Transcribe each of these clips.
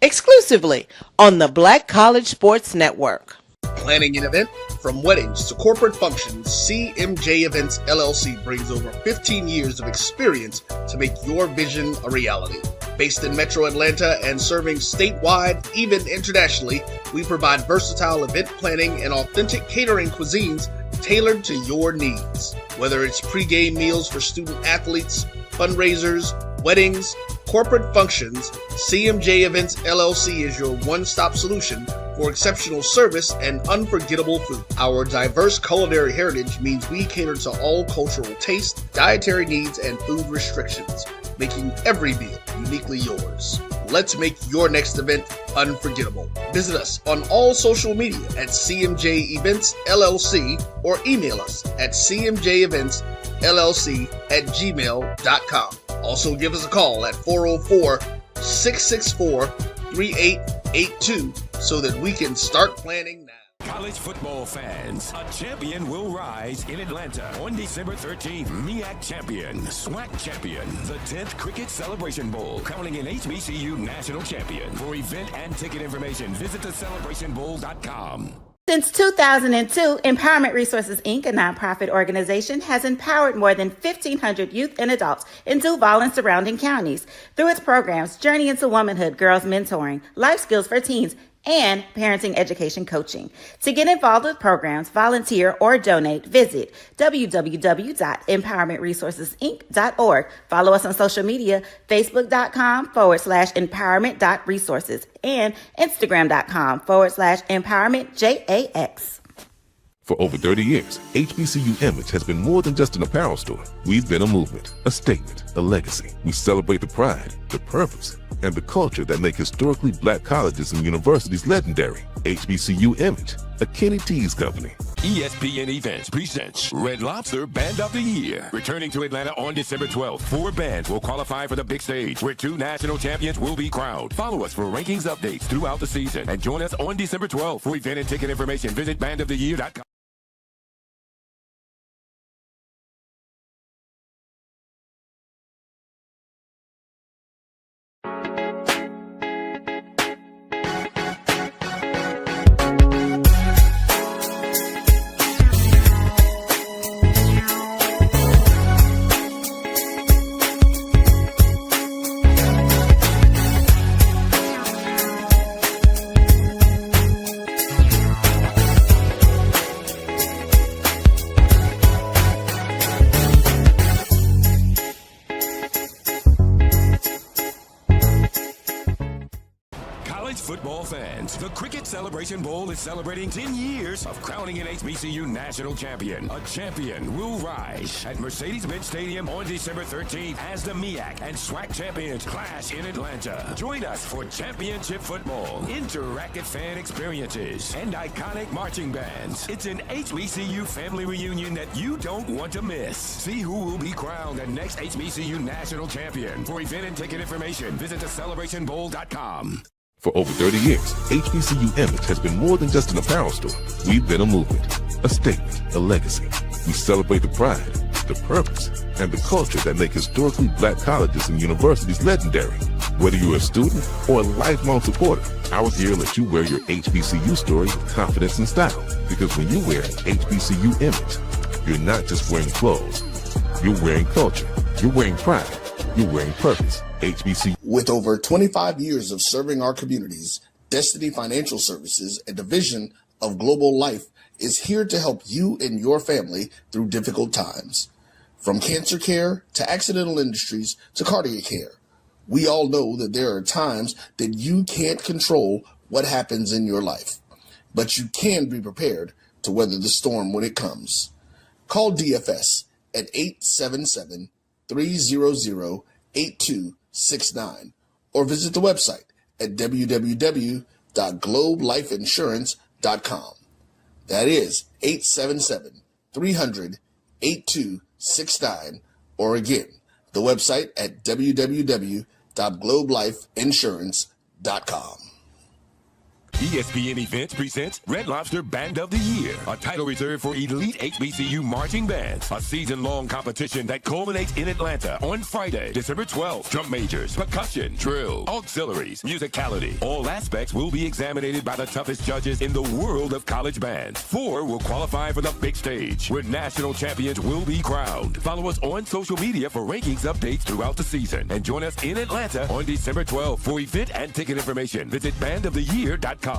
exclusively on the Black College Sports Network. Planning an event? From weddings to corporate functions, CMJ Events LLC brings over 15 years of experience to make your vision a reality. Based in Metro Atlanta and serving statewide, even internationally, we provide versatile event planning and authentic catering cuisines tailored to your needs. Whether it's pre-game meals for student athletes, fundraisers, weddings, corporate functions, CMJ Events LLC is your one-stop solution for exceptional service and unforgettable food. Our diverse culinary heritage means we cater to all cultural tastes, dietary needs, and food restrictions, making every meal uniquely yours. Let's make your next event unforgettable. Visit us on all social media at CMJ Events LLC or email us at cmjeventsllc@gmail.com. Also give us a call at 404-664-3882 so that we can start planning now. College football fans, a champion will rise in Atlanta on December 13th. MEAC champion, SWAC champion, the 10th Cricket Celebration Bowl, crowning an HBCU national champion. For event and ticket information, visit thecelebrationbowl.com. Since 2002, Empowerment Resources, Inc., a nonprofit organization, has empowered more than 1,500 youth and adults in Duval and surrounding counties through its programs Journey into Womanhood, Girls Mentoring, Life Skills for Teens, and parenting education coaching. To get involved with programs, volunteer, or donate, visit www.empowermentresourcesinc.org. Follow us on social media, facebook.com/empowerment.resources and instagram.com/empowermentJAX. For over 30 years, HBCU Image has been more than just an apparel store. We've been a movement, a statement, a legacy. We celebrate the pride, the purpose, and the culture that make historically black colleges and universities legendary. HBCU Image, a Kenny T's company. ESPN Events presents Red Lobster Band of the Year. Returning to Atlanta on December 12th, 4 bands will qualify for the big stage, where 2 national champions will be crowned. Follow us for rankings updates throughout the season, and join us on December 12th. For event and ticket information, visit bandoftheyear.com. Football fans, the Cricket Celebration Bowl is celebrating 10 years of crowning an HBCU national champion. A champion will rise at Mercedes-Benz Stadium on December 13th as the MEAC and SWAC champions clash in Atlanta. Join us for championship football, interactive fan experiences, and iconic marching bands. It's an HBCU family reunion that you don't want to miss. See who will be crowned the next HBCU national champion. For event and ticket information, visit thecelebrationbowl.com. For over 30 years, HBCU Image has been more than just an apparel store. We've been a movement, a statement, a legacy. We celebrate the pride, the purpose, and the culture that make historically black colleges and universities legendary. Whether you're a student or a lifelong supporter, our gear lets you wear your HBCU story with confidence and style. Because when you wear HBCU Image, you're not just wearing clothes. You're wearing culture. You're wearing pride. You're wearing purpose. HBCU. With over 25 years of serving our communities, Destiny Financial Services, a division of Global Life, is here to help you and your family through difficult times. From cancer care to accidental industries to cardiac care, we all know that there are times that you can't control what happens in your life, but you can be prepared to weather the storm when it comes. Call DFS at 877-300-8269 or visit the website at www.globelifeinsurance.com. That is 877-300-8269, or again, the website at www.globelifeinsurance.com. ESPN Events presents Red Lobster Band of the Year, a title reserved for elite HBCU marching bands. A season-long competition that culminates in Atlanta on Friday, December 12th. Drum majors, percussion, drill, auxiliaries, musicality. All aspects will be examined by the toughest judges in the world of college bands. 4 will qualify for the big stage, where national champions will be crowned. Follow us on social media for rankings updates throughout the season. And join us in Atlanta on December 12th. For event and ticket information, visit bandoftheyear.com.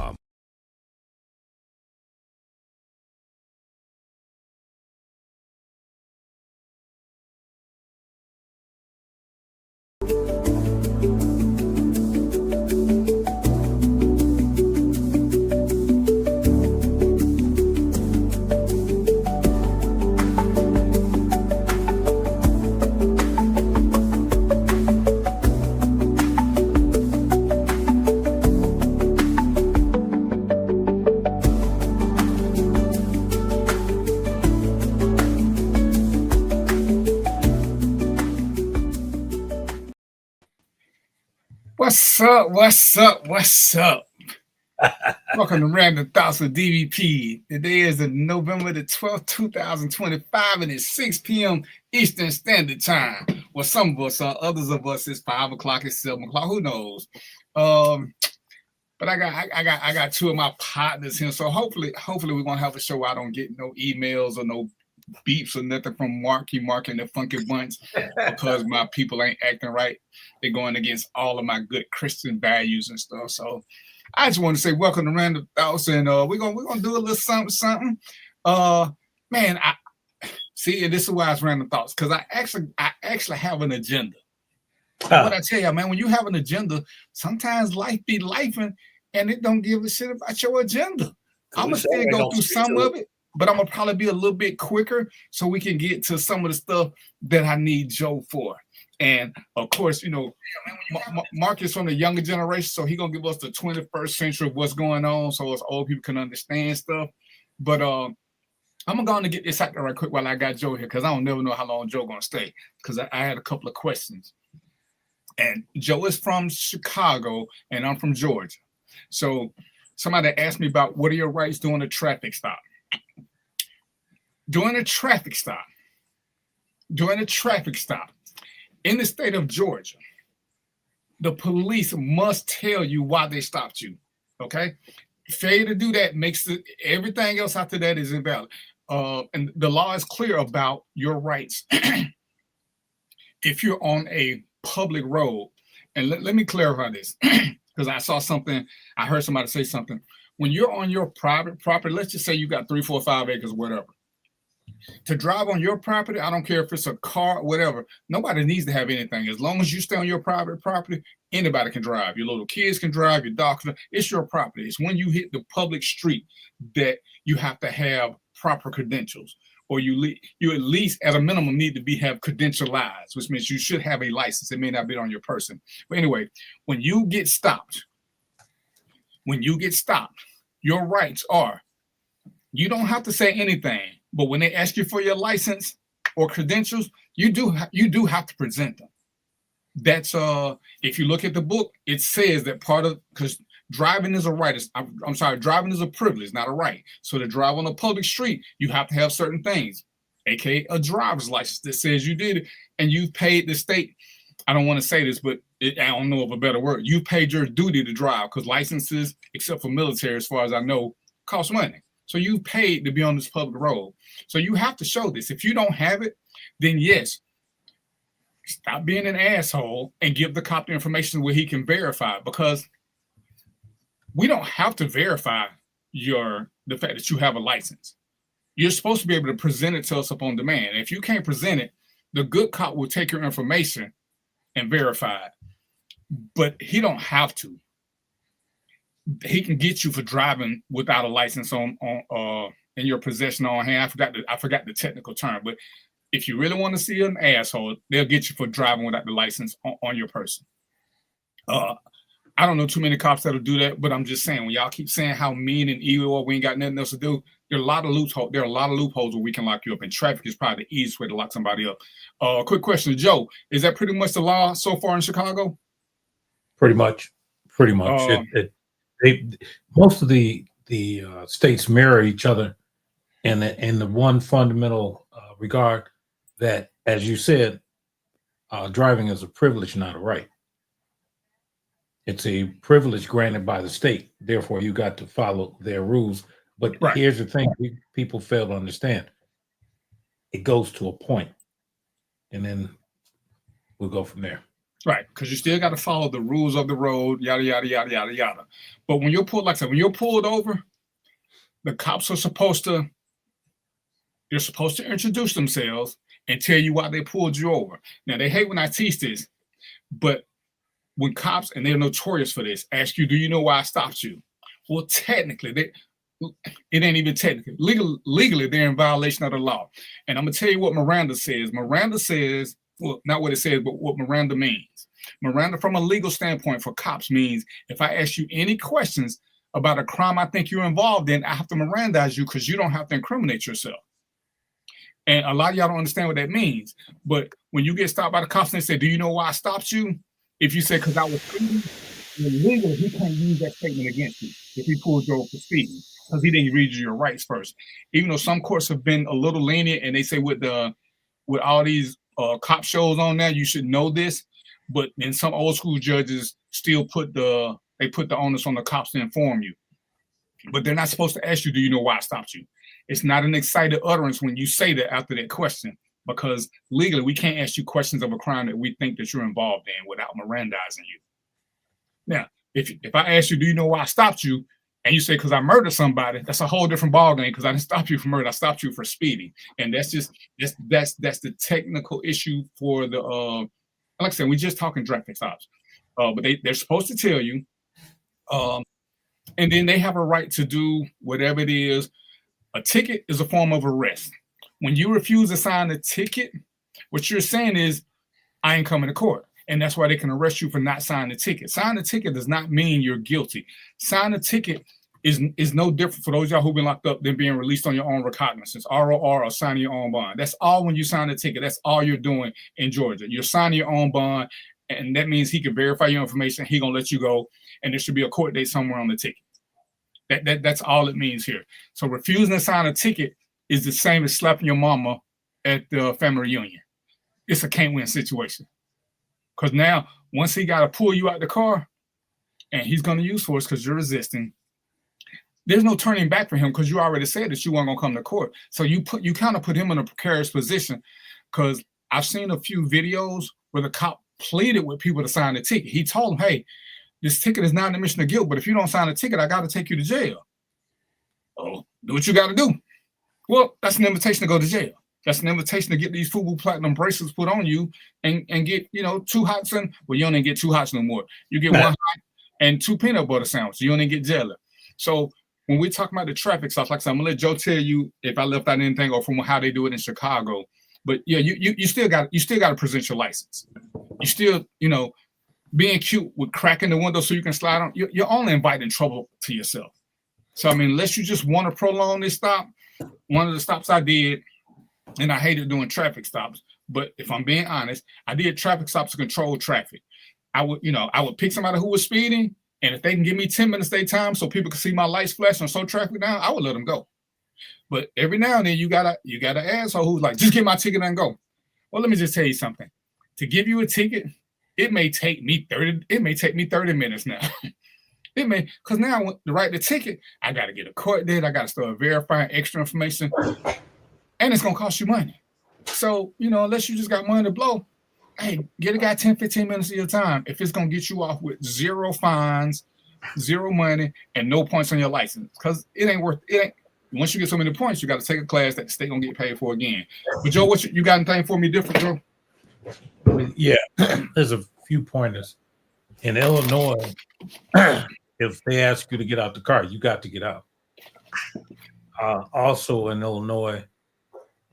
What's up? What's up? What's up? Welcome to Random Thoughts with DVP. Today is November the 12th, 2025, and it's 6 p.m. Eastern Standard Time. Well, some of us are, others of us it's 5 o'clock, it's 7 o'clock, who knows? But I got 2 of my partners here, so hopefully we won't have a show where I don't get no emails or no beeps or nothing from Mark and the Funky Bunch because my people ain't acting right. They're going against all of my good Christian values and stuff. So I just want to say welcome to Random Thoughts, and we're gonna do a little something. Man, I see, and this is why it's Random Thoughts, because I actually have an agenda. What I tell you, man, when you have an agenda, sometimes life be lifing, and it don't give a shit about your agenda. I'm gonna still go through some of it, but I'm gonna probably be a little bit quicker so we can get to some of the stuff that I need Joe for. And of course, you know, Mark is from the younger generation, so he's gonna give us the 21st century of what's going on, so us old people can understand stuff. But I'm gonna get this out there right quick while I got Joe here, because I don't never know how long Joe gonna stay, because I had a couple of questions. And Joe is from Chicago, and I'm from Georgia. So somebody asked me about what are your rights during a traffic stop. During a traffic stop, in the state of Georgia, the police must tell you why they stopped you, okay? Failure to do that makes everything else after that is invalid. And the law is clear about your rights. If you're on a public road, and let me clarify this, because I heard somebody say something. When you're on your private property, let's just say you got 3, 4, 5 acres, whatever. To drive on your property, I don't care if it's a car, whatever. Nobody needs to have anything. As long as you stay on your private property, anybody can drive. Your little kids can drive, your dogs can drive. It's your property. It's when you hit the public street that you have to have proper credentials, or you at least at a minimum need to have credentialized, which means you should have a license. It may not be on your person. But anyway, when you get stopped, your rights are, you don't have to say anything. But when they ask you for your license or credentials, you do have to present them. That's if you look at the book, it says that because driving is a right. Driving is a privilege, not a right. So to drive on a public street, you have to have certain things, aka a driver's license that says you did it, and you've paid the state. I don't want to say this, but I don't know of a better word. You paid your duty to drive, because licenses, except for military, as far as I know, cost money. So you paid to be on this public road. So you have to show this. If you don't have it, then yes, stop being an asshole and give the cop the information where he can verify, because we don't have to verify the fact that you have a license. You're supposed to be able to present it to us upon demand. If you can't present it, the good cop will take your information and verify it. But he don't have to. He can get you for driving without a license in your possession on hand. I forgot the technical term, but if you really want to see an asshole, they'll get you for driving without the license on your person. I don't know too many cops that'll do that, but I'm just saying, when y'all keep saying how mean and evil or we ain't got nothing else to do, there are a lot of loopholes. There are a lot of loopholes where we can lock you up, and traffic is probably the easiest way to lock somebody up. Quick question, Joe: is that pretty much the law so far in Chicago? Pretty much. Most of the states mirror each other in the one fundamental regard that, as you said, driving is a privilege, not a right. It's a privilege granted by the state. Therefore, you got to follow their rules. But Right. here's the thing: people fail to understand. It goes to a point, and then we'll go from there. Right, because you still got to follow the rules of the road, yada yada yada yada yada. But when you're pulled, like I said, when you're pulled over, the cops are supposed to introduce themselves and tell you why they pulled you over. Now they hate when I teach this, but when cops, and they're notorious for this, ask you, "Do you know why I stopped you?" Well, technically, it ain't even technically. Legally, they're in violation of the law. And I'm gonna tell you what Miranda says. Miranda says, well, not what it says, but what Miranda means. Miranda, from a legal standpoint for cops, means if I ask you any questions about a crime I think you're involved in, I have to Mirandize you because you don't have to incriminate yourself. And a lot of y'all don't understand what that means. But when you get stopped by the cops and they say, "Do you know why I stopped you?" If you say, "Because I was speeding," legally, he can't use that statement against you if he pulled you over for speeding, because he didn't read you your rights first. Even though some courts have been a little lenient and they say with all these cop shows on there, you should know this. But then some old school judges still put the onus on the cops to inform you. But they're not supposed to ask you, "Do you know why I stopped you?" It's not an excited utterance when you say that after that question, because legally we can't ask you questions of a crime that we think that you're involved in without Mirandizing you. Now, if I ask you, "Do you know why I stopped you?" and you say, "Because I murdered somebody," that's a whole different ballgame, because I didn't stop you for murder. I stopped you for speeding. And that's the technical issue for the like I said, we're just talking traffic stops. But they're supposed to tell you, and then they have a right to do whatever it is. A ticket is a form of arrest. When you refuse to sign a ticket, what you're saying is, "I ain't coming to court." And that's why they can arrest you for not signing the ticket. Signing a ticket does not mean you're guilty. Signing a ticket is no different for those of y'all who've been locked up than being released on your own recognizance, ROR, or signing your own bond. That's all when you sign a ticket. That's all you're doing in Georgia. You're signing your own bond, and that means he can verify your information. He gonna let you go, and there should be a court date somewhere on the ticket. That's all it means here. So refusing to sign a ticket is the same as slapping your mama at the family reunion. It's a can't-win situation. Because now, once he got to pull you out the car, and he's going to use force because you're resisting, there's no turning back for him, because you already said that you weren't going to come to court. So you kind of put him in a precarious position, because I've seen a few videos where the cop pleaded with people to sign the ticket. He told them, "Hey, this ticket is not an admission of guilt, but if you don't sign a ticket, I got to take you to jail." "Oh, do what you got to do." Well, that's an invitation to go to jail. That's an invitation to get these FUBU platinum bracelets put on you and get, 2 hots and, well, you don't even get 2 hots no more. You get 1 hot and 2 peanut butter sandwiches. You don't even get jelly. So when we talk about the traffic stops, like I said, I'm gonna let Joe tell you if I left out anything or from how they do it in Chicago. But yeah, you still got to present your license. You still, being cute with cracking the window so you can slide on, you're only inviting trouble to yourself. So I mean, unless you just want to prolong this stop, one of the stops I did, and I hated doing traffic stops, but if I'm being honest, I did traffic stops to control traffic. I would pick somebody who was speeding, and if they can give me 10 minutes their time so people can see my lights flash and slow traffic down, I would let them go. But every now and then you got an asshole who's like, "Just get my ticket and go." Well, let me just tell you something. To give you a ticket, it may take me 30 minutes now. It may, because now to write the ticket, I got to get a court date, I got to start verifying extra information, and it's gonna cost you money. So, unless you just got money to blow, hey, get a guy 10, 15 minutes of your time if it's gonna get you off with 0 fines, 0 money, and no points on your license. Because it ain't worth it. Once you get so many points, you got to take a class that the state gonna get paid for again. But Joe, what you got anything for me different, Joe? Yeah, there's a few pointers. In Illinois, if they ask you to get out the car, you got to get out. Also in Illinois,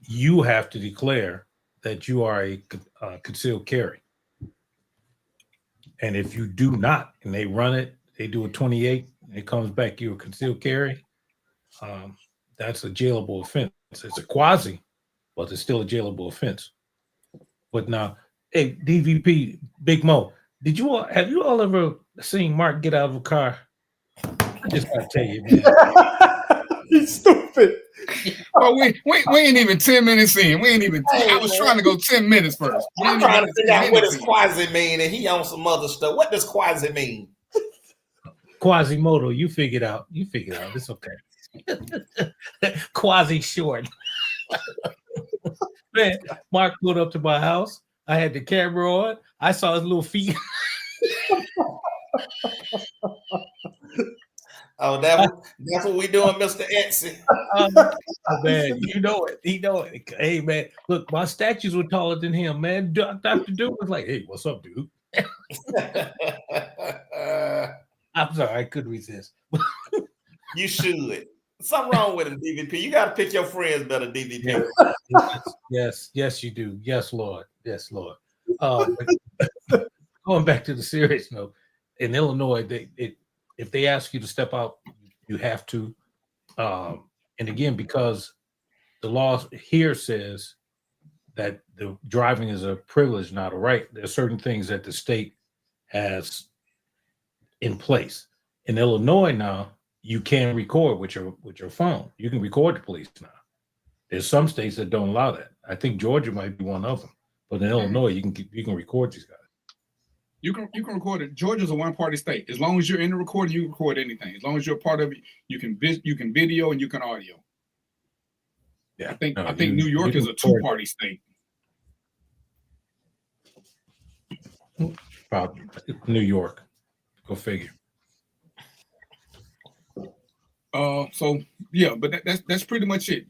you have to declare that you are a concealed carry. And if you do not, and they run it, they do a 28, and it comes back, you're a concealed carry, that's a jailable offense. It's a quasi, but it's still a jailable offense. But now, hey, DVP, Big Mo, have you all ever seen Mark get out of a car I just gotta tell you, man. He's stupid. Well, we ain't even 10 minutes in. We ain't even. I was trying to go 10 minutes first. I'm trying to figure out what does quasi mean, and he on some other stuff. What does quasi mean? Quasimodo, you figured out. You figured out. It's okay. Quasi short. Man, Mark pulled up to my house. I had the camera on. I saw his little feet. Oh, that's what we doing, Mr. Etsy. Oh, man, you know it. He know it. Hey, man, look, my statues were taller than him, man. Dr. Duke was like, hey, what's up, dude? I'm sorry, I couldn't resist. You should. Something wrong with him, DVP. You got to pick your friends better, DVP. Yes, you do. Yes, Lord. Yes, Lord. Going back to the serious note, in Illinois, if they ask you to step out, you have to. And again, because the law here says that the driving is a privilege, not a right, there are certain things that the state has in place. In Illinois now, you can record with your phone. You can record the police now. There's some states that don't allow that. I think Georgia might be one of them. But in Illinois, you can record these guys. You can record it. Georgia's a one-party state. As long as you're in the recording, you can record anything. As long as you're a part of it, you can video and you can audio. Yeah, I think New York is a two-party state. Probably New York. Go figure. So yeah, but that's pretty much it.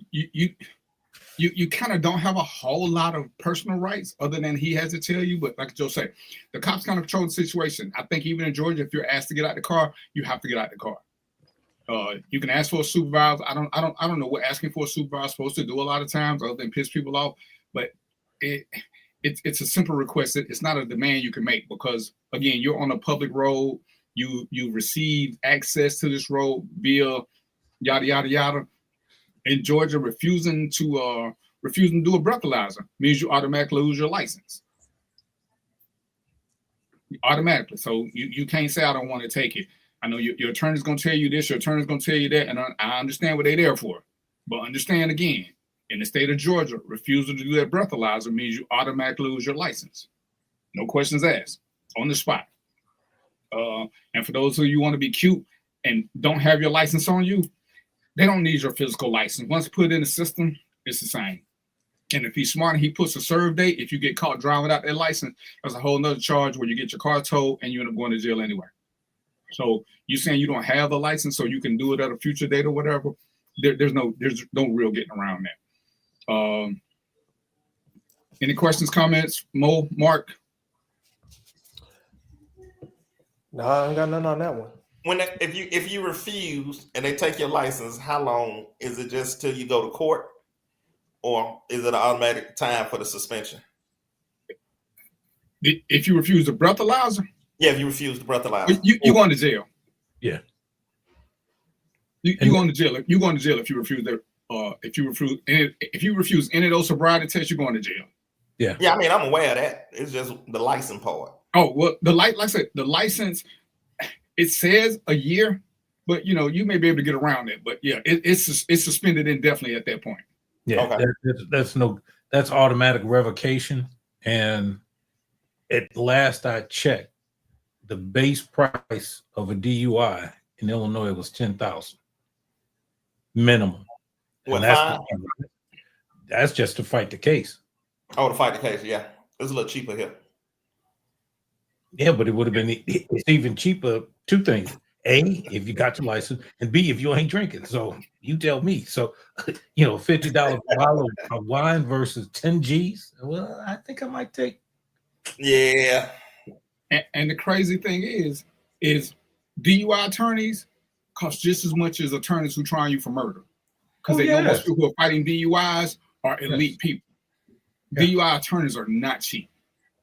You kind of don't have a whole lot of personal rights other than he has to tell you. But like Joe said, the cops kind of control the situation. I think even in Georgia, if you're asked to get out the car, you have to get out the car. You can ask for a supervisor. I don't know what asking for a supervisor is supposed to do a lot of times other than piss people off. But it's a simple request. It's not a demand you can make because again, you're on a public road. You receive access to this road via yada yada yada. In Georgia, refusing to do a breathalyzer means you automatically lose your license. Automatically. So you can't say I don't want to take it. I know your attorney's going to tell you this, your attorney's going to tell you that, and I understand what they're there for. But understand again, in the state of Georgia, refusal to do that breathalyzer means you automatically lose your license. No questions asked. On the spot. And for those who you want to be cute and don't have your license on you, they don't need your physical license. Once put in the system, it's the same. And if he's smart and he puts a serve date, if you get caught driving without that license, there's a whole nother charge where you get your car towed and you end up going to jail anyway. So you saying you don't have the license so you can do it at a future date or whatever, there's no real getting around that. Any questions, comments? Mo, Mark? No, I ain't got nothing on that one. If you refuse and they take your license, how long is it? Just till you go to court, or is it an automatic time for the suspension? If you refuse the breathalyzer, yeah. If you refuse the breathalyzer, you going to jail. Yeah, you going to jail. You going to jail if you refuse that. If you refuse any of those sobriety tests, you're going to jail. Yeah. Yeah, I mean, I'm aware of that. It's just the license part. Oh well, like I said, the license. It says a year, but you may be able to get around it. But yeah, it's suspended indefinitely at that point. Yeah, okay. That's automatic revocation. And at last I checked, the base price of a DUI in Illinois was $10,000 minimum. What, that's just to fight the case. Oh, to fight the case, yeah. It's a little cheaper here. Yeah, but it would have been it's even cheaper. Two things: A, if you got your license, and B, if you ain't drinking. So you tell me. So $50 bottle of wine versus 10 G's. Well, I think I might take. Yeah. And the crazy thing is DUI attorneys cost just as much as attorneys who try you for murder, because they know most people who are fighting DUIs are elite people. Yeah. DUI attorneys are not cheap.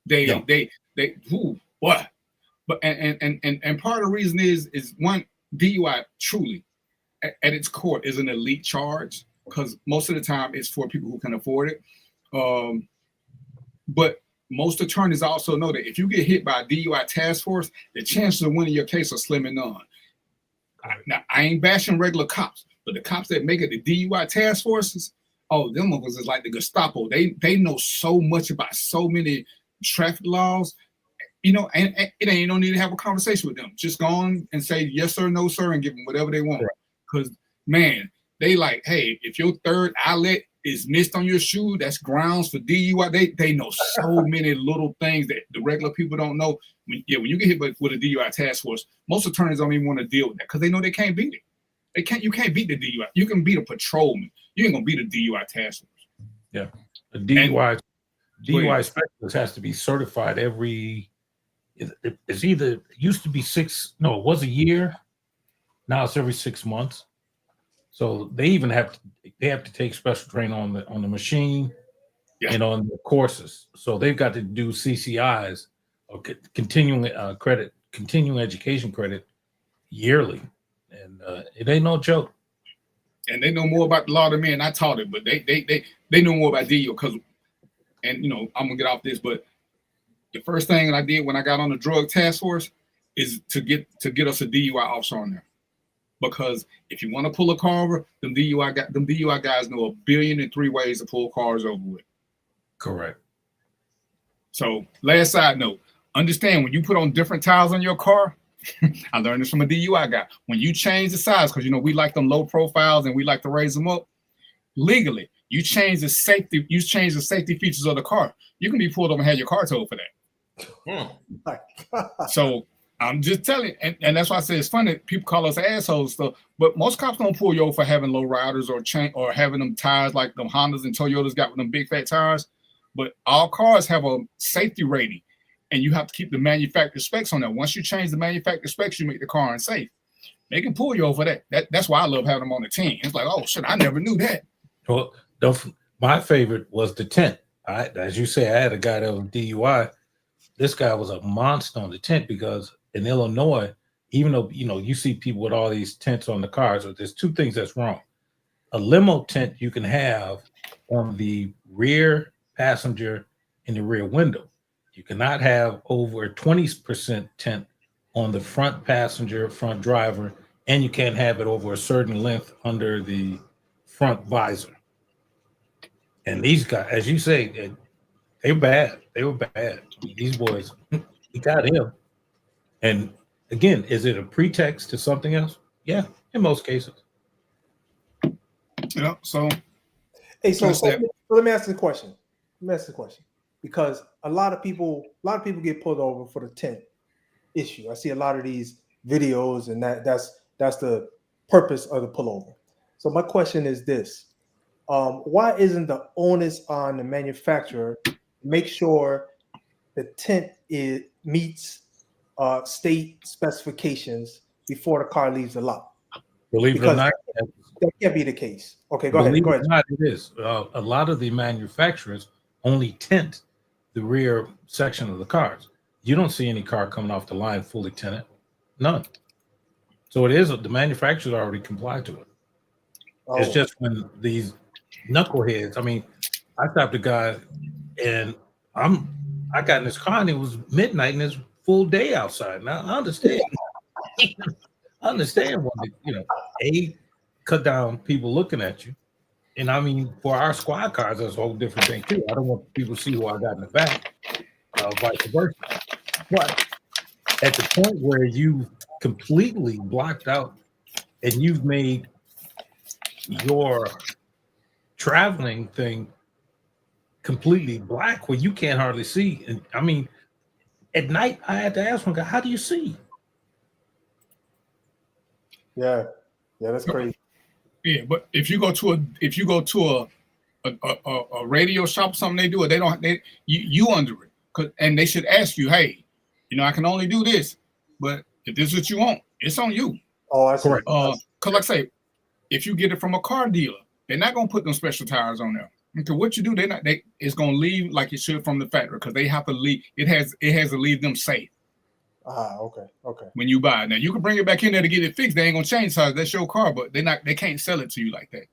They what? But and part of the reason is one, DUI truly at its core is an elite charge, because most of the time it's for people who can afford it. But most attorneys also know that if you get hit by a DUI task force, the chances of winning your case are slim and none. Now, I ain't bashing regular cops, but the cops that make it the DUI task forces, oh, them ones is like the Gestapo. They know so much about so many traffic laws, and it ain't no need to have a conversation with them. Just go on and say yes sir, no sir, and give them whatever they want. Because man, they like, hey, if your third eyelet is missed on your shoe, that's grounds for DUI. They know so many little things that the regular people don't know. When you get hit with a DUI task force, most attorneys don't even want to deal with that because they know they can't beat it. You can't beat the DUI. You can beat a patrolman. You ain't gonna beat a DUI task force. Yeah, a DUI specialist has to be certified every. It's either it used to be it was a year. Now it's every 6 months. So they even have to take special training on the machine and on the courses. So they've got to do CCIs or continuing education credit yearly, and it ain't no joke. And they know more about the law than me, and I taught it, but they know more about DUI because, and I'm gonna get off this, but the first thing that I did when I got on the drug task force is to get us a DUI officer on there. Because if you want to pull a car over, them DUI guys know 1,000,003 ways to pull cars over with. Correct. So last side note, understand when you put on different tires on your car, I learned this from a DUI guy. When you change the size, because we like them low profiles and we like to raise them up, legally, you change the safety features of the car. You can be pulled over and have your car towed for that. So I'm just telling you, and that's why I say it's funny. People call us assholes stuff, but most cops don't pull you over for having low riders or having them tires like them Hondas and Toyotas got with them big fat tires. But all cars have a safety rating, and you have to keep the manufacturer specs on that. Once you change the manufacturer specs, you make the car unsafe. They can pull you over for that. That's why I love having them on the team. It's like, oh shit, I never knew that. Well, my favorite was the tent. As you say, I had a guy that was DUI. This guy was a monster on the tent because in Illinois, even though you see people with all these tents on the cars, there's two things that's wrong. A limo tent you can have on the rear passenger in the rear window. You cannot have over 20% tent on the front passenger, front driver, and you can't have it over a certain length under the front visor. And these guys, as you say, they were bad. They were bad. These boys, he got him. And again, is it a pretext to something else? Yeah, in most cases. So let me ask the question. Because a lot of people get pulled over for the tent issue. I see a lot of these videos, and that's the purpose of the pullover. So my question is this: why isn't the onus on the manufacturer to make sure the tent meets state specifications before the car leaves the lot? Believe it or not, that can't be the case. Okay, go ahead. Believe it or not, it is. A lot of the manufacturers only tint the rear section of the cars. You don't see any car coming off the line fully tinted. None. So it is, the manufacturers already comply to it. It's just when these knuckleheads, I stopped a guy and I got in his car and it was midnight and it's full day outside. Now I understand. I understand when cut down people looking at you. And for our squad cars, that's a whole different thing too. I don't want people to see who I got in the back, vice versa. But at the point where you completely blocked out and you've made your traveling thing completely black where you can't hardly see. And at night I had to ask one guy, how do you see? Yeah, that's crazy. Yeah, but if you go to a radio shop or something, you under it, and they should ask you, hey, I can only do this, but if this is what you want, it's on you. Oh, that's correct. Because like I say, if you get it from a car dealer, they're not gonna put them special tires on there. Okay, what you do, it's gonna leave like it should from the factory because they have to leave. It has to leave them safe. Okay. When you buy it, now you can bring it back in there to get it fixed. They ain't gonna change size. That's your car, but they can't sell it to you like that.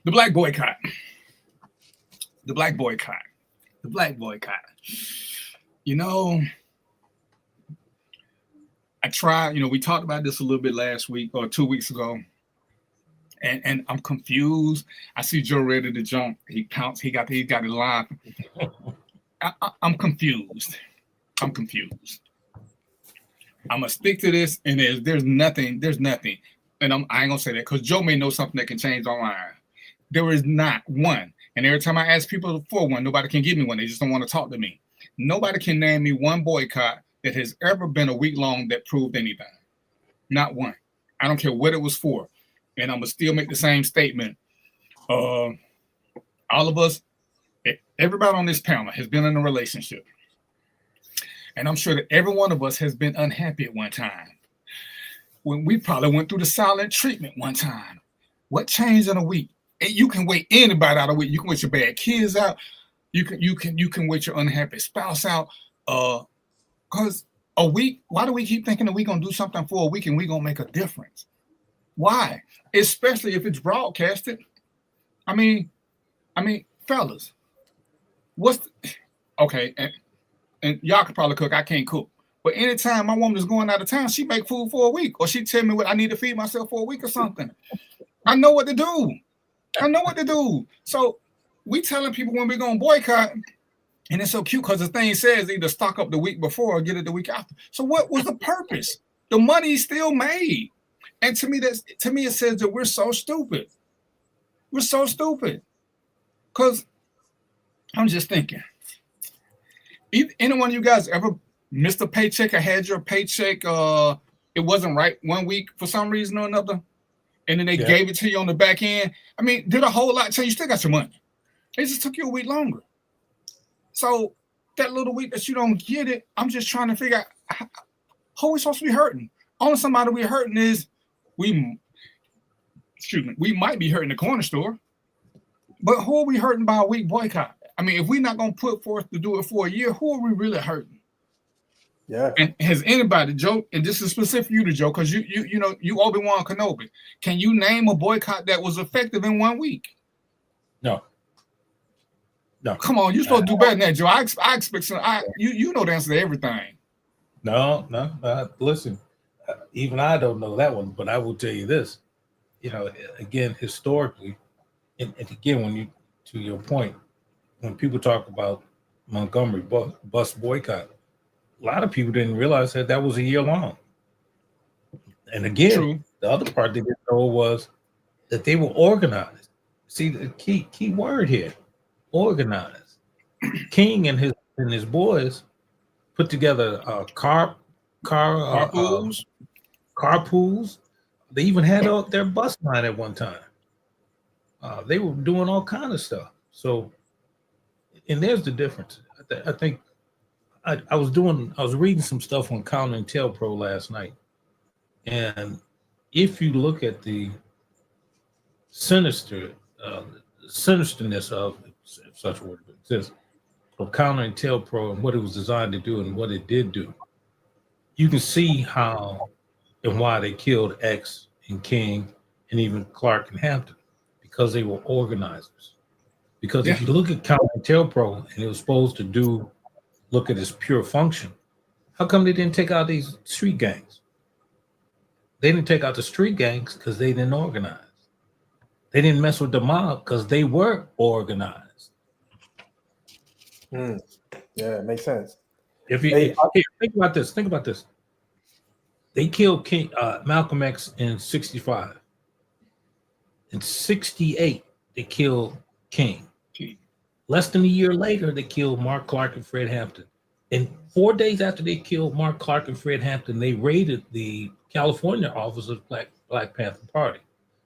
The black boycott. The black boycott. I tried, we talked about this a little bit last week or 2 weeks ago. And I'm confused. I see Joe ready to jump. He pounced. He got it live. I'm confused. I'm gonna stick to this, and there's nothing. And I ain't gonna say that because Joe may know something that can change our mind. There is not one. And every time I ask people for one, nobody can give me one. They just don't want to talk to me. Nobody can name me one boycott that has ever been a week long that proved anything. Not one. I don't care what it was for. And I'm going to still make the same statement. All of us, everybody on this panel has been in a relationship. And I'm sure that every one of us has been unhappy at one time. When we probably went through the silent treatment one time. What changed in a week? And you can wait anybody out a week. You can wait your bad kids out. You can wait your unhappy spouse out. Because a week, why do we keep thinking that we're going to do something for a week and we're going to make a difference? Why? Especially if it's broadcasted. I mean, fellas, okay, and y'all can probably cook. I can't cook. But anytime my woman is going out of town, she make food for a week, or she tell me what I need to feed myself for a week or something. I know what to do. So we telling people when we're going to boycott, and it's so cute because the thing says either stock up the week before or get it the week after. So what was the purpose? The money's still made. And to me, it says that we're so stupid. Because I'm just thinking, any one of you guys ever missed a paycheck or had your paycheck, it wasn't right 1 week for some reason or another, and then they gave it to you on the back end? I mean, did a whole lot change? You still got your money. It just took you a week longer. So that little week that you don't get it, I'm just trying to figure out how are we supposed to be hurting? Only somebody we're hurting is we might be hurting the corner store, but who are we hurting by a week boycott? I mean, if we're not going to put forth to do it for a year, who are we really hurting? Yeah. And has anybody, Joe, and this is specific for you to Joe, because you Obi-Wan Kenobi, can you name a boycott that was effective in 1 week? No. Come on, you're supposed to do better than that, Joe. I expect some. You know the answer to everything. No. Listen, even I don't know that one, but I will tell you this. Again, historically, and again, to your point, when people talk about Montgomery bus boycott, a lot of people didn't realize that was a year long. And again, True. The other part they didn't know was that they were organized. See, the key word here, organized. King and his boys put together carpools. They even had their bus line at one time. They were doing all kind of stuff. So, and there's the difference. I think I was reading some stuff on COINTELPRO last night, and if you look at the sinisterness of, if such a word exists, of COINTELPRO and what it was designed to do and what it did do, you can see how and why they killed X and King and even Clark and Hampton, because they were organizers. Because if you look at COINTELPRO and it was supposed to look at its pure function, how come they didn't take out these street gangs? They didn't take out the street gangs because they didn't organize. They didn't mess with the mob because they were organized. Yeah, it makes sense. Think about this. They killed Malcolm X in 1965. In 1968, they killed King. Less than a year later, they killed Mark Clark and Fred Hampton. And 4 days after they killed Mark Clark and Fred Hampton, they raided the California office of Black Panther Party.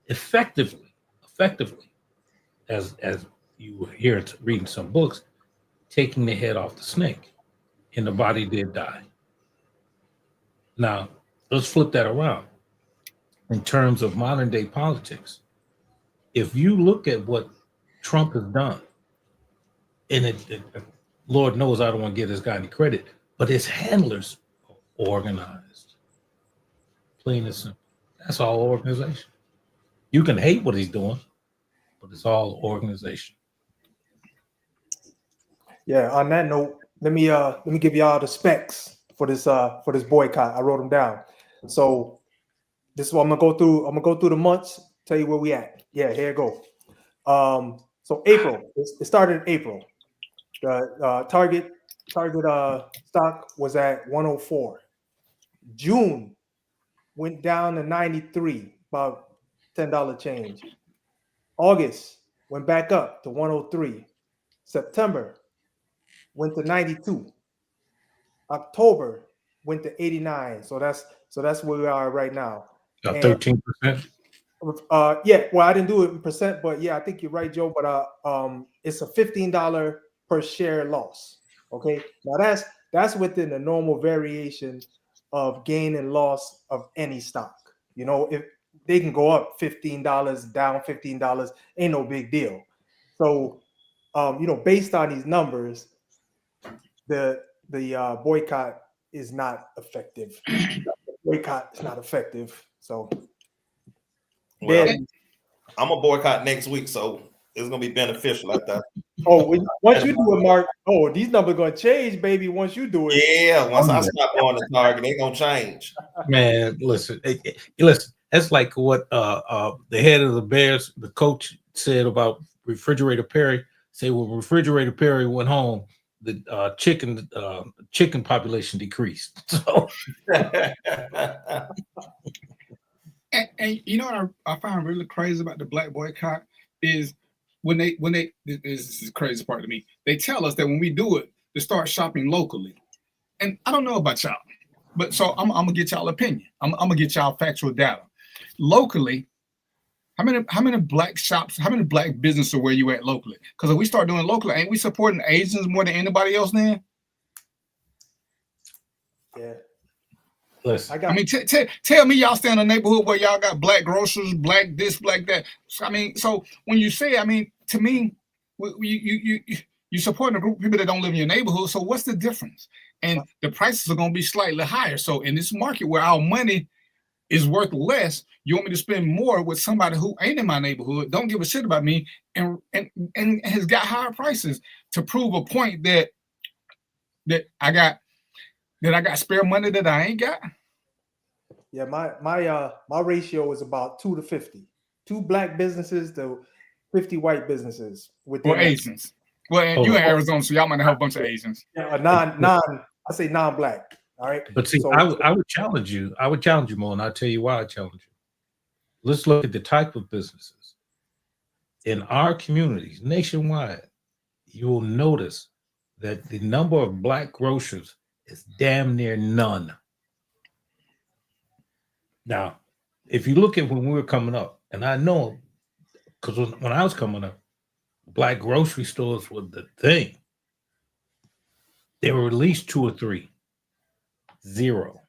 Effectively, as you were here reading some books, taking the head off the snake, and the body did die. Now, let's flip that around. In terms of modern day politics, if you look at what Trump has done, and Lord knows I don't want to give this guy any credit, but his handlers are organized. Plain and simple. That's all organization. You can hate what he's doing, but it's all organization. Yeah, on that note, let me give y'all the specs for this boycott. I wrote them down. So this is what I'm gonna go through. I'm gonna go through the months. Tell you where we at. Yeah, here it go. So April. It started in April. The target stock was at 104. June went down to 93, about $10 change. August went back up to 103. September went to 92. October went to 89. So that's where we are right now. 13%. Yeah, well, I didn't do it in percent, but yeah, I think you're right, Joe. But it's a $15 per share loss. Okay, now that's within the normal variation of gain and loss of any stock. You know, if they can go up $15, down $15, ain't no big deal. So, you know, based on these numbers, the boycott is not effective. The boycott is not effective. So, well, I'm a boycott next week, so it's gonna be beneficial like that. Oh, once you do it, Mark. Oh, these numbers gonna change, baby. Once you do it. Yeah, once I stop going to Target, they gonna change. Man, listen. That's like what the head of the Bears, the coach, said about Refrigerator Perry. Say when Refrigerator Perry went home, the chicken population decreased. So, and you know what I find really crazy about the black boycott is when they this is the crazy part to me. They tell us that when we do it, to start shopping locally. And I don't know about y'all, but so I'm gonna get y'all opinion. I'm gonna get y'all factual data. Locally, how many black shops, how many black businesses are where you at locally? Because if we start doing locally, ain't we supporting Asians more than anybody else then? Yeah. listen. I mean, tell me y'all stay in a neighborhood where y'all got black grocers, black this, black that. I mean, so when you say, I mean, to me, you supporting a group of people that don't live in your neighborhood. So what's the difference? And the prices are going to be slightly higher. So in this market where our money is worth less, you want me to spend more with somebody who ain't in my neighborhood, don't give a shit about me, and has got higher prices to prove a point that I got spare money that I ain't got. Yeah, my ratio is about 2 to 50. 2 black businesses to 50 white businesses Or Asians. Well, you in Arizona, so y'all might have a bunch of Asians. Yeah, I say non-black. All right. But see, so, I would challenge you. I would challenge you more, and I'll tell you why I challenge you. Let's look at the type of businesses in our communities nationwide. You will notice that the number of black grocers is damn near none. Now, if you look at when we were coming up, and I know because when I was coming up, black grocery stores were the thing. There were at least 2 or 3. Zero.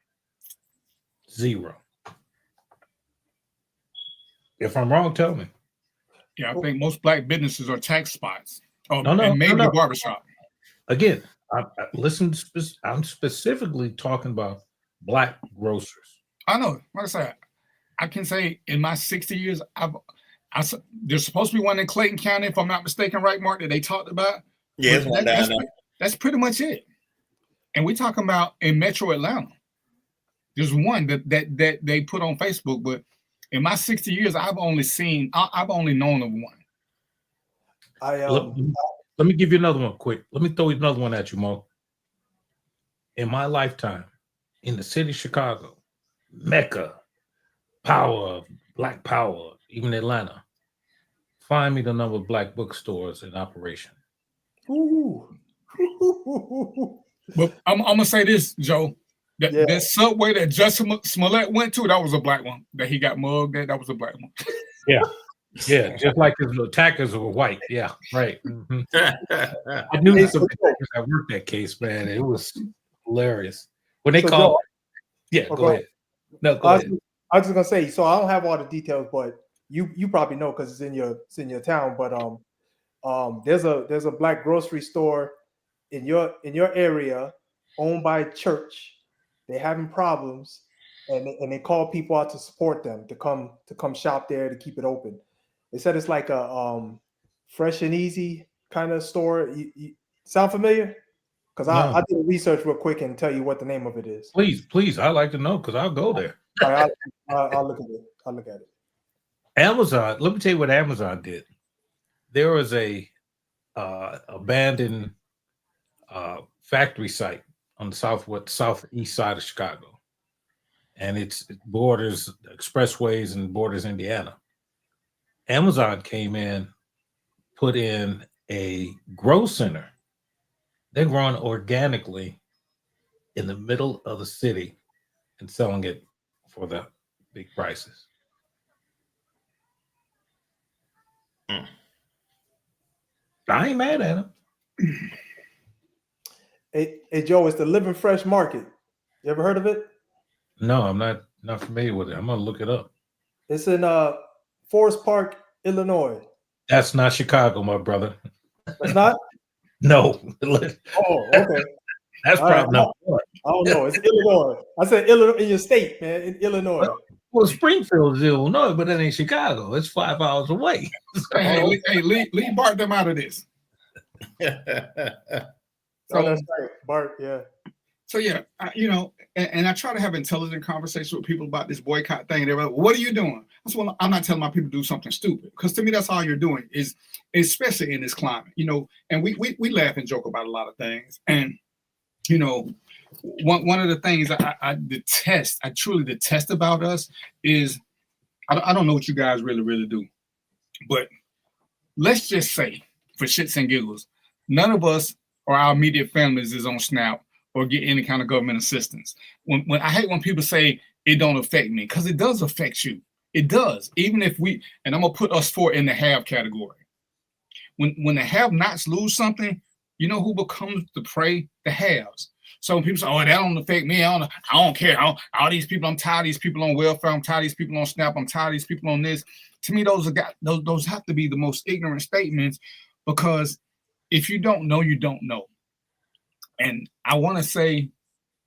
If I'm wrong, tell me. Yeah, I think most black businesses are tax spots. No, and maybe a barbershop. Again, listen. I'm specifically talking about black grocers. I know. Like I said, I can say in my 60 years, there's supposed to be one in Clayton County, if I'm not mistaken, right, Mark, that they talked about. Yeah, that's pretty much it. And we're talking about in Metro Atlanta. There's one that they put on Facebook, but in my 60 years, I've only known of one. Let me give you another one quick. Let me throw you another one at you, Mo. In my lifetime, in the city of Chicago, Mecca, power, black power, even Atlanta, find me the number of black bookstores in operation. Ooh. But I'm gonna say this, Joe. That Subway that Justin Smollett went to, that was a black one. That he got mugged at, that was a black one. Yeah, just like his attackers were white. Yeah, right. Mm-hmm. I knew some attackers that worked that case, man. It was hilarious when they called. Go ahead. No, go ahead. I was just gonna say, so I don't have all the details, but you probably know because it's in your town. But there's a black grocery store in your area owned by a church. They're having problems, and they call people out to support them to come shop there to keep it open. They said it's like a fresh and easy kind of store. You sound familiar? Because No. I did research real quick and tell you what the name of it is. Please, I'd like to know because I'll go there. All right, I'll look at it. I'll look at it. Amazon. Let me tell you what Amazon did. There was a abandoned factory site on the southeast side of Chicago, and it borders expressways and borders Indiana. Amazon came in, put in a grow center. They're growing organically in the middle of the city and selling it for the big prices. I ain't mad at him. Hey, Joe, it's the Living Fresh Market. You ever heard of it? No, I'm not familiar with it. I'm gonna look it up. It's in Forest Park, Illinois. That's not Chicago, my brother. It's not? No. Oh, okay. That's probably not. I don't know. It's Illinois. I said Illinois in your state, man. In Illinois. Well, Springfield is Illinois, but that ain't Chicago. It's 5 hours away. Hey, leave Bart them out of this. So that's right, Bart. Yeah. So yeah, and I try to have intelligent conversations with people about this boycott thing. They're like, "What are you doing?" I said, "Well, I'm not telling my people to do something stupid, because to me, that's all you're doing. Is especially in this climate, And we laugh and joke about a lot of things, and one of the things I detest, I truly detest about us is I don't know what you guys really do, but let's just say, for shits and giggles, none of us or our immediate families is on SNAP or get any kind of government assistance. When I hate when people say it don't affect me, because it does affect you. It does. Even if and I'm gonna put us four in the have category. When the have-nots lose something, you know who becomes the prey? The haves. So when people say, "Oh, that don't affect me. I don't care. All these people, I'm tired of these people on welfare. I'm tired of these people on SNAP. I'm tired of these people on this." To me, those have to be the most ignorant statements, because if you don't know, you don't know. And I want to say,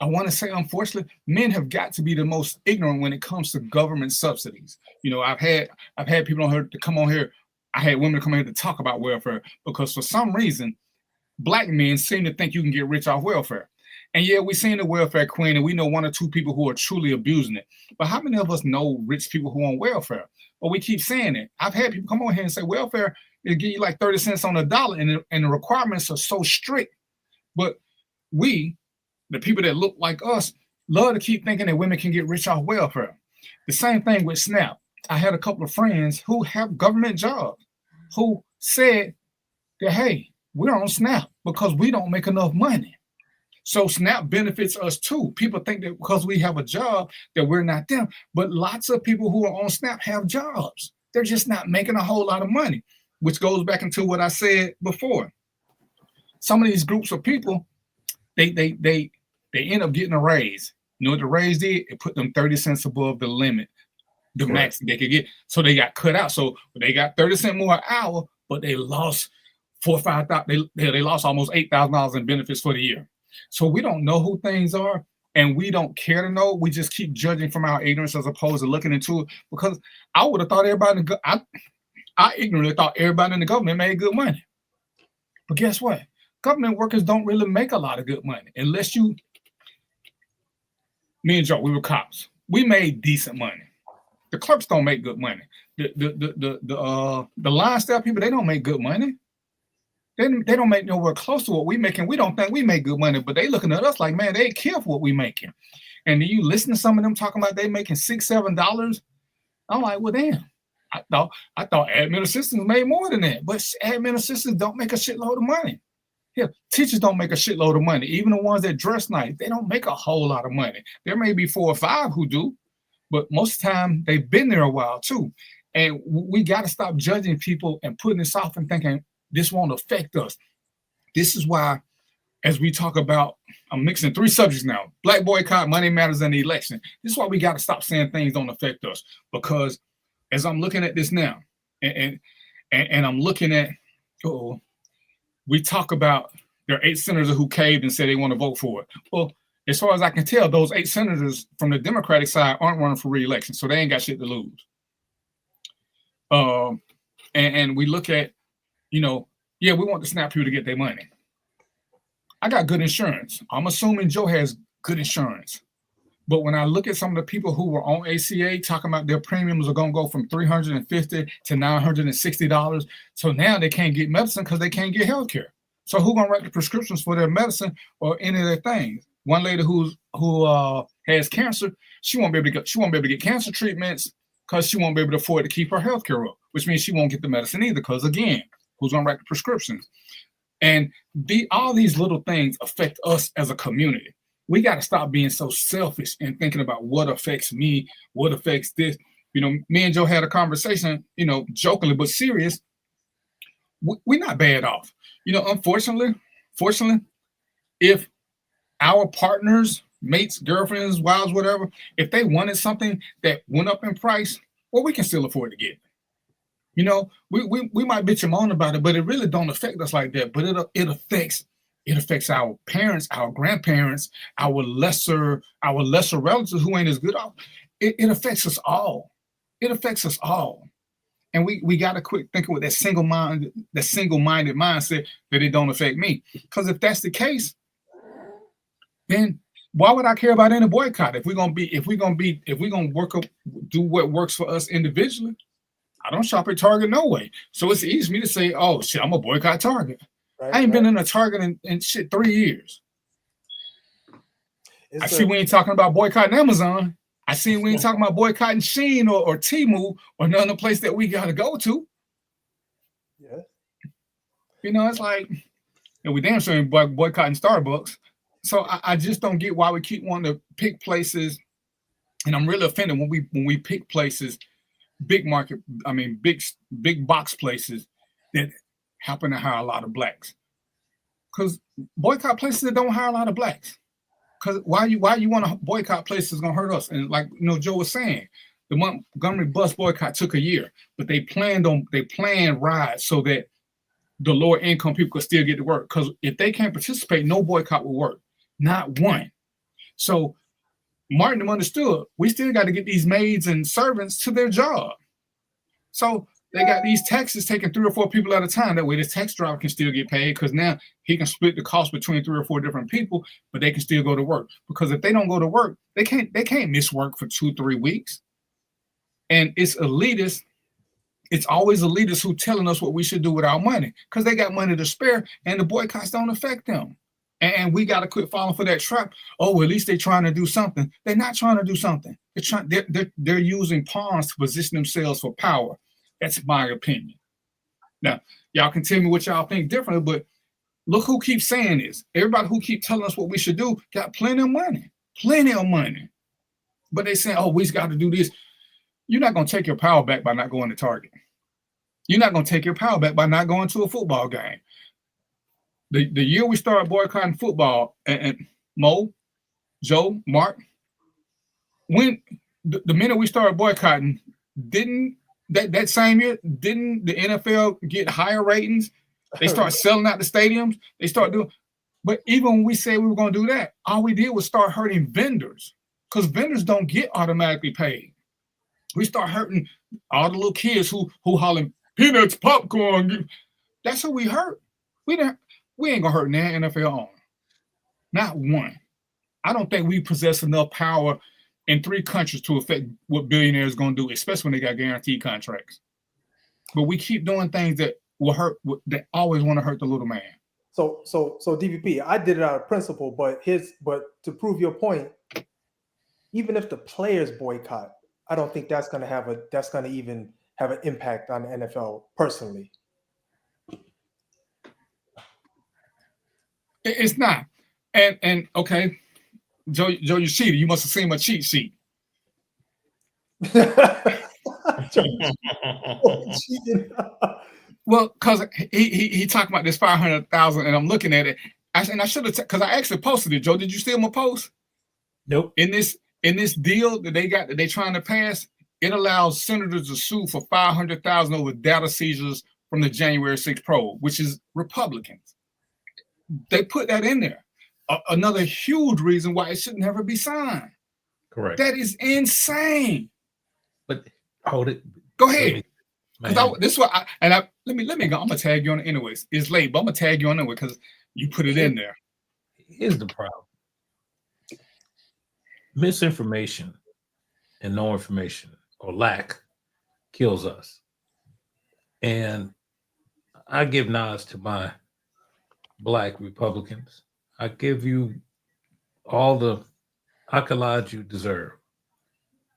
unfortunately, men have got to be the most ignorant when it comes to government subsidies. I've had people on here to come on here. I had women come here to talk about welfare, because for some reason, Black men seem to think you can get rich off welfare. And yeah, we've seen the welfare queen, and we know one or two people who are truly abusing it. But how many of us know rich people who are on welfare? Well, we keep saying it. I've had people come on here and say welfare, it'll give you like 30 cents on the dollar, and the requirements are so strict. But we, the people that look like us, love to keep thinking that women can get rich off welfare. The same thing with SNAP. I had a couple of friends who have government jobs who said that, hey, we're on SNAP because we don't make enough money. So SNAP benefits us too. People think that because we have a job that we're not them. But lots of people who are on SNAP have jobs. They're just not making a whole lot of money, which goes back into what I said before. Some of these groups of people, they end up getting a raise. You know what the raise did? It put them 30 cents above the limit, the max they could get. So they got cut out. So they got 30 cents more an hour, but they lost they lost almost $8,000 in benefits for the year. So we don't know who things are, and we don't care to know. We just keep judging from our ignorance as opposed to looking into it. Because I would have thought everybody I ignorantly thought everybody in the government made good money. But guess what? Government workers don't really make a lot of good money unless me and Joe, we were cops. We made decent money. The clerks don't make good money. The line staff people, they don't make good money. They don't make nowhere close to what we making. We don't think we make good money, but they looking at us like, man, they care for what we making. And then you listen to some of them talking about they making $6, $7. I'm like, well, damn. I thought admin assistants made more than that, but admin assistants don't make a shitload of money. Yeah, teachers don't make a shitload of money. Even the ones that dress nice, they don't make a whole lot of money. There may be 4 or 5 who do, but most of the time they've been there a while too. And we got to stop judging people and putting this off and thinking this won't affect us. This is why, as we talk about, I'm mixing 3 subjects now: Black boycott, money matters, and the election. This is why we got to stop saying things don't affect us. Because as I'm looking at this now, and I'm looking at, we talk about there are 8 senators who caved and said they want to vote for it. Well, as far as I can tell, those 8 senators from the Democratic side aren't running for re-election, so they ain't got shit to lose. And we look at, we want the SNAP people to get their money. I got good insurance. I'm assuming Joe has good insurance. But when I look at some of the people who were on ACA talking about their premiums are going to go from $350 to $960, so now they can't get medicine because they can't get health care. So who's going to write the prescriptions for their medicine or any of their things? One lady who has cancer, she won't be able to get cancer treatments because she won't be able to afford to keep her health care up, which means she won't get the medicine either because, again, who's going to write the prescriptions? And all these little things affect us as a community. We got to stop being so selfish and thinking about what affects me, what affects this. You know, me and Joe had a conversation, you know, jokingly but serious. We're not bad off. You know, unfortunately, if our partners, mates, girlfriends, wives, whatever, if they wanted something that went up in price, well, we can still afford to get it. You know, we might bitch and moan about it, but it really don't affect us like that. But it affects our parents, our grandparents, our lesser relatives who ain't as good off. It affects us all. It affects us all. And we got to quit thinking with that single-minded mindset that it don't affect me. Because if that's the case, then why would I care about any boycott? If we're gonna do what works for us individually, I don't shop at Target no way. So it's easy for me to say, oh shit, I'm a boycott Target. Right, I ain't been in a Target in shit 3 years. I see we ain't talking about boycotting Amazon. I see we ain't talking about boycotting Shein or Temu or none of the place that we gotta go to. Yeah. You know, it's like, and we damn sure ain't boycotting Starbucks. So I just don't get why we keep wanting to pick places, and I'm really offended when we pick places, big box places that happen to hire a lot of blacks. Because boycott places that don't hire a lot of blacks. Because why you want to boycott places is gonna hurt us. And like Joe was saying, the Montgomery bus boycott took a year, but they planned rides so that the lower income people could still get to work. Because if they can't participate, no boycott will work. Not one. So Martin understood we still got to get these maids and servants to their job. So they got these taxis taking 3 or 4 people at a time. That way, this taxi driver can still get paid because now he can split the cost between 3 or 4 different people, but they can still go to work. Because if they don't go to work, they can't miss work for 2-3 weeks. And it's elitists. It's always elitists who telling us what we should do with our money because they got money to spare, and the boycotts don't affect them. And we got to quit falling for that trap. Oh, well, at least they're trying to do something. They're not trying to do something. They're using pawns to position themselves for power. That's my opinion. Now, y'all can tell me what y'all think differently, but look who keeps saying this. Everybody who keeps telling us what we should do got plenty of money. But they saying, oh, we just got to do this. You're not going to take your power back by not going to Target. You're not going to take your power back by not going to a football game. The year we started boycotting football, and Mo, Joe, Mark, when the minute we started boycotting, didn't that same year, didn't the NFL get higher ratings? They start selling out the stadiums. They start doing, but even when we said we were going to do that, all we did was start hurting vendors because vendors don't get automatically paid. We start hurting all the little kids who hollering peanuts, popcorn. That's who we hurt. We ain't gonna hurt now NFL owner. Not one. I don't think we possess enough power in 3 countries to affect what billionaires gonna do, especially when they got guaranteed contracts. But we keep doing things that will hurt. That always want to hurt the little man. So DVP, I did it out of principle, but to prove your point, even if the players boycott, I don't think that's gonna even have an impact on the NFL personally. It's not. And okay, Joe Yoshida, you must have seen my cheat sheet. Well, because he talked about this 500,000, and I'm looking at it. I should have, because I actually posted it. Joe, did you see my post? Nope. In this deal that they trying to pass, it allows senators to sue for 500,000 over data seizures from the January 6th probe, which is Republicans. They put that in there. Another huge reason why it should never be signed. Correct. That is insane. But hold it. Go ahead. This is what let me go. I'm gonna tag you on it anyways. It's late, but I'm gonna tag you on it because you put it in there. Here's the problem: misinformation and no information or lack kills us. And I give nods to my black Republicans. I give you all the accolades you deserve.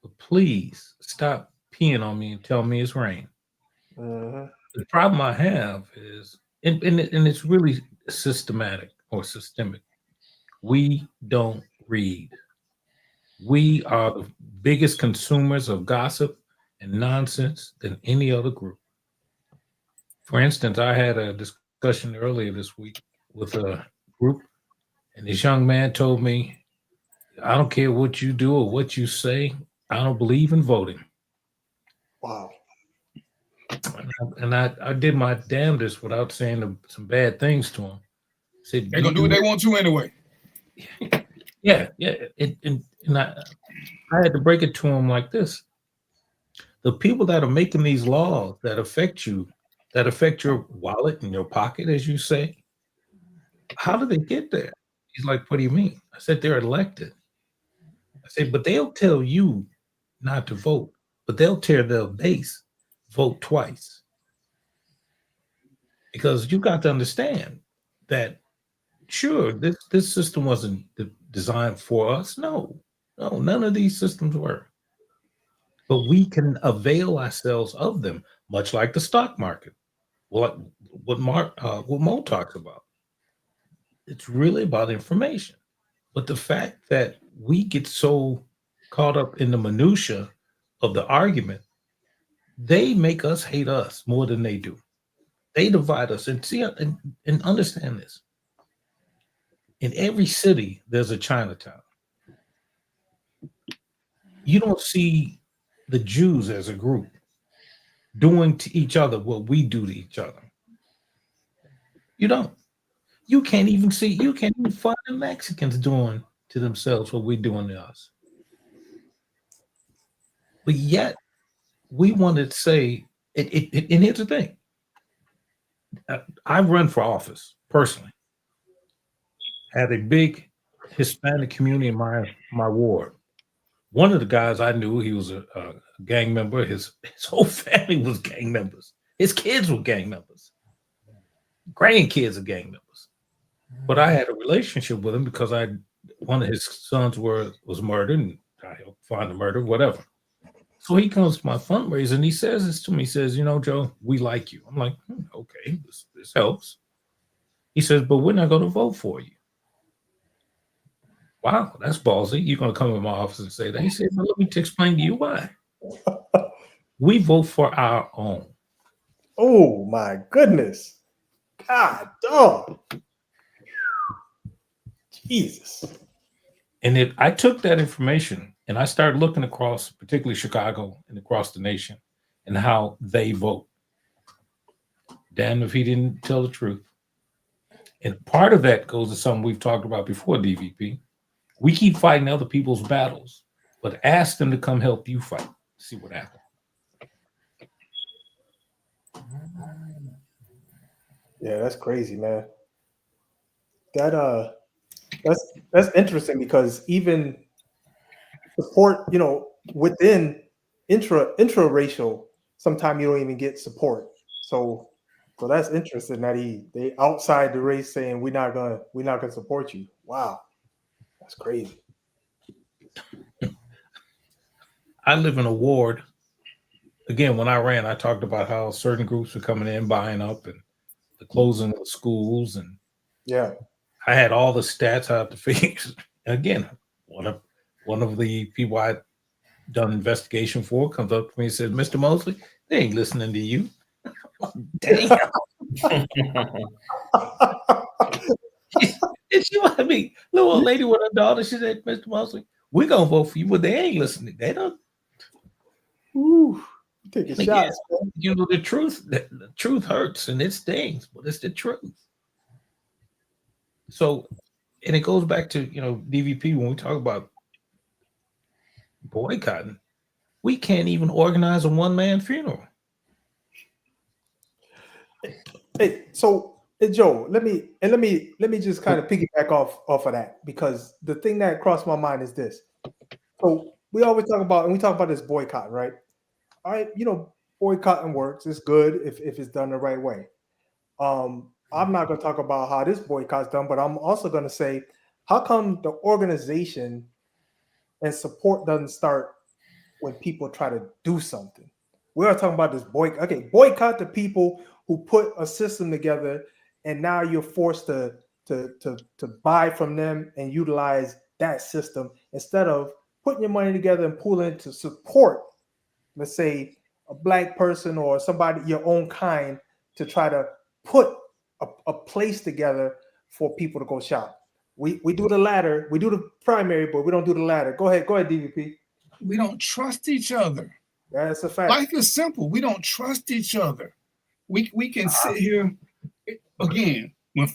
But please stop peeing on me and tell me it's rain. The problem I have is, and it's really systematic or systemic. We don't read. We are the biggest consumers of gossip and nonsense than any other group. For instance, I had a discussion earlier this week with a group, and this young man told me, I don't care what you do or what you say, I don't believe in voting. Wow. And I did my damnedest without saying some bad things to him. Said, They're gonna do what they want to anyway. Yeah. And I had to break it to him like this. The people that are making these laws that affect you, that affect your wallet and your pocket, as you say, how do they get there? He's like, what do you mean? I said, they're elected. I said, but they'll tell you not to vote, but they'll tear their base vote twice. Because you got to understand that, sure, this system wasn't designed for us. No, none of these systems were. But we can avail ourselves of them, much like the stock market. What Mo talks about. It's really about information. But the fact that we get so caught up in the minutia of the argument, they make us hate us more than they do. They divide us. And see, and understand this. In every city, there's a Chinatown. You don't see the Jews as a group doing to each other what we do to each other. You don't. You can't even find the Mexicans doing to themselves what we're doing to us. But yet, we want to say, and here's the thing. I run for office personally. Had a big Hispanic community in my ward. One of the guys I knew, he was a gang member. His whole family was gang members. His kids were gang members. Grandkids are gang members. But I had a relationship with him because one of his sons was murdered, and I helped find the murder, whatever. So he comes to my fundraiser and he says this to me. He says, Joe, we like you. I'm like, okay, this helps. He says, but we're not going to vote for you. Wow, that's ballsy. You're going to come in my office and say that. He said, well, let me explain to you why. We vote for our own. Oh, my goodness. God, dog. Jesus. And if I took that information and I started looking across, particularly Chicago and across the nation, and how they vote. Damn if he didn't tell the truth. And part of that goes to something we've talked about before, DVP. We keep fighting other people's battles, but ask them to come help you fight. See what happens. Yeah, that's crazy, man. That's interesting because even support, within intra-racial, sometimes you don't even get support. So that's interesting that they outside the race saying we're not gonna support you. Wow, that's crazy. I live in a ward. Again, when I ran, I talked about how certain groups were coming in, buying up, and the closing of schools, and yeah, I had all the stats I have to fix. Again, one of the people I'd done investigation for comes up to me and says, Mr. Mosley, they ain't listening to you. Damn. And she was little old lady with her daughter, she said, Mr. Mosley, we're gonna vote for you, but they ain't listening. They don't. Ooh, take a shot. The truth hurts and it stings, but it's the truth. So, and it goes back to, DVP, when we talk about boycotting, we can't even organize a one-man funeral. Hey, so Hey, Joe, let me just kind of piggyback off of that, because the thing that crossed my mind is this. So we always talk about this boycott, right? All right, boycotting works. It's good if it's done the right way. I'm not going to talk about how this boycott's done, but I'm also going to say, how come the organization and support doesn't start when people try to do something? We are talking about this boycott. Okay, boycott the people who put a system together, and now you're forced to buy from them and utilize that system instead of putting your money together and pooling to support, let's say, a black person or somebody your own kind, to try to put a place together for people to go shop. We do the latter, we do the primary, but we don't do the latter. Go ahead, DVP. We don't trust each other. That's a fact. Life is simple. We don't trust each other. We can sit here again. When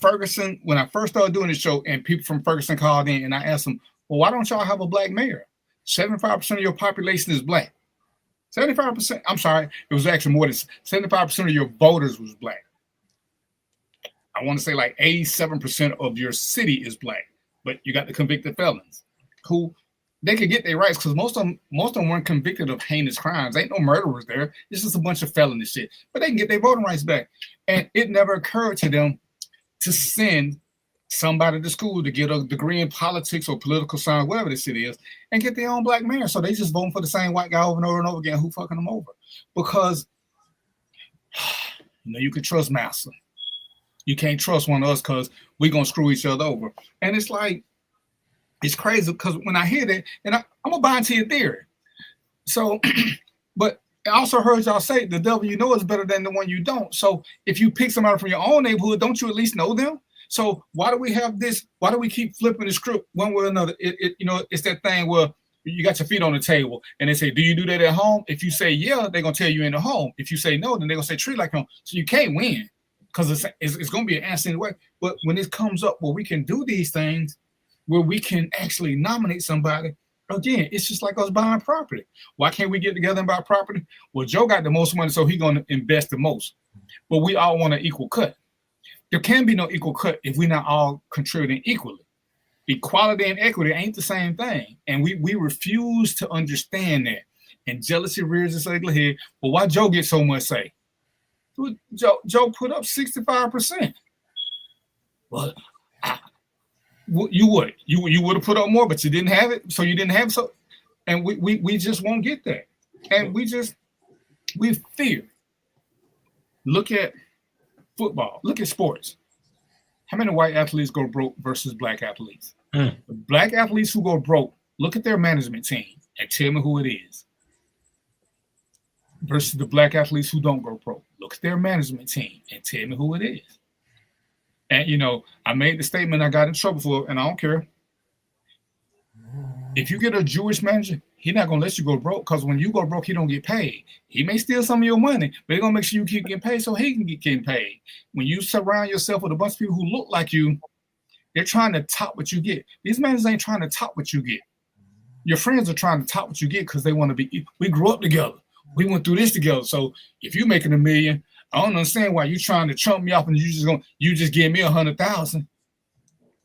I first started doing the show, and people from Ferguson called in, and I asked them, well, why don't y'all have a black mayor? 75% of your population is black. 75%, I'm sorry, it was actually more than 75% of your voters was black. I want to say like 87% of your city is black, but you got the convicted felons who they could get their rights, because most of them weren't convicted of heinous crimes. Ain't no murderers there. It's just a bunch of felony shit. But they can get their voting rights back. And it never occurred to them to send somebody to school to get a degree in politics or political science, whatever this shit is, and get their own black mayor. So they just voting for the same white guy over and over and over again who fucking them over. Because you can trust Massa. You can't trust one of us because we're going to screw each other over. And it's like, it's crazy, because when I hear that, and I'm going to buy into your theory. So, but I also heard y'all say the devil you know is better than the one you don't. So if you pick somebody from your own neighborhood, don't you at least know them? So why do we have this? Why do we keep flipping the script one way or another? It's that thing where you got your feet on the table and they say, do you do that at home? If you say, yeah, they're going to tell you in the home. If you say no, then they're going to say treat like home. So you can't win, because it's going to be an answer anyway. But when it comes up where we can do these things, where we can actually nominate somebody, again, it's just like us buying property. Why can't we get together and buy property? Well, Joe got the most money, so he's going to invest the most. But we all want an equal cut. There can be no equal cut if we're not all contributing equally. Equality and equity ain't the same thing. And we refuse to understand that. And jealousy rears its ugly head. But why Joe get so much say? Joe put up 65%. Well, you would have put up more, but you didn't have it, so you didn't have it. So, and we just won't get that, and we fear. Look at football. Look at sports. How many white athletes go broke versus black athletes? The black athletes who go broke, look at their management team and tell me who it is. Versus the black athletes who don't go broke, look at their management team and tell me who it is. And, I made the statement I got in trouble for, and I don't care. If you get a Jewish manager, he's not going to let you go broke, because when you go broke, he don't get paid. He may steal some of your money, but he's going to make sure you keep getting paid so he can keep getting paid. When you surround yourself with a bunch of people who look like you, they're trying to top what you get. These managers ain't trying to top what you get. Your friends are trying to top what you get because they want to be. We grew up together. We went through this together. So if you're making $1 million, I don't understand why you're trying to chump me off and you just give me 100,000.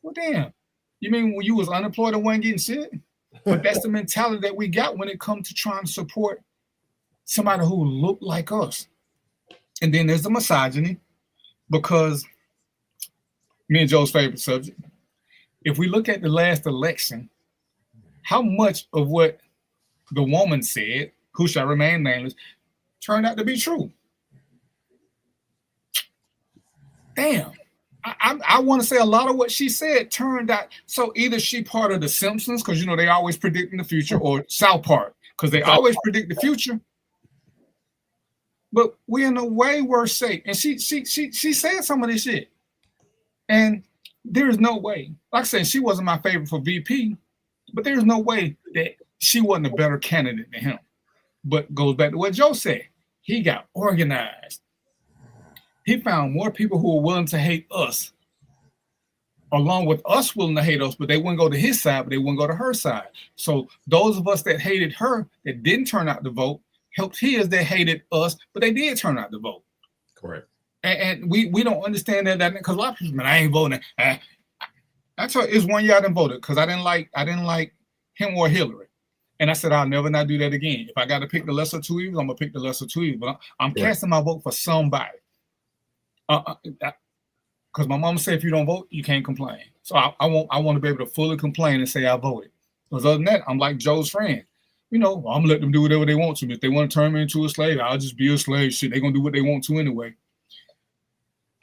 Well, damn. You mean when you was unemployed and wasn't getting shit? But that's the mentality that we got when it comes to trying to support somebody who look like us. And then there's the misogyny, because me and Joe's favorite subject. If we look at the last election, how much of what the woman said, who shall remain nameless, turned out to be true? Damn. I want to say a lot of what she said turned out. So either she part of the Simpsons, because they always predict in the future, or South Park, because they always predict the future. But we're in a way worse shape. And she said some of this shit. And there is no way. Like I said, she wasn't my favorite for VP, but there's no way that she wasn't a better candidate than him. But goes back to what Joe said. He got organized. He found more people who were willing to hate us, along with us willing to hate us, but they wouldn't go to his side, but they wouldn't go to her side. So those of us that hated her, that didn't turn out to vote, helped his that hated us, but they did turn out to vote. Correct. And we don't understand that because a lot of people, man, I ain't voting. That's what it's 1 year I didn't vote because I didn't like him or Hillary. And I said, I'll never not do that again. If I got to pick the lesser two evils, I'm going to pick the lesser two evils. But I'm casting my vote for somebody. Because my mom said, if you don't vote, you can't complain. So I want to be able to fully complain and say I voted. Because other than that, I'm like Joe's friend. I'm going to let them do whatever they want to. If they want to turn me into a slave, I'll just be a slave. Shit, they're going to do what they want to anyway.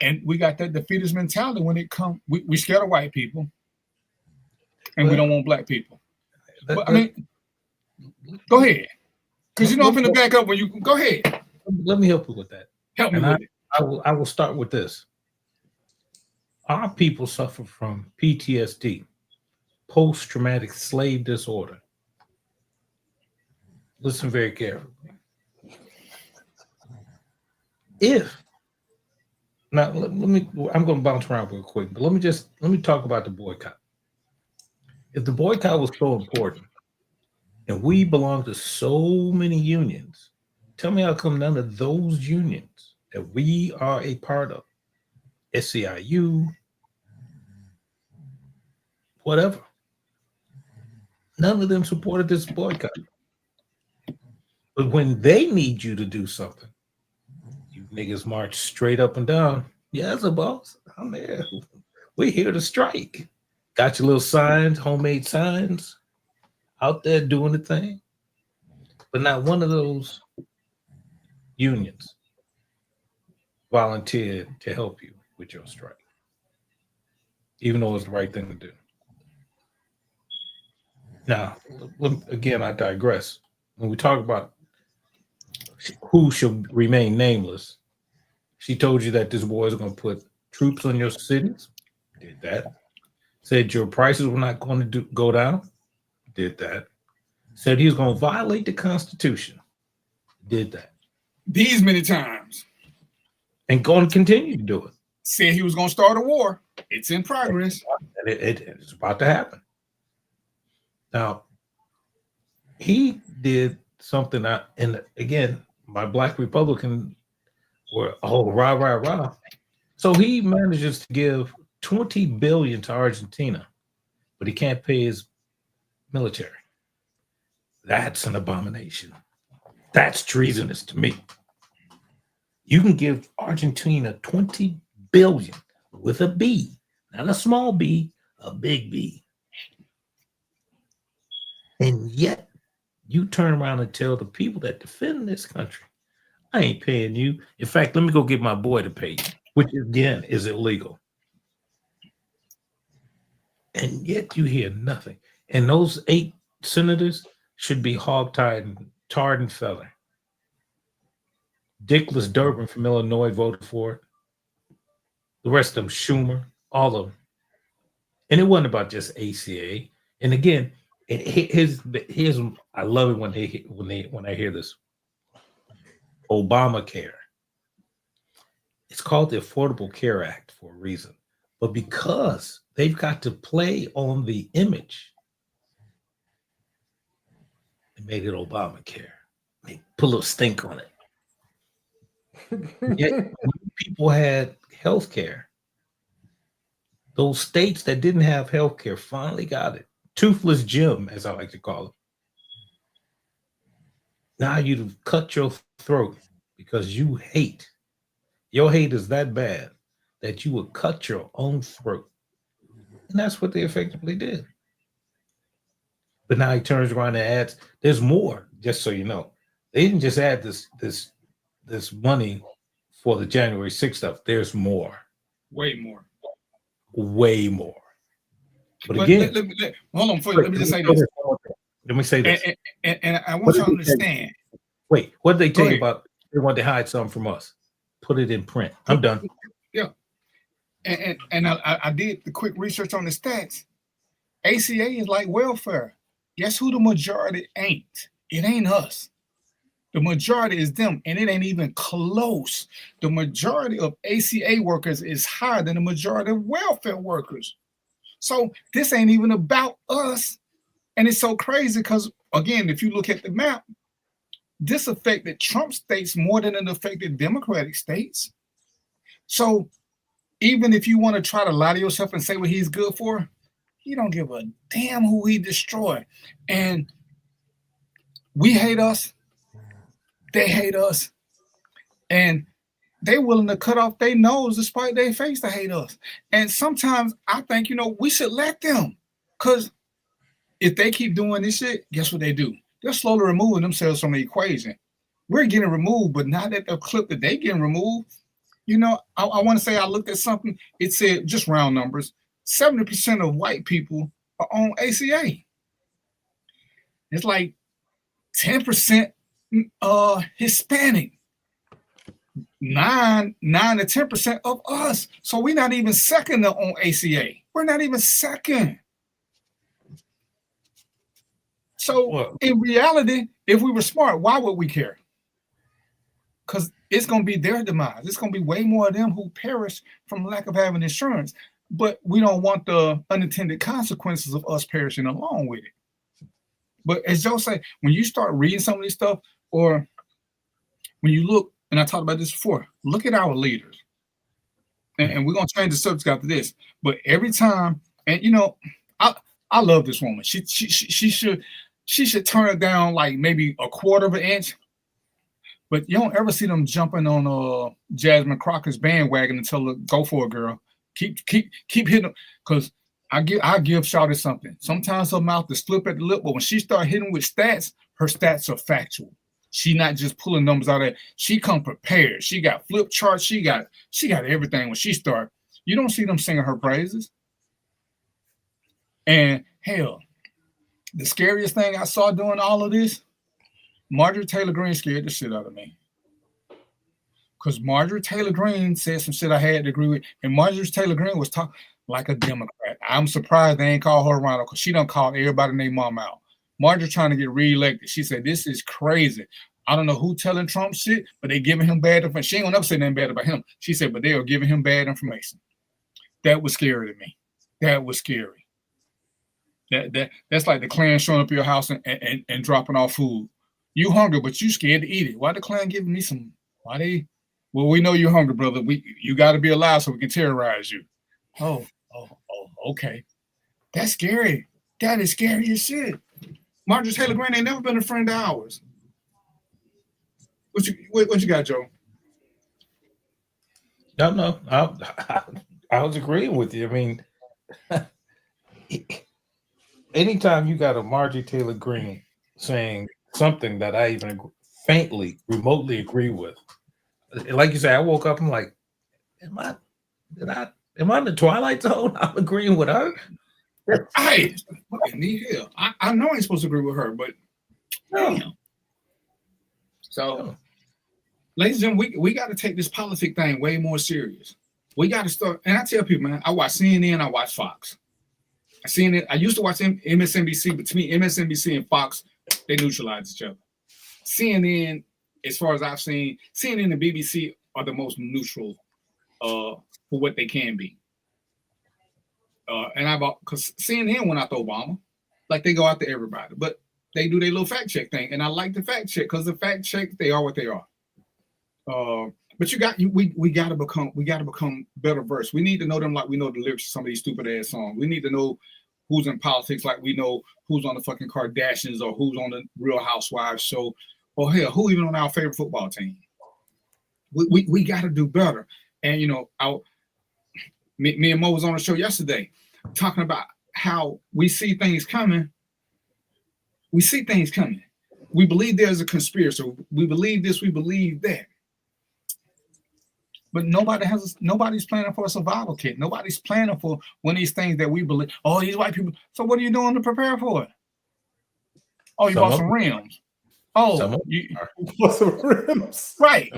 And we got that defeatist mentality when it comes. We scared of white people. And we don't want black people. But I mean, go ahead. Because I'm going to back up when you go ahead. Let me help you with that. Help me with it. I will start with this. Our people suffer from PTSD, post-traumatic slave disorder. Listen very carefully. I'm going to bounce around real quick, but let me talk about the boycott. If the boycott was so important, and we belong to so many unions, tell me how come none of those unions that we are a part of, SEIU, whatever, none of them supported this boycott. But when they need you to do something, you niggas march straight up and down. Yes, boss, I'm there. We're here to strike. Got your little signs, homemade signs out there doing the thing. But not one of those unions volunteered to help you with your strike, even though it's the right thing to do. Now, again, I digress. When we talk about who should remain nameless, she told you that this war is going to put troops on your cities. Did that. Said your prices were not going to go down. Did that. Said he was going to violate the Constitution. Did that. These many times. And going to continue to do it. Said he was going to start a war. It's in progress. It's about to happen. Now, he did something, and again, my black Republican were, rah, rah, rah. So he manages to give $20 billion to Argentina, but he can't pay his military. That's an abomination. That's treasonous to me. You can give Argentina $20 billion with a B, not a small b, a big B. And yet you turn around and tell the people that defend this country, I ain't paying you. In fact, let me go get my boy to pay you, which again is illegal. And yet you hear nothing. And those 8 senators should be hog-tied and tarred and feathered. Dickless Durbin from Illinois voted for it. The rest of them, Schumer, all of them. And it wasn't about just ACA. And again, here's I love it when I hear this. Obamacare. It's called the Affordable Care Act for a reason. But because they've got to play on the image, they made it Obamacare. They put a little stink on it. Yet when people had health care, those states that didn't have health care finally got it. Toothless Jim, as I like to call him. Now you've cut your throat because you hate. Your hate is that bad that you would cut your own throat. And that's what they effectively did. But now he turns around and adds, there's more, just so you know. They didn't just add this money for the January 6th stuff. There's more. Way more. Way more. But again, hold on. Let me just say this. Let me say this. And I want you to understand. Wait, what did they tell you about? They want to hide something from us. Put it in print. I'm done. Yeah. And I did the quick research on the stats. ACA is like welfare. Guess who the majority ain't? It ain't us. The majority is them, and it ain't even close. The majority of ACA workers is higher than the majority of welfare workers. So this ain't even about us. And it's so crazy because, again, if you look at the map, this affected Trump states more than it affected Democratic states. So even if you want to try to lie to yourself and say what he's good for, he don't give a damn who he destroy. And we hate us. They hate us. And they willing to cut off their nose despite their face to hate us. And sometimes I think, we should let them. Because if they keep doing this shit, guess what they do? They're slowly removing themselves from the equation. We're getting removed, but not at the clip that they getting removed. I want to say I looked at something. It said, just round numbers, 70% of white people are on ACA. It's like 10% Hispanic. 9 to 10% of us. So we're not even second on ACA. We're not even second. So in reality, if we were smart, why would we care? Because it's going to be their demise. It's going to be way more of them who perish from lack of having insurance. But we don't want the unintended consequences of us perishing along with it. But as Joe said, when you start reading some of this stuff, or when you look, and I talked about this before, look at our leaders. And we're going to change the subject after this. But every time, and I love this woman. She should turn it down like maybe a quarter of an inch. But you don't ever see them jumping on Jasmine Crocker's bandwagon and tell her, go for it, girl. Keep hitting them. Because I give Shawty something. Sometimes her mouth is slip at the lip, but when she start hitting with stats, her stats are factual. She not just pulling numbers out of it. She come prepared. She got flip charts. She got everything when she start. You don't see them singing her praises. And hell, the scariest thing I saw doing all of this, Marjorie Taylor Greene scared the shit out of me. Because Marjorie Taylor Greene said some shit I had to agree with. And Marjorie Taylor Greene was talking like a Democrat. I'm surprised they ain't call her around because she done called everybody named mom out. Marjorie trying to get reelected. She said, this is crazy. I don't know who telling Trump shit, but they giving him bad information. She ain't gonna never say nothing bad about him. She said, but they are giving him bad information. That was scary to me. That was scary. That's like the Klan showing up at your house and dropping off food. You hungry, but you scared to eat it. Why the Klan giving me some? Well, we know you're hungry, brother. You got to be alive so we can terrorize you. Oh, okay. That's scary. That is scary as shit. Marjorie Taylor Greene ain't never been a friend of ours. What you got, Joe? No. I was agreeing with you. I mean, anytime you got a Marjorie Taylor Greene saying something that I even faintly, remotely agree with, like you say, I woke up. I'm like, am I in the Twilight Zone? I'm agreeing with her. I know I ain't supposed to agree with her, but damn. So, ladies and gentlemen, we got to take this politic thing way more serious. We got to start. And I tell people, man, I watch CNN, I watch Fox. I used to watch MSNBC, but to me, MSNBC and Fox, they neutralize each other. CNN, as far as I've seen, CNN and BBC are the most neutral for what they can be. Because CNN went out to Obama, like they go out to everybody, but they do their little fact check thing, and I like the fact check because the fact check, they are what they are. But we got to become better versed. We need to know them like we know the lyrics of some of these stupid ass songs. We need to know who's in politics like we know who's on the fucking Kardashians or who's on the Real Housewives show, or hell, who even on our favorite football team. We got to do better. And me and Mo was on the show yesterday talking about how we see things coming. We see things coming. We believe there's a conspiracy. We believe this. We believe that. But nobody's planning for a survival kit. Nobody's planning for one of these things that we believe. Oh, these white people. So what are you doing to prepare for it? Oh, you bought some rims. Oh, you bought some rims. Right.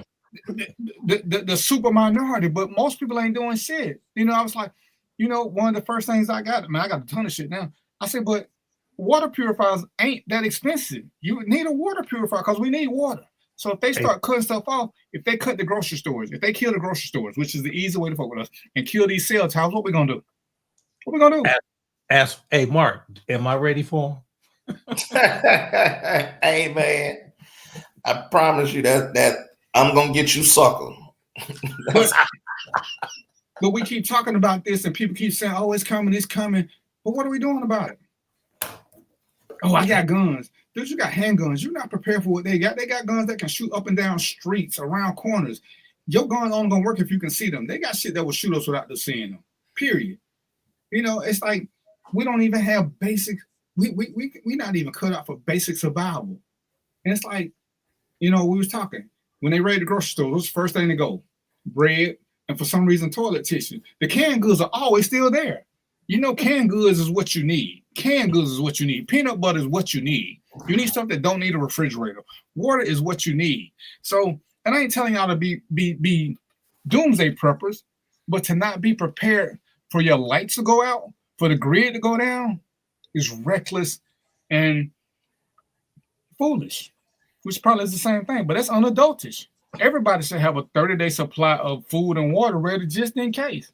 The super minority, but most people ain't doing shit. I was like, one of the first things I got, I got a ton of shit now. I said, but water purifiers ain't that expensive. You need a water purifier because we need water. So if they start cutting stuff off, if they cut the grocery stores, if they kill the grocery stores, which is the easy way to fuck with us, and kill these cell towers, what we gonna do? What we gonna do? Ask, hey Mark, am I ready for him? Hey man, I promise you that I'm gonna get you sucker. But we keep talking about this, and people keep saying, "Oh, it's coming, it's coming." But what are we doing about it? Oh, I got guns. Dude, you got handguns. You're not prepared for what they got. They got guns that can shoot up and down streets, around corners. Your gun's only gonna work if you can see them. They got shit that will shoot us without us seeing them. Period. You know, it's like we don't even have basic. We not even cut out for basic survival. And it's like, you know, we was talking when they raid the grocery store. What's the first thing to go? Bread, and for some reason, toilet tissue. The canned goods are always still there. You know, canned goods is what you need. Canned goods is what you need. Peanut butter is what you need. You need something that don't need a refrigerator. Water is what you need. So, and I ain't telling y'all to be doomsday preppers, but to not be prepared for your lights to go out, for the grid to go down, is reckless and foolish, which probably is the same thing, but that's unadultish. Everybody should have a 30-day supply of food and water ready just in case.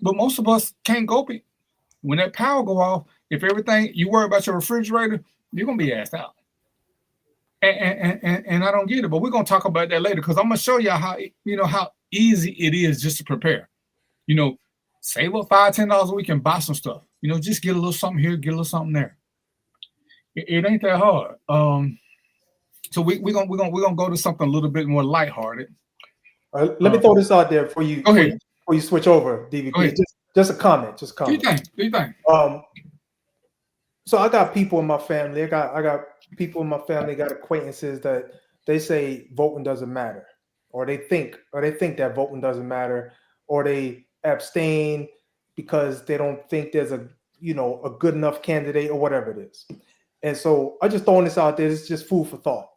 But most of us can't go. When that power go off, if everything you worry about your refrigerator, you're gonna be asked out. And I don't get it, but we're gonna talk about that later because I'm gonna show y'all how easy it is just to prepare. You know, save up $5-10 a week and buy some stuff. You know, just get a little something here, get a little something there. It ain't that hard. So we're gonna go to something a little bit more lighthearted. Let me throw this out there for you. Go ahead. Before you switch over, DVP. Just a comment. Just a comment. Do you think? So I got people in my family. I got people in my family. Got acquaintances that they say voting doesn't matter, or they think that voting doesn't matter, or they abstain because they don't think there's a good enough candidate or whatever it is. And so I just throwing this out there. It's just food for thought.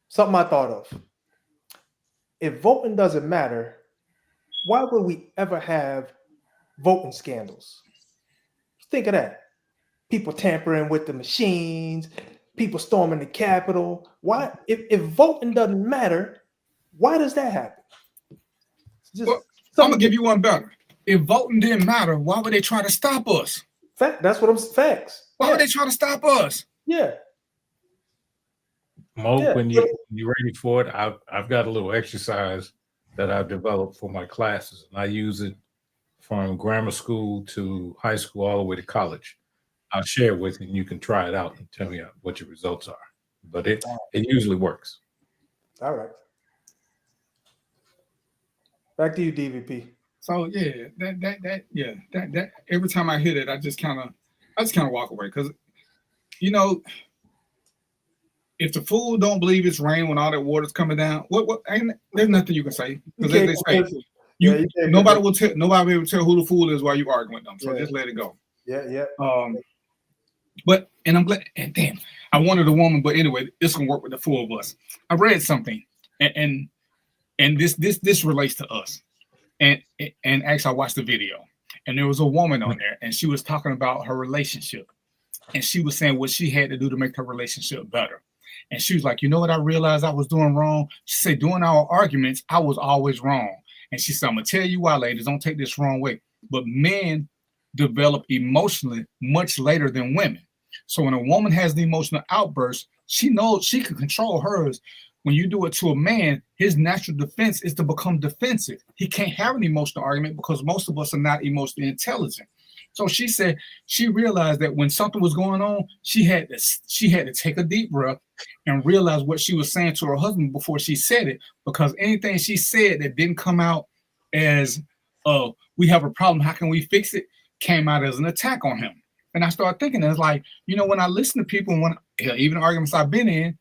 Something I thought of. If voting doesn't matter, why would we ever have voting scandals? Think of that. People tampering with the machines, people storming the Capitol. Why? If voting doesn't matter, why does that happen? Well, I'm gonna give you one better. If voting didn't matter, why would they try to stop us? That's what I'm facts. Why would they try to stop us? Yeah. Mo, when you're ready for it, I've got a little exercise that I've developed for my classes, and I use it from grammar school to high school all the way to college. I'll share it with you, and you can try it out and tell me what your results are. But it usually works. All right. Back to you, DVP. So yeah, that every time I hear it, I just kind of walk away because, you know, if the fool don't believe it's rain when all that water's coming down, there's nothing you can say because as they say, nobody will be able to tell who the fool is while you arguing with them. So just let it go. Yeah. But I'm glad. And damn, I wanted a woman, but anyway, this can work with the four of us. I read something, and this relates to us. And actually, I watched the video, and there was a woman on there, and she was talking about her relationship, and she was saying what she had to do to make her relationship better. And she was like, you know what I realized I was doing wrong? She said, during our arguments, I was always wrong. And she said, I'm gonna tell you why, ladies, don't take this wrong way. But men develop emotionally much later than women. So when a woman has the emotional outburst, she knows she can control hers. When you do it to a man, his natural defense is to become defensive. He can't have an emotional argument because most of us are not emotionally intelligent. So she said she realized that when something was going on, she had to take a deep breath and realize what she was saying to her husband before she said it, because anything she said that didn't come out as we have a problem, how can we fix it, came out as an attack on him. And I started thinking, it's like, you know, when I listen to people, even arguments I've been in,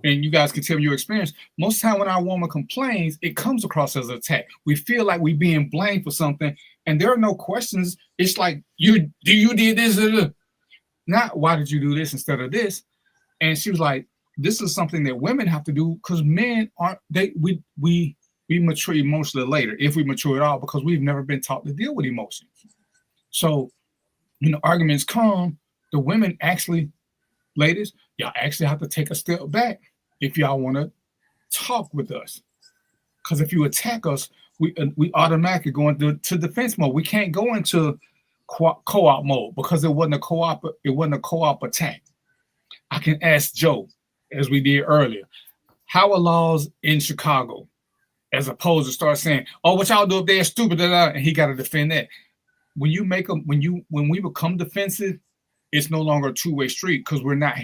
and you guys can tell me your experience, most of the time when our woman complains, it comes across as an attack. We feel like we're being blamed for something, and there are no questions. It's like, you did this, not why did you do this instead of this? And she was like, this is something that women have to do because men aren't, we mature emotionally later, if we mature at all, because we've never been taught to deal with emotions. So when the arguments come, the women actually, ladies, y'all actually have to take a step back if y'all want to talk with us. Because if you attack us, we automatically go into defense mode. We can't go into co-op mode because it wasn't a co-op attack. I can ask Joe, as we did earlier, how are laws in Chicago? as opposed to start saying, "Oh, what y'all do if they're stupid," and he got to defend that. When you make them, when we become defensive, it's no longer a two-way street because we're not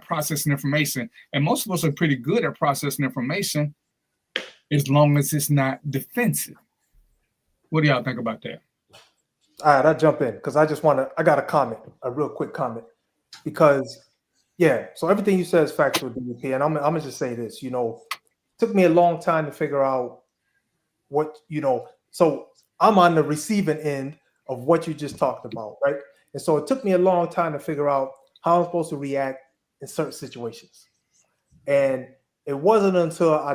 processing information, and most of us are pretty good at processing information as long as it's not defensive. What do y'all think about that? All right, I'll jump in because I got a comment, a real quick comment, because yeah, so everything you said is factual, DVP, and I'm gonna just say this, it took me a long time to figure out what, so I'm on the receiving end of what you just talked about, right? And so it took me a long time to figure out how I'm supposed to react in certain situations. And it wasn't until I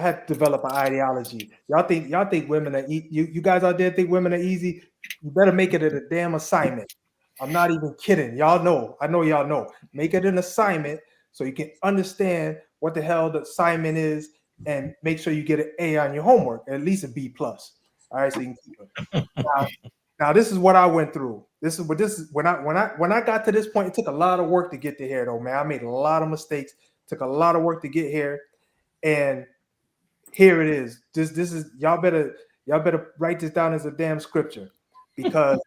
had to develop an ideology. Y'all think women are you guys out there think women are easy? You better make it a damn assignment. I'm not even kidding. Y'all know. I know y'all know. Make it an assignment so you can understand what the hell the assignment is and make sure you get an A on your homework, at least a B+. All right, so you can keep it. Now this is what I went through. This is when I got to this point. It took a lot of work to get to here, though, man. I made a lot of mistakes. Took a lot of work to get here, and here it is. This is y'all better write this down as a damn scripture, because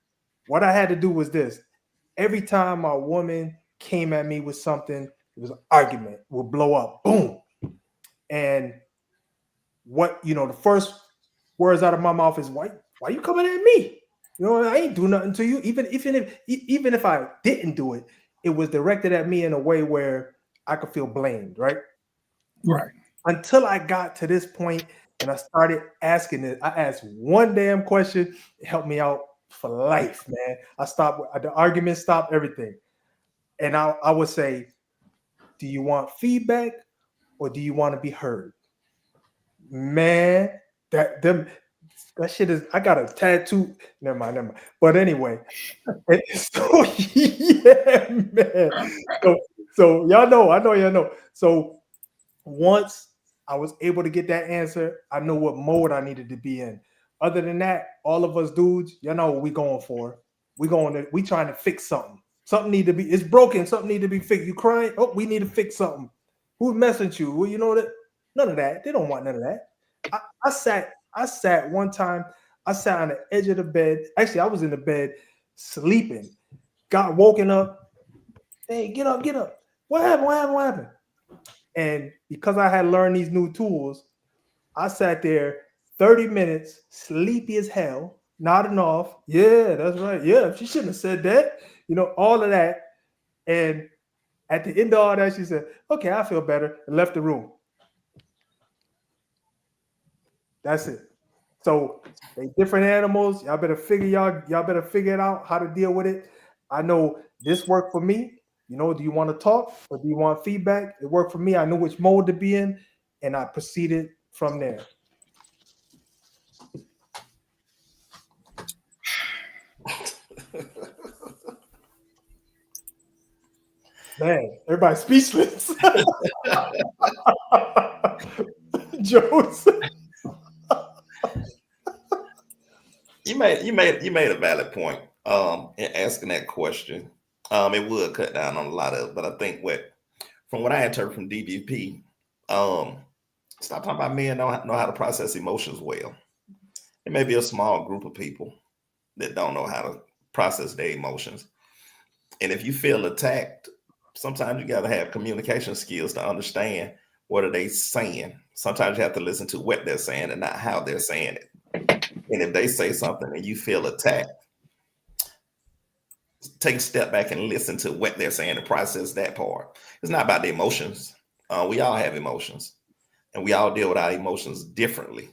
what I had to do was this. Every time a woman came at me with something, it was an argument, would blow up, boom. And what the first words out of my mouth is, why you coming at me? I ain't do nothing to you. Even if I didn't do it, it was directed at me in a way where I could feel blamed, right? Right. Until I got to this point and I started asking it. I asked one damn question. It helped me out for life, man. The argument stopped everything. And I would say, do you want feedback or do you want to be heard? Man, that shit is, I got a tattoo. Never mind. But anyway, so yeah, man. So y'all know, I know y'all know. So once I was able to get that answer, I knew what mode I needed to be in. Other than that, all of us dudes, y'all know what we going for. We trying to fix something. Something need to be, it's broken. Something need to be fixed. You crying? Oh, we need to fix something. Who's messing with you? Well, that none of that. They don't want none of that. I sat one time. I sat on the edge of the bed. Actually, I was in the bed sleeping. Got woken up. Hey, get up. What happened? And because I had learned these new tools, I sat there 30 minutes, sleepy as hell, nodding off. Yeah, that's right. Yeah, she shouldn't have said that. All of that. And at the end of all that, she said, okay, I feel better, and left the room. That's it. So they different animals. Y'all better figure it out how to deal with it. I know this worked for me. Do you want to talk or do you want feedback? It worked for me. I knew which mode to be in, and I proceeded from there. Man, everybody's speechless. Jokes. You made a valid point in asking that question. It would cut down on a lot of it, but I think from what I interpret from DVP, stop talking about men know how to process emotions well. It may be a small group of people that don't know how to process their emotions. And if you feel attacked, sometimes you got to have communication skills to understand what are they saying. Sometimes you have to listen to what they're saying and not how they're saying it. And if they say something and you feel attacked, take a step back and listen to what they're saying and process that part. It's not about the emotions. We all have emotions and we all deal with our emotions differently.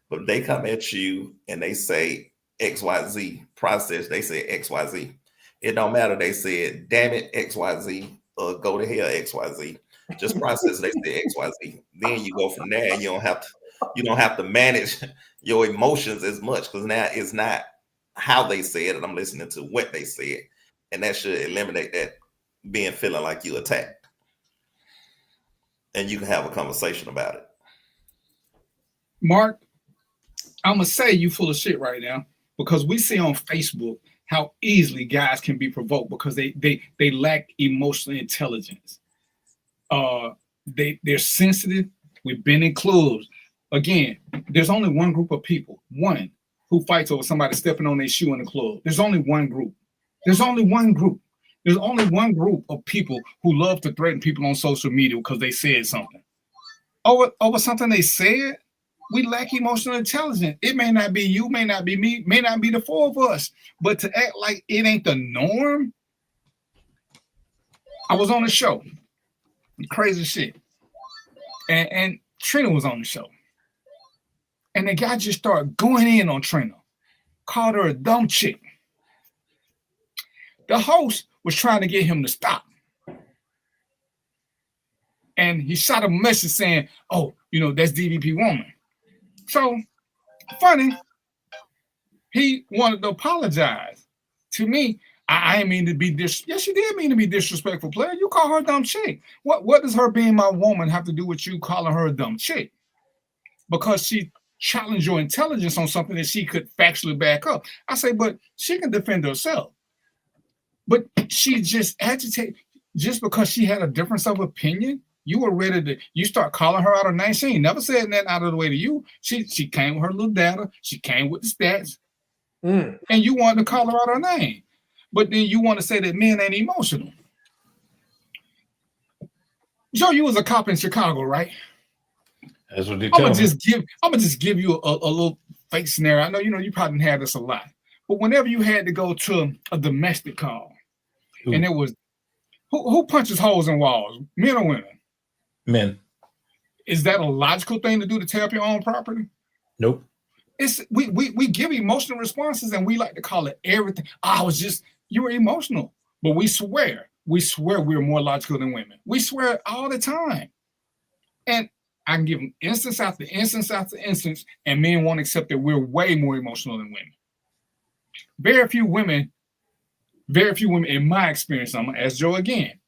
But if they come at you and they say XYZ, process, they say XYZ. It don't matter. They said, damn it, XYZ, or go to hell, XYZ. Just process, they say XYZ. Then you go from there and you don't have to manage your emotions as much, because now it's not how they said it. I'm listening to what they said. And that should eliminate that feeling like you attacked. And you can have a conversation about it. Mark, I'm going to say you full of shit right now, because we see on Facebook how easily guys can be provoked because they lack emotional intelligence. They're sensitive. We've been in clubs. Again, there's only one group of people, one, who fights over somebody stepping on their shoe in the club. There's only one group. There's only one group. There's only one group of people who love to threaten people on social media because they said something. Over something they said, we lack emotional intelligence. It may not be you, may not be me, may not be the four of us, but to act like it ain't the norm. I was on the show, crazy shit, and Trina was on the show, and the guy just started going in on Trina, called her a dumb chick. The host was trying to get him to stop, and he shot a message saying, "Oh, that's DVP woman." So funny, he wanted to apologize to me. I didn't mean to be Yes, you did mean to be disrespectful, player. You call her a dumb chick. What does her being my woman have to do with you calling her a dumb chick? Because she challenged your intelligence on something that she could factually back up. I say, but she can defend herself. But she just agitated just because she had a difference of opinion. You were ready to, you start calling her out her name. She ain't never said that out of the way to you. She came with her little data. She came with the stats. And you wanted to call her out her name. But then you want to say that men ain't emotional. Joe, you was a cop in Chicago, right? That's what they I'm tell gonna me. just give you a little fake scenario. I know you probably had this a lot, but whenever you had to go to a domestic call, and it was who punches holes in walls, men or women? Men. Is that a logical thing to do to tear up your own property? Nope. It's we give emotional responses and we like to call it everything. You were emotional, but we swear we're more logical than women. We swear all the time, and I can give them instance after instance after instance, and men won't accept that we're way more emotional than women. Very few women, in my experience, I'm gonna ask Joe again.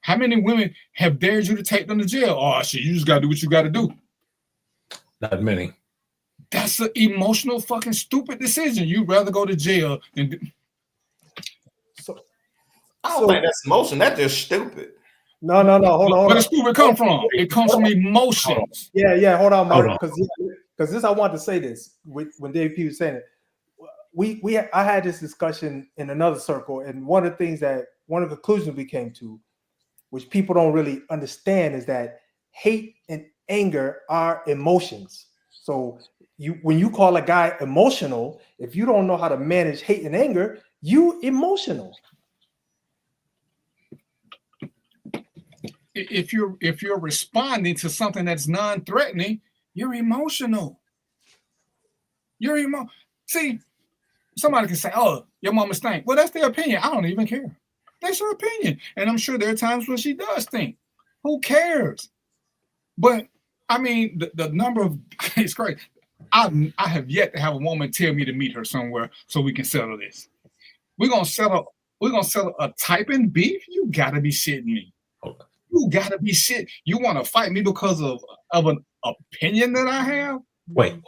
How many women have dared you to take them to jail? Oh, shit, you just gotta do what you gotta do. Not many. That's an emotional fucking stupid decision. You'd rather go to jail than. I don't think that's emotion. That's just stupid. No. Hold on. Where does stupid come from? It comes from emotions. Yeah. Hold on, Mark. Because this, I want to say this when Dave P was saying it. I had this discussion in another circle, and one of the conclusions we came to, which people don't really understand, is that hate and anger are emotions. So when you call a guy emotional, if you don't know how to manage hate and anger, you emotional. If you're responding to something that's non-threatening, you're emotional. See, somebody can say, "Oh, your mama stink." Well, that's their opinion. I don't even care. That's her opinion, and I'm sure there are times when she does stink. Who cares? But I mean, the number of it's great. I have yet to have a woman tell me to meet her somewhere so we can settle this. We're gonna settle a typing beef. You gotta be shitting me. Okay. You gotta be shit. You want to fight me because of an opinion that I have? Wait.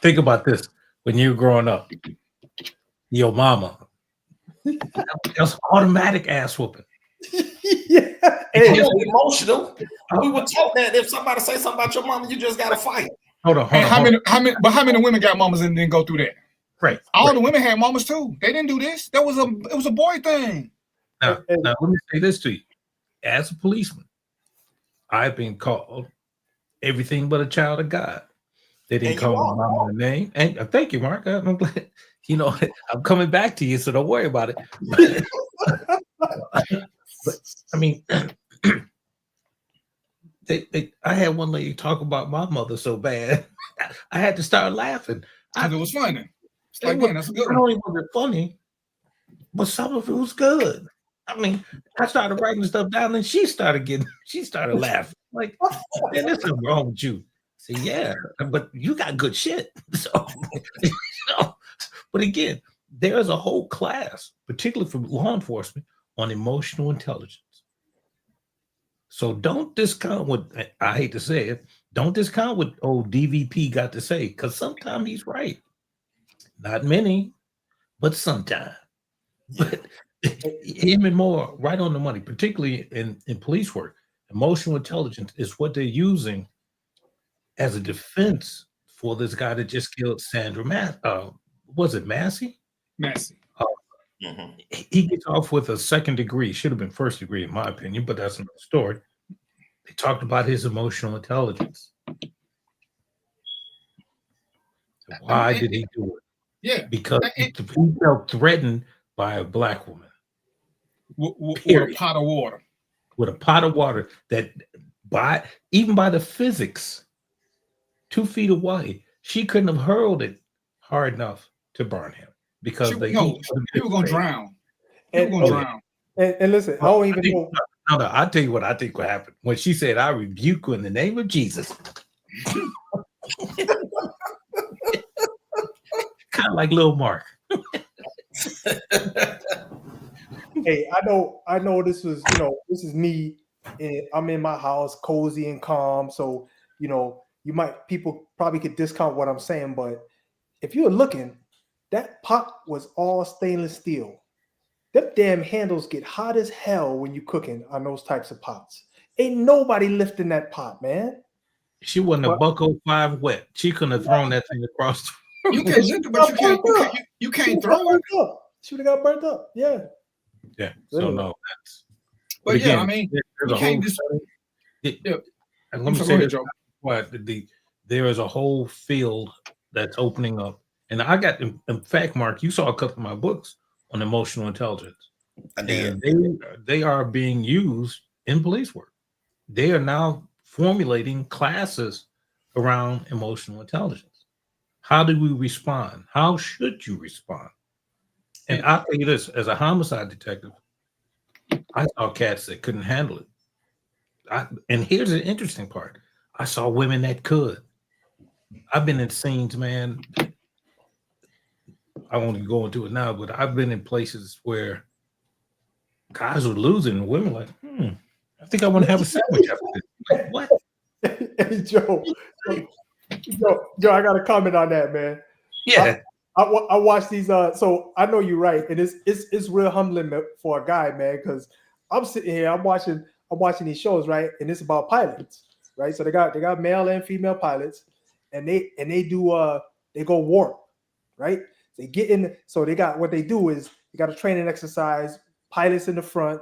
Think about this. When you were growing up, your mama, that's automatic ass whooping. Yeah. Hey, emotional. We were taught that if somebody say something about your mama, you just gotta fight. Hold on. How many women got mamas and didn't go through that? Right. All the women had mamas too. They didn't do this. It was a boy thing. Now let me say this to you. As a policeman, I've been called everything but a child of God. They didn't call my mama a name. And thank you, Mark. I'm glad. I'm coming back to you, so don't worry about it. But I mean, I had one lady talk about my mother so bad, I had to start laughing. It was funny. It's like, man, that's a good one. Not only was it funny, but some of it was good. I mean, I started writing stuff down, and she started laughing. Like, man, there's something wrong with you. I say, yeah, but you got good shit. So, but again, there's a whole class, particularly for law enforcement, on emotional intelligence. So don't discount what, I hate to say it, don't discount what old DVP got to say, because sometimes he's right. Not many, but sometimes. But him and more right on the money, particularly in police work. Emotional intelligence is what they're using as a defense for this guy that just killed Sandra was it Massey? Massey. He gets off with a second degree. Should have been first degree, in my opinion, but that's another story. They talked about his emotional intelligence. Why did he do it? Yeah, because he felt threatened by a black woman. With a pot of water. With a pot of water that, even by the physics, 2 feet away, she couldn't have hurled it hard enough to burn him because he was going to drown. He was going to drown. And listen, I don't even know. No, I'll tell you what I think will happen. When she said, "I rebuke you in the name of Jesus." Kind of like Lil Mark. Hey, I know this was, this is me, and I'm in my house, cozy and calm. So, people probably could discount what I'm saying, but if you're looking, that pot was all stainless steel. Them damn handles get hot as hell when you cooking on those types of pots. Ain't nobody lifting that pot, man. She wasn't a buck 05 wet. She couldn't have thrown that thing across. You can lift it, but you can't throw it. She would have got burnt up. Yeah. Yeah. So no. But again, I mean, you can't just. And let me say this: there is a whole field that's opening up, and I got, in fact, Mark, you saw a couple of my books on emotional intelligence. I did. And they are being used in police work. They are now formulating classes around emotional intelligence. How do we respond? How should you respond? And I'll tell you this, as a homicide detective, I saw cats that couldn't handle it. And here's the interesting part. I saw women that could. I've been in scenes, man. I won't go into it now, but I've been in places where guys were losing and women like, I think I want to have a sandwich after this. Like, what? Hey, Joe, I got to comment on that, man. Yeah. I watch these. So I know you're right, and it's real humbling for a guy, man, because I'm sitting here, I'm watching these shows, right, and it's about pilots, right? So they got male and female pilots, and they go warp, right? They get in. So they got, what they do is they got a training exercise. Pilots in the front,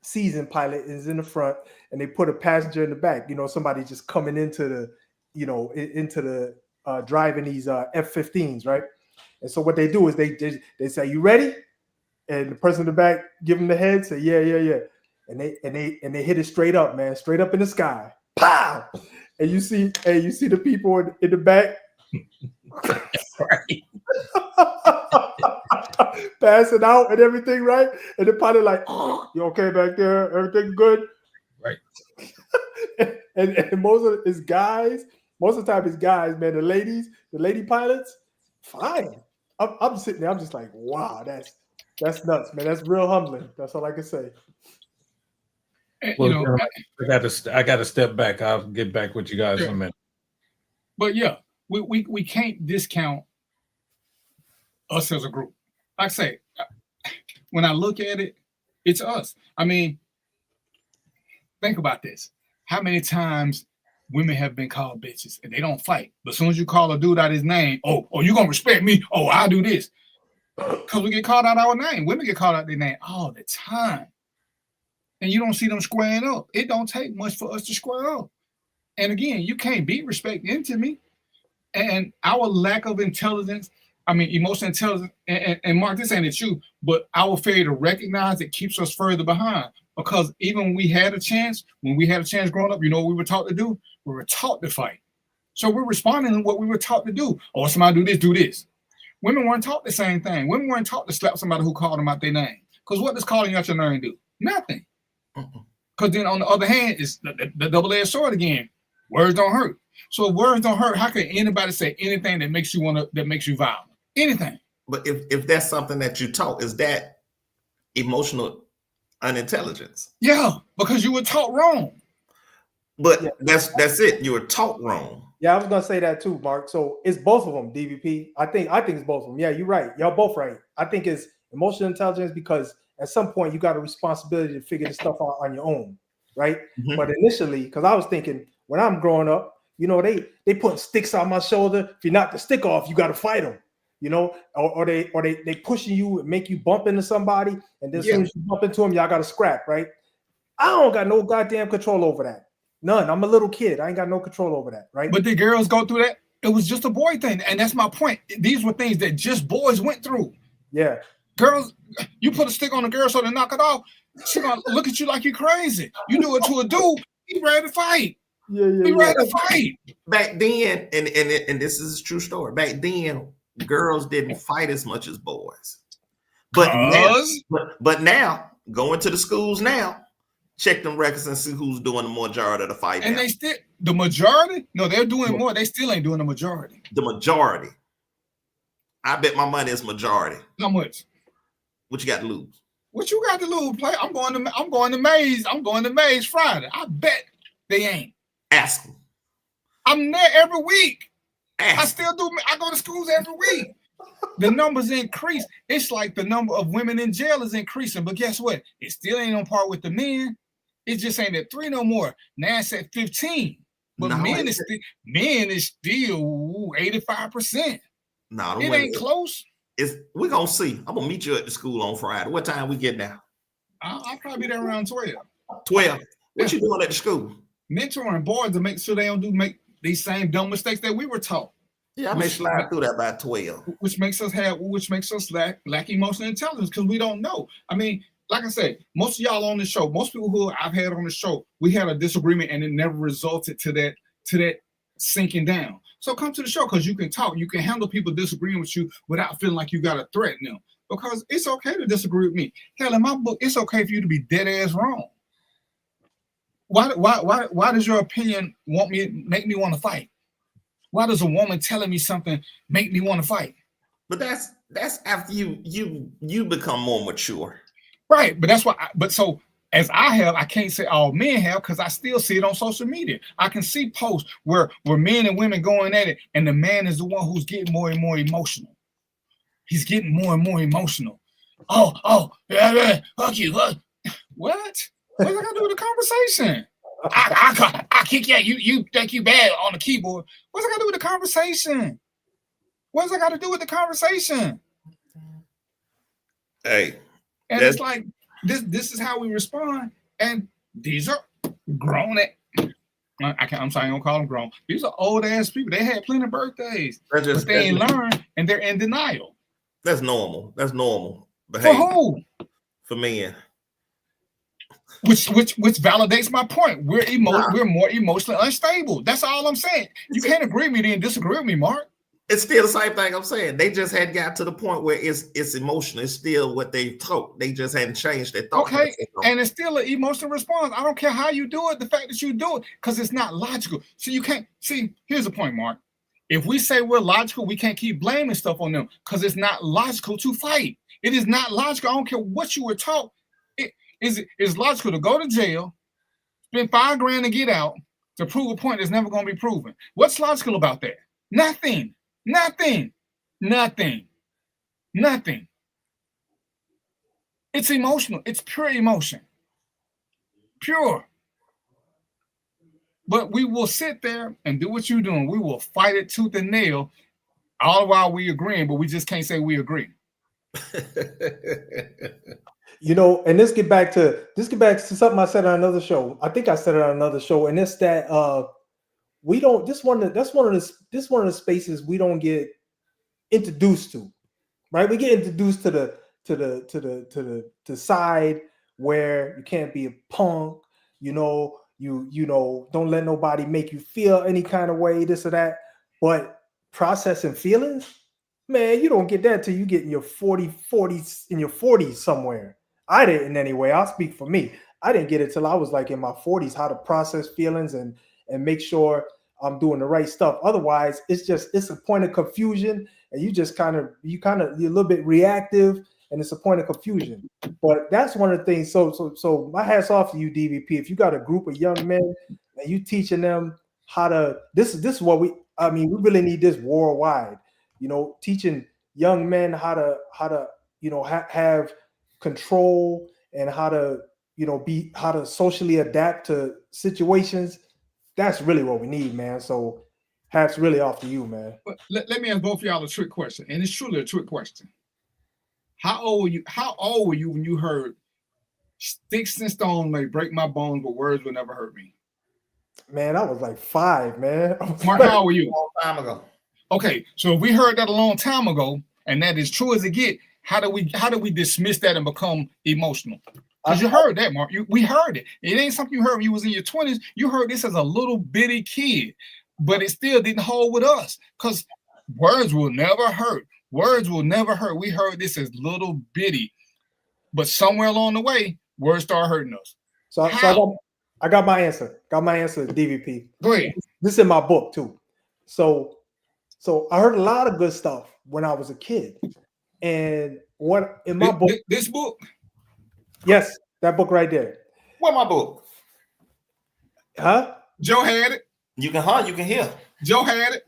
seasoned pilot is in the front, and they put a passenger in the back. Somebody just coming into the driving these F-15s, right? And so what they do is they say, "You ready?" And the person in the back give them the head, say, "Yeah." And they hit it straight up, man, straight up in the sky. Pow! And you see the people in the back passing out and everything, right? And the pilot like, "You okay back there? Everything good?" Right. and most of the time it's guys, man. The lady pilots, fine. I'm sitting there, I'm just like, wow, that's nuts, man. That's real humbling. That's all I can say. Well, I got to step back. I'll get back with you guys in a minute. But yeah, we can't discount us as a group. Like I say, when I look at it, it's us. I mean, think about this. How many times women have been called bitches and they don't fight, but as soon as you call a dude out his name, oh, you gonna respect me? Oh, I'll do this. Because we get called out our name. Women get called out their name all the time. And you don't see them squaring up. It don't take much for us to square up. And again, you can't beat respect into me. And our lack of intelligence, emotional intelligence, and Mark, this ain't at you, but our failure to recognize it keeps us further behind. Because even when we had a chance growing up, what we were taught to do? We were taught to fight. So we're responding to what we were taught to do. Oh, somebody do this. Women weren't taught the same thing. Women weren't taught to slap somebody who called them out their name. Because what does calling you out your name do? Nothing. Because then on the other hand, it's the double-edged sword again. Words don't hurt. So if words don't hurt, how can anybody say anything that makes you violent? Anything. But if that's something that you taught, is that emotional unintelligence? Yeah, because you were taught wrong. But that's it. You were taught wrong. Yeah, I was gonna say that too, Mark. So it's both of them, DVP. I think it's both of them. Yeah, you're right. Y'all both right. I think it's emotional intelligence because at some point you got a responsibility to figure this stuff out on your own, right? Mm-hmm. But initially, because I was thinking when I'm growing up, You know, they putting sticks on my shoulder. If you knock the stick off, you got to fight them. You know, or they pushing you and make you bump into somebody, and then as soon as you bump into them, y'all got to scrap, right? I don't got no goddamn control over that. None. I'm a little kid. I ain't got no control over that, right? But the girls go through that. It was just a boy thing, and that's my point. These were things that just boys went through. Yeah. Girls, you put a stick on a girl so they knock it off, she gonna look at you like you crazy. You do it to a dude, he ready to fight. He ready to fight. Back then, and this is a true story. Back then, girls didn't fight as much as boys. But now, going to the schools now, check them records and see who's doing the majority of the fighting. And they still, the majority? No, they're doing more. They still ain't doing the majority. The majority. I bet my money is majority. How much? What you got to lose? What you got to lose, play? I'm going to Maze. I'm going to Maze Friday. I bet they ain't. Ask them. I'm there every week. I still do. I go to schools every week. The numbers increase. It's like the number of women in jail is increasing. But guess what? It still ain't on par with the men. It just ain't at 3 no more. Now it's at 15. But men is still 85%. No, it ain't close. We're gonna see. I'm gonna meet you at the school on Friday. What time we get now? I'll probably be there around 12. 12. What you doing at the school? Mentoring boys to make sure they don't make these same dumb mistakes that we were taught. Yeah, I may slide through that by 12. Which makes us lack emotional intelligence because we don't know. I mean, like I said, most of y'all on the show, most people who I've had on the show, we had a disagreement and it never resulted to that sinking down. So come to the show because you can talk. You can handle people disagreeing with you without feeling like you got to threaten them. Because it's okay to disagree with me. Hell, in my book, it's okay for you to be dead ass wrong. Why does your opinion make me want to fight? Why does a woman telling me something make me want to fight? But that's after you become more mature. Right, but that's why. So as I can't say all men have because I still see it on social media. I can see posts where men and women going at it, and the man is the one who's getting more and more emotional. He's getting more and more emotional. Yeah, fuck you. What? What's that got to do with the conversation? I kick you. You think you bad on the keyboard. What's that got to do with the conversation? What's that got to do with the conversation? Hey. And it's like this is how we respond. And these are grown I'm sorry, I don't call them grown. These are old ass people. They had plenty of birthdays. But they ain't learned and they're in denial. That's normal. That's normal behavior. For who? For men. Which validates my point. We're more emotionally unstable. That's all I'm saying. You can't agree with me then disagree with me, Mark. It's still the same thing I'm saying. They just hadn't got to the point where it's emotional. It's still what they taught. They just hadn't changed their thought. Okay, and it's still an emotional response. I don't care how you do it. The fact that you do it, because it's not logical. So you can't see. Here's the point, Mark. If we say we're logical, we can't keep blaming stuff on them because it's not logical to fight. It is not logical. I don't care what you were taught. It's logical to go to jail, spend $5,000 to get out to prove a point that's never going to be proven. What's logical about that? Nothing. It's emotional. It's pure emotion. Pure. But we will sit there and do what you're doing. We will fight it tooth and nail all while we agreeing, but we just can't say we agree. You know, and this get back to something I said on another show. I think I said it on another show, and it's that we don't. This one of the spaces we don't get introduced to, right? We get introduced to the side where you can't be a punk. You know, you know, don't let nobody make you feel any kind of way, this or that. But processing feelings, man, you don't get that till you get in your 40s somewhere. I didn't anyway. I'll speak for me. I didn't get it till I was like in my 40s, how to process feelings and make sure I'm doing the right stuff. Otherwise, it's a point of confusion, and you're a little bit reactive, and it's a point of confusion. But that's one of the things. So my hat's off to you, DVP. If you got a group of young men and you teaching them how to, this is what we really need this worldwide. You know, teaching young men how to have control and how to socially adapt to situations. that's really what we need, man. So hats really off to you, man. But let me ask both of y'all a trick question, and it's truly a trick question. How old were you when you heard "Sticks and stones may break my bones, but words will never hurt me"? Man, I was like 5, man. Mark, how old were you? A long time ago. Okay, so if we heard that a long time ago, and that is true as it get, how do we dismiss that and become emotional? Because you heard that, Mark. We heard it. It ain't something you heard when you was in your 20s. You heard this as a little bitty kid, but it still didn't hold with us. Because words will never hurt. Words will never hurt. We heard this as little bitty, but somewhere along the way, words start hurting us. So I got my answer. Got my answer, DVP. Go ahead. This is in my book too. So I heard a lot of good stuff when I was a kid, and what in my book? This book? Yes, that book right there. What my book? Huh? Joe had it. You can hear. Joe had it.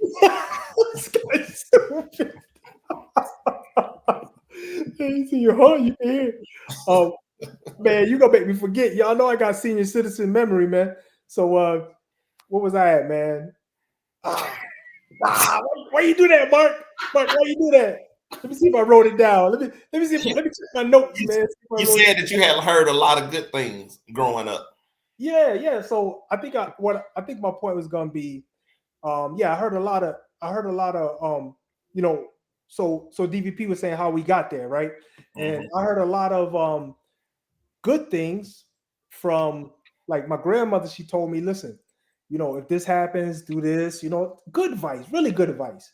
This guy's stupid. You see your heart, you can hear. Man, you gonna make me forget. Y'all know I got senior citizen memory, man. So what was I at, man? Why you do that, Mark? Mark, why you do that? Let me see if I wrote it down. Let me check my notes, man. You said that you had heard a lot of good things growing up. Yeah. So I think my point was gonna be, I heard a lot of, so DVP was saying how we got there, right? And I heard a lot of good things from, like, my grandmother. She told me, listen, if this happens, do this, good advice, really good advice.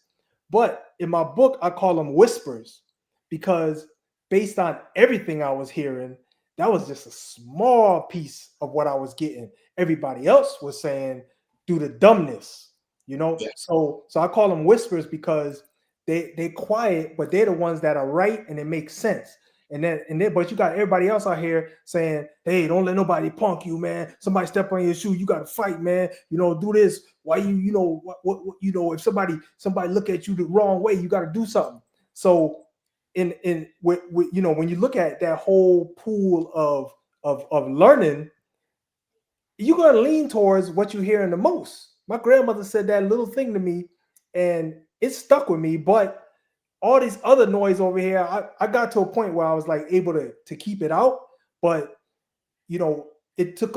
But in my book, I call them whispers, because based on everything I was hearing, that was just a small piece of what I was getting. Everybody else was saying, do the dumbness, Yes. So I call them whispers because they quiet, but they're the ones that are right and it makes sense. And then, but you got everybody else out here saying, hey, don't let nobody punk you, man. Somebody step on your shoe, you got to fight, man. Do this. Why if somebody look at you the wrong way, you got to do something. So when you look at that whole pool of learning, you're going to lean towards what you're hearing the most. My grandmother said that little thing to me, and it stuck with me. But all this other noise over here, I got to a point where I was like able to keep it out, but it took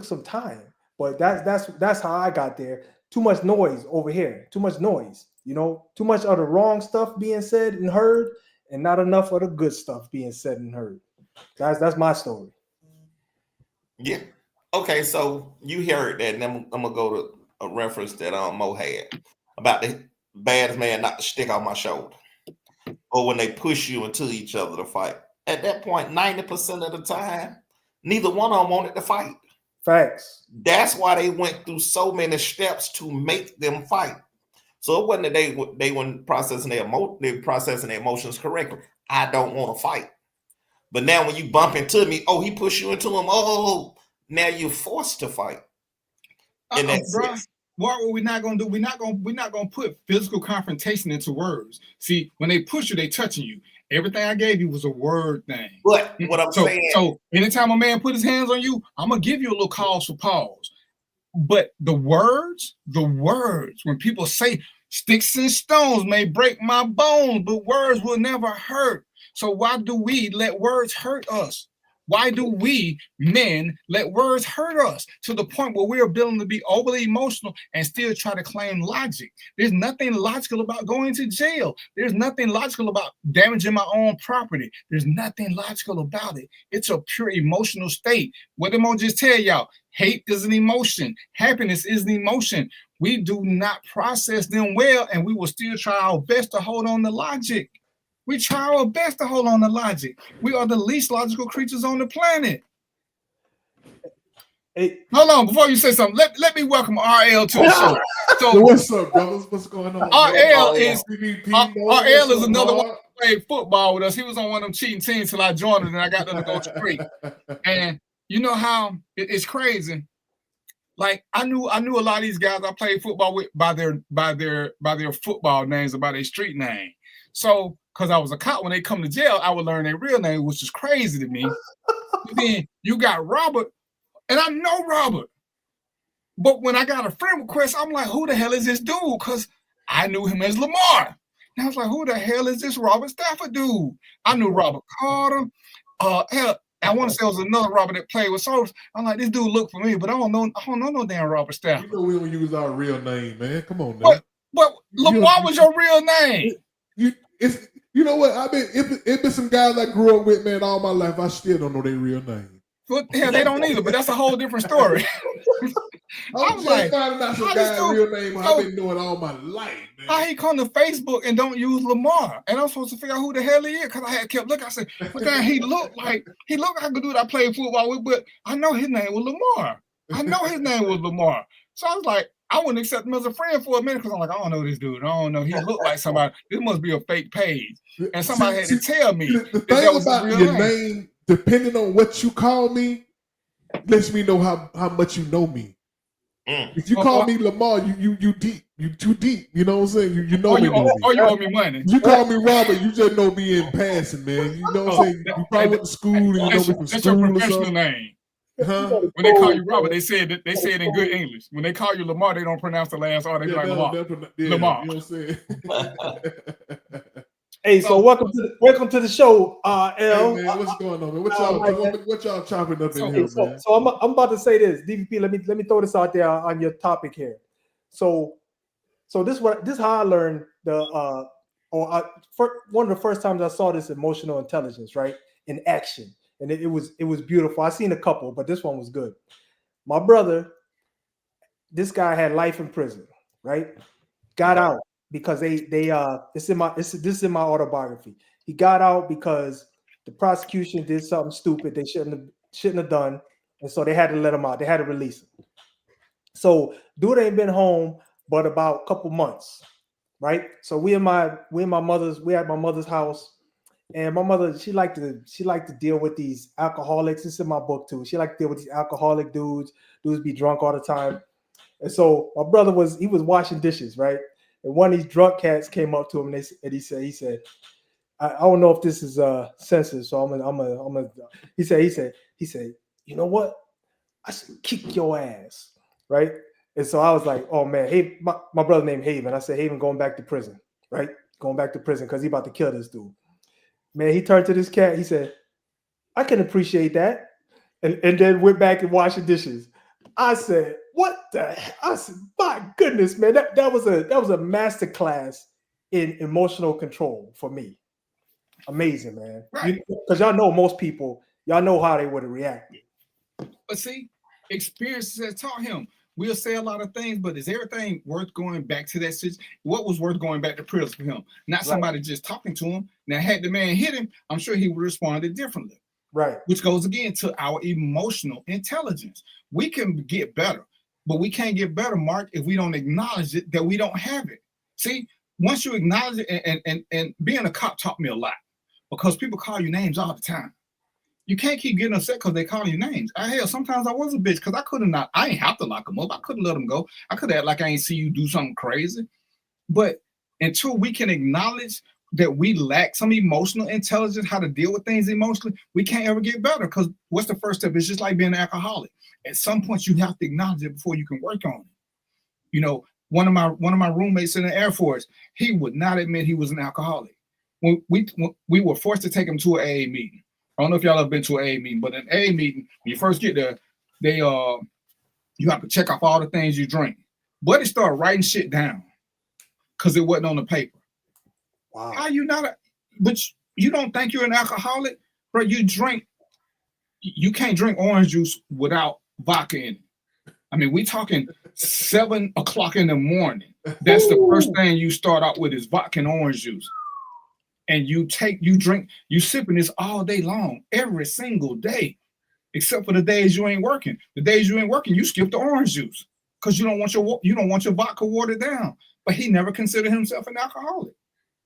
some time. But that's how I got there. Too much noise over here, too much noise, too much of the wrong stuff being said and heard, and not enough of the good stuff being said and heard. That's my story. Yeah. Okay, so you heard that, and then I'm gonna go to a reference that Mo had about the baddest man not to stick on my shoulder, or when they push you into each other to fight. At that point, 90% of the time, neither one of them wanted to fight. Facts. That's why they went through so many steps to make them fight. So it wasn't that they weren't processing their emotions correctly. I don't want to fight. But now when you bump into me, he pushed you into him. Now you're forced to fight. And that's what we're not gonna do. We're not gonna put physical confrontation into words. See, when they push you, they touching you. Everything I gave you was a word thing. But what I'm saying. So anytime a man put his hands on you, I'm gonna give you a little cause for pause. But the words, when people say sticks and stones may break my bones, but words will never hurt. So why do we let words hurt us? Why do we men let words hurt us to the point where we're willing to be overly emotional and still try to claim logic? There's nothing logical about going to jail. There's nothing logical about damaging my own property. There's nothing logical about it. It's a pure emotional state. What did Mo just tell y'all? Hate is an emotion. Happiness is an emotion. We do not process them well, and we will still try our best to hold on to logic. We try our best to hold on to logic. We are the least logical creatures on the planet. Hey, hold on, before you say something, let me welcome RL to the show. So what's up, brothers? What's going on? RL is another one who played football with us. He was on one of them cheating teams till I joined him, and I got them to go straight. And you know how it's crazy. Like I knew a lot of these guys I played football with by their football names or by their street name. So, because I was a cop, when they come to jail, I would learn their real name, which is crazy to me. Then you got Robert, and I know Robert. But when I got a friend request, I'm like, who the hell is this dude? Because I knew him as Lamar. And I was like, who the hell is this Robert Stafford dude? I knew Robert Carter. Hell, I want to say it was another Robert that played with Soldiers. I'm like, this dude look for me, but I don't know no damn Robert Stafford. You know we don't use our real name, man. Come on now. But Lamar was your real name. You know what? I mean, if there's some guys I grew up with, man, all my life, I still don't know their real name. Well, hell, they don't either, but that's a whole different story. I'm just like, finding out some guy's real name I've been knowing all my life, man. How he come to Facebook and don't use Lamar? And I'm supposed to figure out who the hell he is because I had kept looking. I said, "What the hell he looked like a dude I played football with, but I know his name was Lamar. So I was like, I wouldn't accept him as a friend for a minute because I'm like, I don't know this dude. I don't know. He looked like somebody. This must be a fake page. And somebody had to tell me the thing about your name, depending on what you call me, lets me know how much you know me. If you call me Lamar, you deep. You too deep. You know what I'm saying? You know me. Or you owe me money. You call me Robert, you just know me in passing, man. You know what I'm saying? You probably went to school and you know me from that's school your or professional something. name. Huh? When they call you Robert, they say it in good English. When they call you Lamar, they don't pronounce the last R. They be like Lamar. Lamar. You know what I'm saying? Hey, so welcome to the show, L. Hey man, what's going on, man? What y'all chopping up in here, man? So I'm about to say this, DVP. Let me throw this out there on your topic here. So this how I learned one of the first times I saw this emotional intelligence, right, in action, and it was beautiful. I seen a couple, but this one was good. My brother, this guy had life in prison, right? Got out because this is in my autobiography. He got out because the prosecution did something stupid they shouldn't have done, and so they had to let him out. They had to release him. So dude ain't been home but about a couple months, right? So we at my mother's house, and my mother, she liked to deal with these alcoholics. It's in my book too. She liked to deal with these alcoholic dudes be drunk all the time. And so my brother was washing dishes, right? And one of these drunk cats came up to him and he said, I don't know if this is censored, so I'm gonna. He said, you know what? I should kick your ass, right? And so I was like, oh man, hey, my brother named Haven. I said, Haven going back to prison, right? Going back to prison because he about to kill this dude. Man, he turned to this cat. He said, I can appreciate that, and then went back and washed the dishes. I said, what the hell? I said, my goodness, man, that was a master class in emotional control for me. Amazing, man. Right. Because y'all know most people, y'all know how they would have reacted. But see, experiences has taught him. We'll say a lot of things, but is everything worth going back to that situation? What was worth going back to prison for him? Not somebody just talking to him. Now, had the man hit him, I'm sure he would have responded differently. Right. Which goes again to our emotional intelligence. We can get better, but we can't get better, Mark, if we don't acknowledge it, that we don't have it. See, once you acknowledge it, and being a cop taught me a lot, because people call you names all the time. You can't keep getting upset because they call you names. Hell, sometimes I was a bitch because I ain't have to lock them up. I couldn't let them go. I could act like I ain't see you do something crazy. But until we can acknowledge that we lack some emotional intelligence, how to deal with things emotionally, we can't ever get better. Because what's the first step? It's just like being an alcoholic. At some point, you have to acknowledge it before you can work on it. You know, one of my roommates in the Air Force, he would not admit he was an alcoholic. When we were forced to take him to an AA meeting. I don't know if y'all have been to an AA meeting, but an AA meeting, when you first get there, you have to check off all the things you drink. But he started writing shit down because it wasn't on the paper. Wow. How you not but you don't think you're an alcoholic, bro? You can't drink orange juice without vodka in it. I mean, we talking 7 o'clock in the morning. That's the first thing you start out with is vodka and orange juice. And you drink, you sipping this all day long, every single day, except for the days you ain't working. The days you ain't working, you skip the orange juice because you don't want your vodka watered down. But he never considered himself an alcoholic.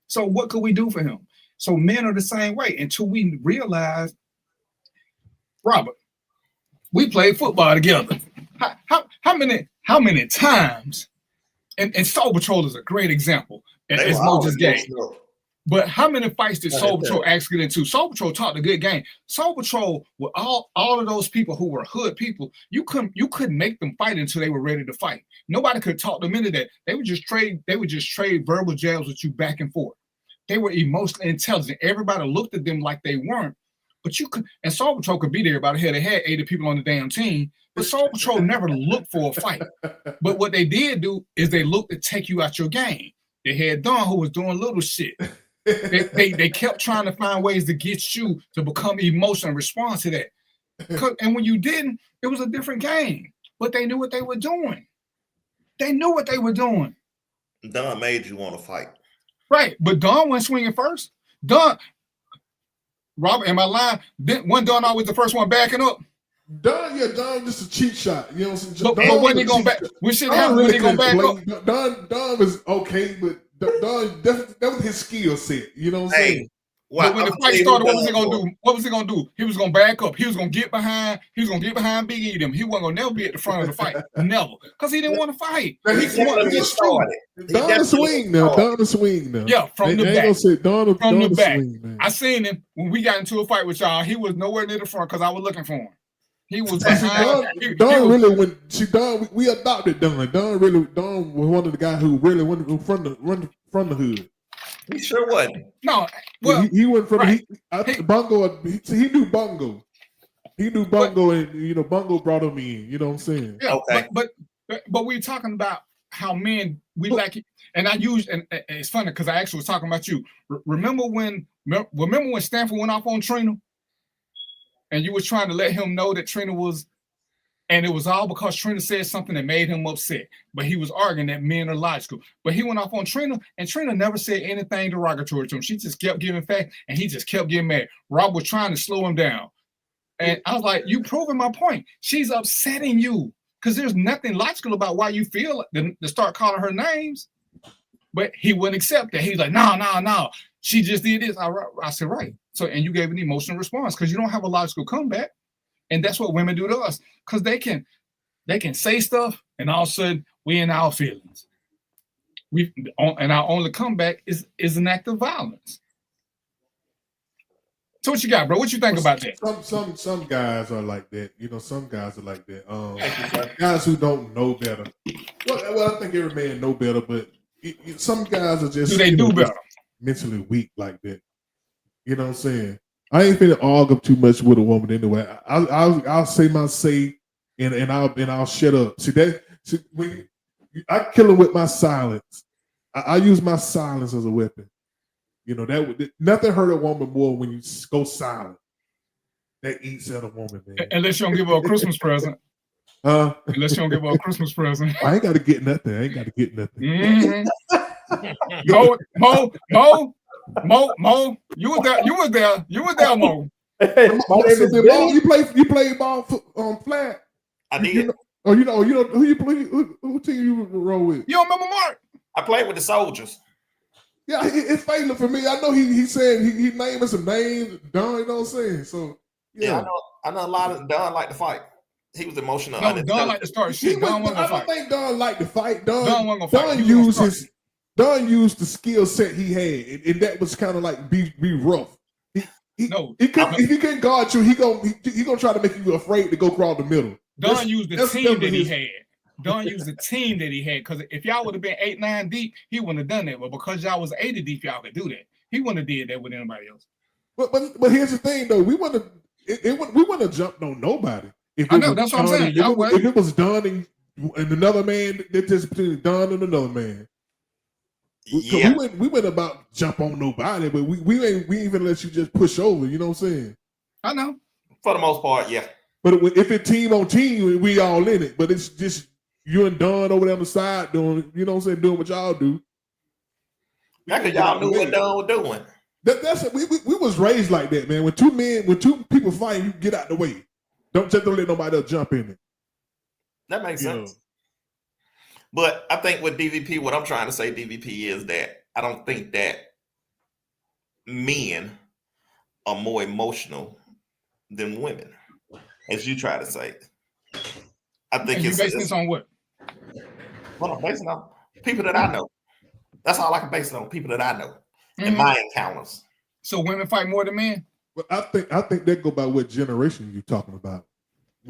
So what could we do for him? So men are the same way until we realize, Robert, we played football together. How many times? And Soul Patrol is a great example. As Moses gave. But how many fights did Soul Patrol actually get into? Soul Patrol talked a good game. Soul Patrol, with all of those people who were hood people, you couldn't make them fight until they were ready to fight. Nobody could talk them into that. They would just trade verbal jabs with you back and forth. They were emotionally intelligent. Everybody looked at them like they weren't. But you could, and Soul Patrol could beat everybody here. They had 80 people on the damn team, but Soul Patrol never looked for a fight. But what they did do is they looked to take you out your game. They had Don who was doing little shit. They kept trying to find ways to get you to become emotional and respond to that. And when you didn't, it was a different game. But they knew what they were doing. They knew what they were doing. Don made you want to fight. Right, but Don went swinging first. Don, Robert, am I lying? Wasn't Don always the first one backing up? Don just a cheat shot. You know what I'm saying? But when they going back, we should have when they going back up. Don was okay, but Don that was his skill set. You know what I'm saying? But when the fight started, what was he gonna do? What was he gonna do? He was gonna back up. He was gonna get behind. He was gonna get behind Big E. Them. He wasn't gonna never be at the front of the fight. Never, because he didn't want to fight. He wanted to get started. Don swing now. Yeah, from the back. From the back. Swing, I seen him when we got into a fight with y'all. He was nowhere near the front because I was looking for him. He was behind. We adopted Don. Don was one of the guys who really went from the hood. He sure wasn't. No, well, he went from Bongo. He knew Bongo. He knew Bongo, and Bongo brought him in. You know what I'm saying? Yeah, okay. But we're talking about how men we like it, and I used and it's funny because I actually was talking about you. Remember when Stanford went off on Trina, and you was trying to let him know that Trina was. And it was all because Trina said something that made him upset. But he was arguing that men are logical. But he went off on Trina, and Trina never said anything derogatory to him. She just kept giving facts, and he just kept getting mad. Rob was trying to slow him down. And I was like, you proving my point. She's upsetting you because there's nothing logical about why you feel to start calling her names. But he wouldn't accept that. He's like, no. She just did this. I said, right. So, and you gave an emotional response because you don't have a logical comeback. And that's what women do to us, because they can say stuff, and all of a sudden we in our feelings. And our only comeback is an act of violence. So what you got, bro? What you think about that? Some guys are like that. Some guys are like that. Guys who don't know better. Well, I think every man know better, but some guys are just do better? Mentally weak like that. You know what I'm saying? I ain't finna argue too much with a woman anyway. I'll say my say, and I'll shut up. When I kill her with my silence. I use my silence as a weapon. That nothing hurt a woman more when you go silent. That eats at a woman, man. Unless you don't give her a Christmas present. Unless you don't give her a Christmas present. I ain't got to get nothing. Mm-hmm. Mo, you was there, Mo. You played ball flat. I did. Who team you roll with? You don't remember Mark? I played with the Soldiers. Yeah, it's failing for me. I know he said he named some names. Don, you know what I'm saying? So yeah, I know a lot of Don like to fight. He was emotional. No, Don like to start shit. I don't think Don like to fight. Don used the skill set he had, and that was kind of like be rough. If he can't guard you, he gonna try to make you afraid to go across the middle. Don used the team that he had. Don used the team that he had, because if y'all would have been 8-9 deep, he wouldn't have done that. But because y'all was 80 deep, y'all could do that. He wouldn't have did that with anybody else. But here's the thing, though. We wouldn't have jumped on nobody. I know, that's what I'm saying. If it was Don and another man, that just between Don and another man. Yeah. We wouldn't about jump on nobody, but we ain't even let you just push over. You know what I'm saying? I know. For the most part, yeah. But if it's team on team, we all in it. But it's just you and Don over there on the side doing, you know what I'm saying, doing what y'all do. That's because y'all knew what Don was doing. That's it. We was raised like that, man. When two people fight, you get out the way. Don't let nobody else jump in it. That makes sense. But I think with DVP, what I'm trying to say, DVP, is that I don't think that men are more emotional than women, as you try to say. I think it's based this on what? Well, I'm basing on people that I know. That's all I can base it on, people that I know. Mm-hmm. in my encounters. So women fight more than men? But I think that go by what generation you're talking about.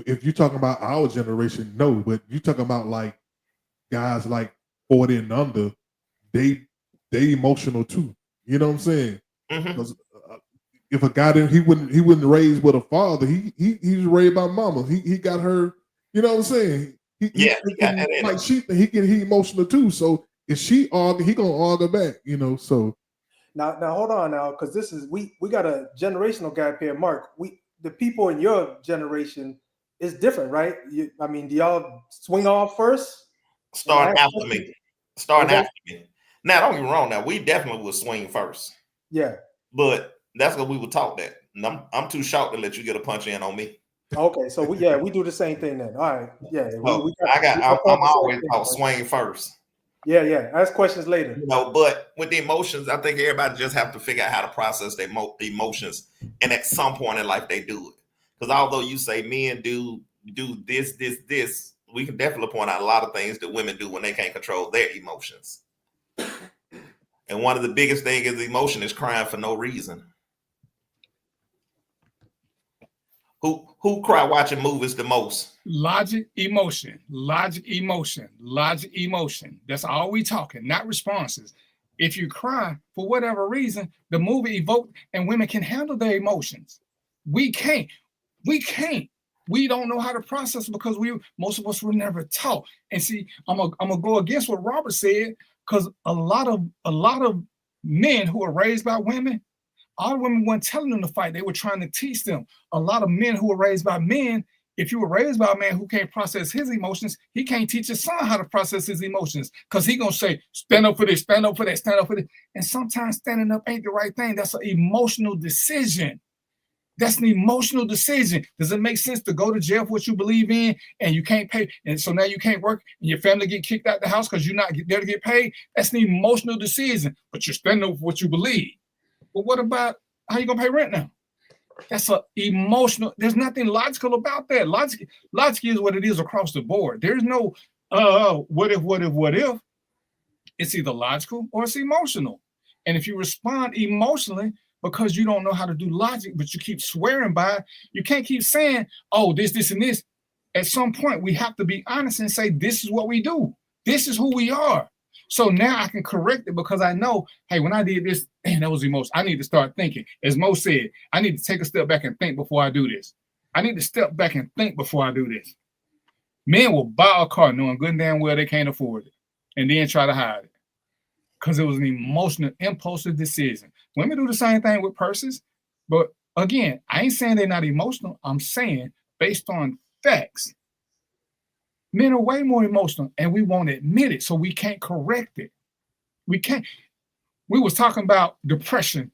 If you're talking about our generation, no. But you talking about like guys like 40 and under, they emotional too. You know what I'm saying? Because if a guy didn't, he wouldn't raised with a father. He was raised by mama. He got her. You know what I'm saying? He emotional too. So if she argue, he gonna argue back. You know. So now hold on now, because this is we got a generational gap here, Mark. The people in your generation is different, right? I mean, do y'all swing off first? Starting after me. Now, don't get me wrong. Now, we definitely will swing first. Yeah. But that's what we were taught that. And I'm too short to let you get a punch in on me. Okay, so we do the same thing then. All right. Yeah. I'm always taught swing first. Yeah. Ask questions later. You know, but with the emotions, I think everybody just have to figure out how to process their emotions. And at some point in life, they do it. Because although you say men do this, we can definitely point out a lot of things that women do when they can't control their emotions. And one of the biggest things is emotion is crying for no reason. Who cry watching movies the most? Logic, emotion. That's all we talking, not responses. If you cry for whatever reason, the movie evoked, and women can handle their emotions. We can't. We don't know how to process because most of us were never taught. And see, I'm gonna go against what Robert said, because a lot of men who are raised by women, all women weren't telling them to fight. They were trying to teach them. A lot of men who were raised by men, if you were raised by a man who can't process his emotions, he can't teach his son how to process his emotions, because he's gonna say, stand up for this, stand up for that, stand up for this. And sometimes standing up ain't the right thing. That's an emotional decision. That's an emotional decision. Does it make sense to go to jail for what you believe in and you can't pay? And so now you can't work and your family get kicked out the house because you're not there to get paid? That's an emotional decision, but you're standing up for what you believe. But what about how you going to pay rent now? That's an emotional, there's nothing logical about that. Logic is what it is across the board. There's no, what if? It's either logical or it's emotional. And if you respond emotionally, because you don't know how to do logic, but you keep swearing by it, you can't keep saying, oh, this, and this. At some point, we have to be honest and say, this is what we do. This is who we are. So now I can correct it because I know, hey, when I did this, man, that was emotional. I need to start thinking. As Mo said, I need to take a step back and think before I do this. I need to step back and think before I do this. Men will buy a car knowing good and damn well they can't afford it and then try to hide it because it was an emotional, impulsive decision. Women do the same thing with purses. But again, I ain't saying they're not emotional. I'm saying based on facts. Men are way more emotional and we won't admit it, so we can't correct it. We can't. We was talking about depression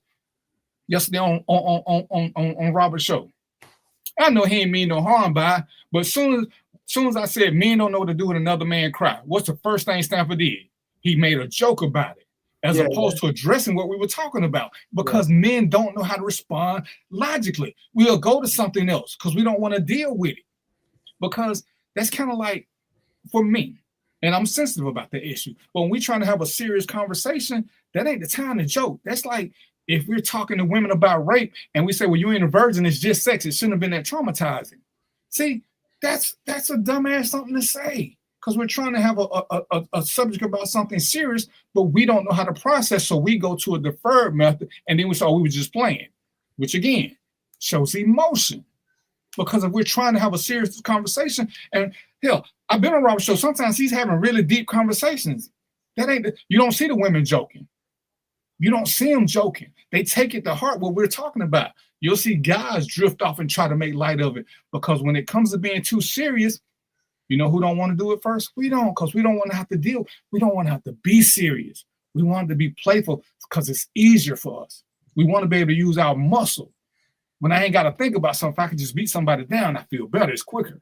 yesterday on Robert's show. I know he ain't mean no harm by, but soon as I said men don't know what to do when another man cry, what's the first thing Stanford did? He made a joke about it. As opposed to addressing what we were talking about, because men don't know how to respond logically. We'll go to something else because we don't want to deal with it. Because that's kind of like, for me, and I'm sensitive about the issue, but when we're trying to have a serious conversation, that ain't the time to joke. That's like if we're talking to women about rape and we say, well, you ain't a virgin, it's just sex. It shouldn't have been that traumatizing. See, that's a dumbass something to say. Because we're trying to have a subject about something serious, but we don't know how to process. So we go to a deferred method, and then we say, we were just playing, which again shows emotion. Because if we're trying to have a serious conversation, and hell, I've been on Robert's show. Sometimes he's having really deep conversations. You don't see the women joking. You don't see them joking. They take it to heart what we're talking about. You'll see guys drift off and try to make light of it. Because when it comes to being too serious, you know who don't want to do it first? We don't, because we don't want to have to deal. We don't want to have to be serious. We want to be playful because it's easier for us. We want to be able to use our muscle. When I ain't got to think about something, if I can just beat somebody down, I feel better. It's quicker.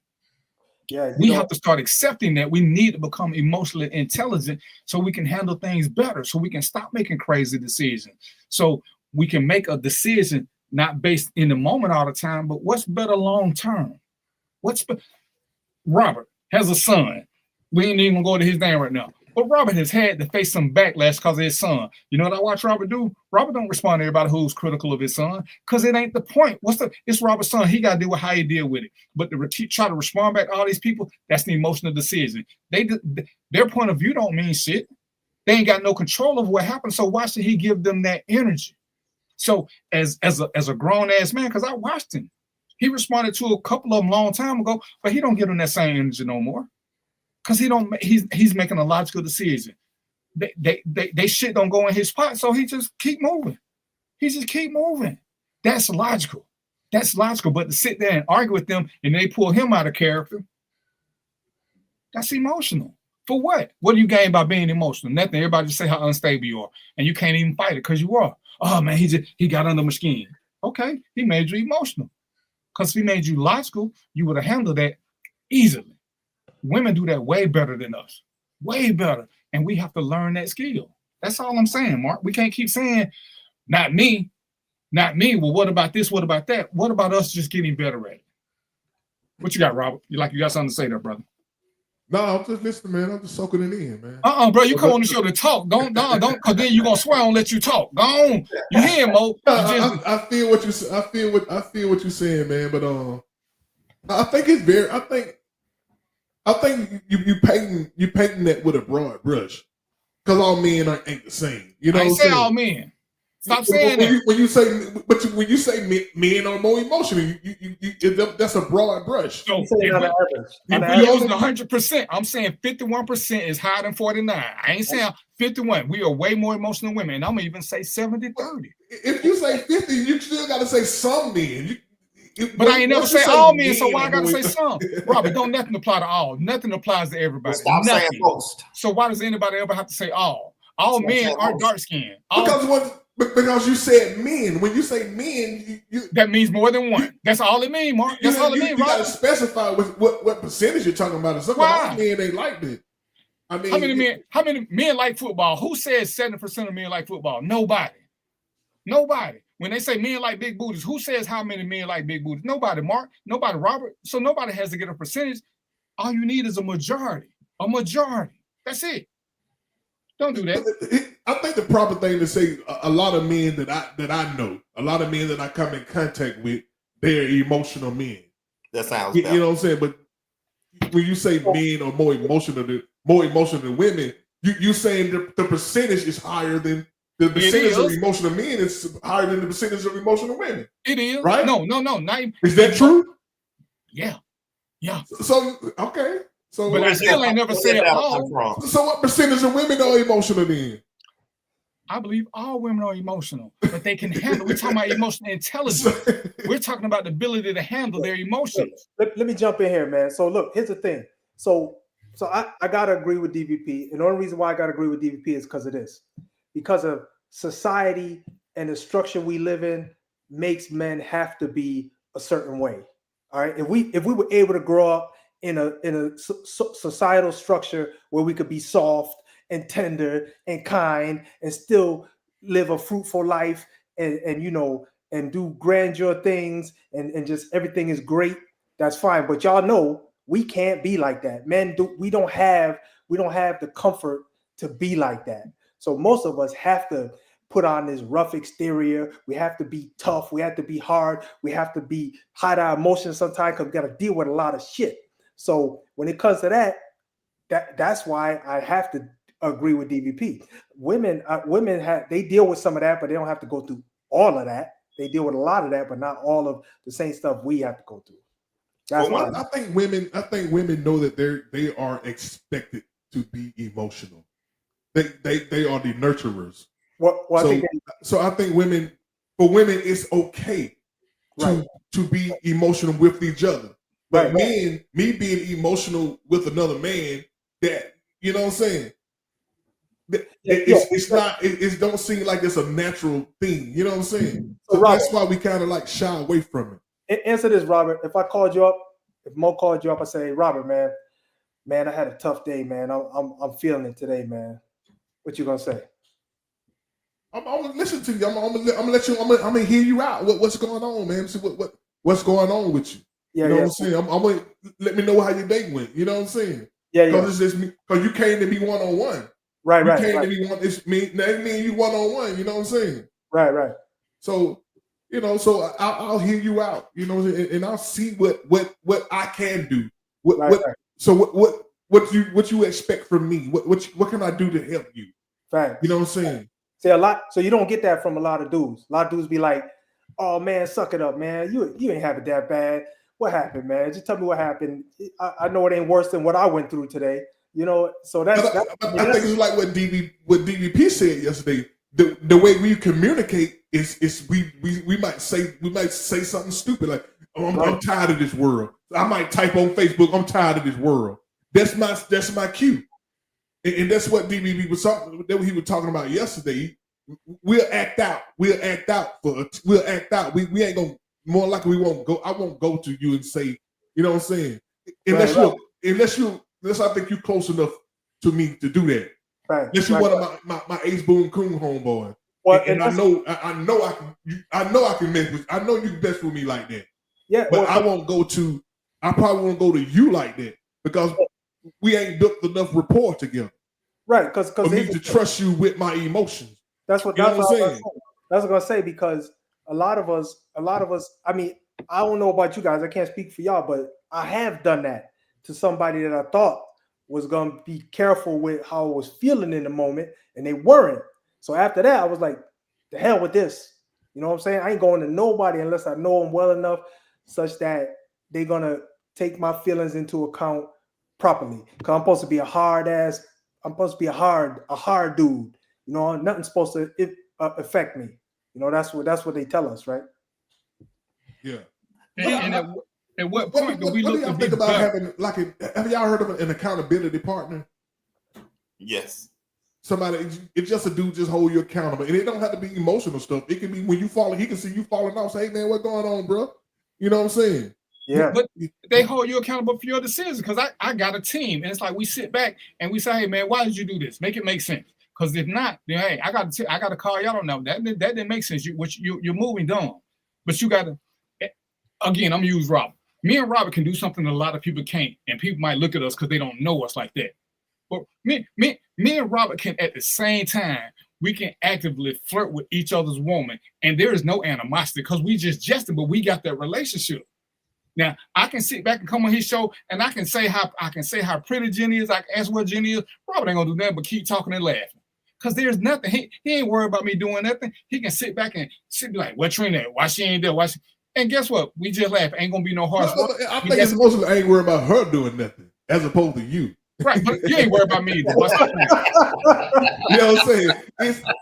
Yeah, we have to start accepting that we need to become emotionally intelligent so we can handle things better, so we can stop making crazy decisions. So we can make a decision not based in the moment all the time, but what's better long term? Robert has a son. We ain't even gonna go to his name right now. But Robert has had to face some backlash because of his son. You know what I watch Robert do? Robert don't respond to everybody who's critical of his son because it ain't the point. It's Robert's son. He got to deal with how he deal with it. But to try to respond back to all these people, that's an emotional decision. Their point of view don't mean shit. They ain't got no control of what happened. So why should he give them that energy? So as a grown ass man, because I watched him, he responded to a couple of them a long time ago, but he don't give them that same energy no more. Because he's making a logical decision. They shit don't go in his pot, so he just keep moving. He just keep moving. That's logical. That's logical. But to sit there and argue with them and they pull him out of character, that's emotional. For what? What do you gain by being emotional? Nothing. Everybody just say how unstable you are, and you can't even fight it because you are. Oh man, he got under my skin. Okay, he made you emotional. Because if he made you logical, you would have handled that easily. Women do that way better than us, way better. And we have to learn that skill. That's all I'm saying, Mark. We can't keep saying, not me, not me. Well, what about this? What about that? What about us just getting better at it? What you got, Robert? You got something to say there, brother? No, I'm just listening, man. I'm just soaking it in, man. Bro, you come on the show to talk. Don't, because then you're gonna swear I don't let you talk. Go on. You hear, Mo? I feel what you're saying, man. But I think it's very. I think you painting that with a broad brush, because all men ain't the same. You know, I ain't say all men. Stop saying that. When you say men are more emotional, that's a broad brush. So if we using 100%, I'm saying 51% is higher than 49. I ain't saying 51. We are way more emotional than women, and I'm gonna even say 70-30. If you say 50, you still got to say some men. But I ain't never say all men, so why I gotta say some? Robert, don't nothing apply to all. Nothing applies to everybody. Stop saying most. So why does anybody ever have to say all? All men aren't dark skinned. Because you said men. When you say men, that means more than one. That's all it means, Mark. That's all it means, You got to specify what percentage you're talking about. Some men ain't like that. I mean, how many men like football? Who says 70% of men like football? Nobody. When they say men like big booties, who says how many men like big booties? Nobody, Mark. Nobody, Robert. So nobody has to get a percentage. All you need is a majority. A majority. That's it. Don't do that. I think the proper thing to say, a lot of men that I know, a lot of men that I come in contact with, they're emotional men. That sounds you know what I'm saying? But when you say men are more emotional than women, you saying the percentage is higher than the percentage of emotional men is higher than the percentage of emotional women. It is. Right? No. Not even, is that true? Yeah. So okay. So, but I still ain't never said all. So what percentage of women are emotional then? I believe all women are emotional, but they can handle. We're talking about emotional intelligence. We're talking about the ability to handle their emotions. Let me jump in here, man. So look, here's the thing. So I gotta agree with DVP, and the only reason why I gotta agree with DVP is because of this, because of society and the structure we live in makes men have to be a certain way. All right, if we were able to grow up in a societal structure where we could be soft and tender and kind and still live a fruitful life and do grandeur things and just everything is great, that's fine. But y'all know we can't be like that. Men we don't have the comfort to be like that. So most of us have to put on this rough exterior. We have to be tough. We have to be hard. We have to hide our emotions sometimes because we got to deal with a lot of shit. So when it comes to that's why I have to agree with DVP. Women they deal with some of that, but they don't have to go through all of that. They deal with a lot of that, but not all of the same stuff we have to go through. That's why I think women know that they are expected to be emotional. They are the nurturers. So I think for women it's okay to be emotional with each other. But me being emotional with another man, that, you know what I'm saying? It don't seem like it's a natural thing. You know what I'm saying? So Robert, that's why we kind of like shy away from it. Answer this, Robert. If Mo called you up, I say, Robert, man, I had a tough day, man. I'm feeling it today, man. What you gonna say? I'm gonna listen to you. I'm gonna let you. I'm gonna hear you out. What's going on, man? See what's going on with you. Yeah, you know what I'm saying? I'm gonna let me know how your day went. You know what I'm saying? Yeah, Because it's just because you came to be one-on-one. Right, you right. came right. to be one. It's me. That mean you one-on-one. You know what I'm saying? Right, right. So, you know, so I'll hear you out. You know, and I'll see what I can do. What So what you expect from me? What can I do to help you? Right. You know what I'm saying? See, a lot. So you don't get that from a lot of dudes. A lot of dudes be like, "Oh man, suck it up, man. You ain't have it that bad. What happened, man? Just tell me what happened. I know it ain't worse than what I went through today. You know." So that's. I think it's like what DVP said yesterday. The way we communicate is we might say something stupid like, "Oh, I'm tired of this world." I might type on Facebook, "I'm tired of this world." That's my cue. And that's what DVB was talking. That he was talking about yesterday. We'll act out. We'll act out. We ain't gonna. More likely, we won't go. I won't go to you and say, you know what I'm saying? Unless I think you're close enough to me to do that. Right. Unless you're one of my Ace Boone Coon homeboy. Well, and I know I can mess with. I know you best with me like that. Yeah. But I won't go to. I probably won't go to you like that because we ain't built enough rapport together. Right, because for me to trust you with my emotions. That's what I'm saying. That's what I'm gonna say, because a lot of us. I mean, I don't know about you guys. I can't speak for y'all, but I have done that to somebody that I thought was gonna be careful with how I was feeling in the moment, and they weren't. So after that, I was like, "The hell with this." You know what I'm saying? I ain't going to nobody unless I know them well enough, such that they're gonna take my feelings into account properly. Because I'm supposed to be a hard ass. I'm supposed to be a hard dude. You know, nothing's supposed to affect me. You know, that's what they tell us, right? Yeah. And at what point do we look do y'all to think be about better? having have y'all heard of an accountability partner? Yes. Somebody, it's just a dude just hold you accountable, and it don't have to be emotional stuff. It can be when you falling, he can see you falling off. Say, "Hey man, what's going on, bro?" You know what I'm saying? Yeah. But they hold you accountable for your decisions, because I got a team, and it's like we sit back and we say, "Hey man, why did you do this? Make it make sense." Because if not, then hey, I got to call y'all on that. That didn't make sense. You're moving on, but you got to. Again, I'm gonna use Robert. Me and Robert can do something that a lot of people can't, and people might look at us because they don't know us like that. But me and Robert can at the same time, we can actively flirt with each other's woman, and there is no animosity because we just jesting, but we got that relationship. Now I can sit back and come on his show, and I can say how pretty Jenny is. I can ask what Jenny is. Robert ain't gonna do nothing but keep talking and laughing, because there's nothing. He ain't worried about me doing nothing. He can sit back and be like, "What Trina? Why she ain't there? Why she?" And guess what? We just laugh. Ain't gonna be no harsh. I think it's mostly I ain't worried about her doing nothing as opposed to you. Right, but you ain't worried about me either. What's you know what I'm saying?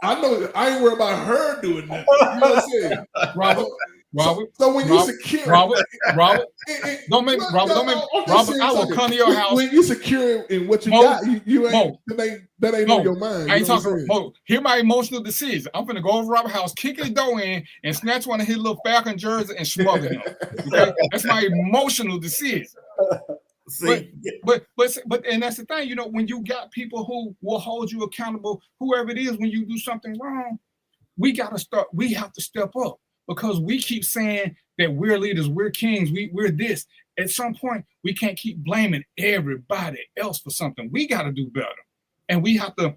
I know I ain't worried about her doing nothing. You know what I'm saying? Robert. So when you secure Robert, don't make Robert. I will come to your house. When you secure in what you got, you ain't that ain't on your mind. I ain't talking. Hear my emotional decision. I'm gonna go over Robert's house, kick his door in, and snatch one of his little Falcon jerseys and smother him. Okay, that's my emotional decision. See, but and that's the thing, you know, when you got people who will hold you accountable, whoever it is, when you do something wrong, we have to step up, because we keep saying that we're leaders, we're kings, we're this. At some point, we can't keep blaming everybody else for something. We got to do better, and we have to.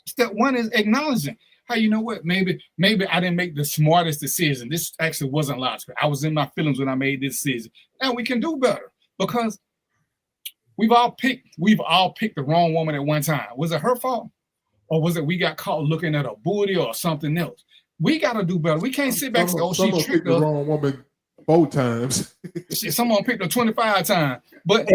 Step one is acknowledging, hey, you know what? Maybe I didn't make the smartest decision. This actually wasn't logical. I was in my feelings when I made this decision. Now we can do better, because we've all picked the wrong woman at one time. Was it her fault? Or was it we got caught looking at a booty or something else? We got to do better. We can't sit back and say, "Oh, she tricked us." The wrong woman 4 times. Someone picked her 25 times. But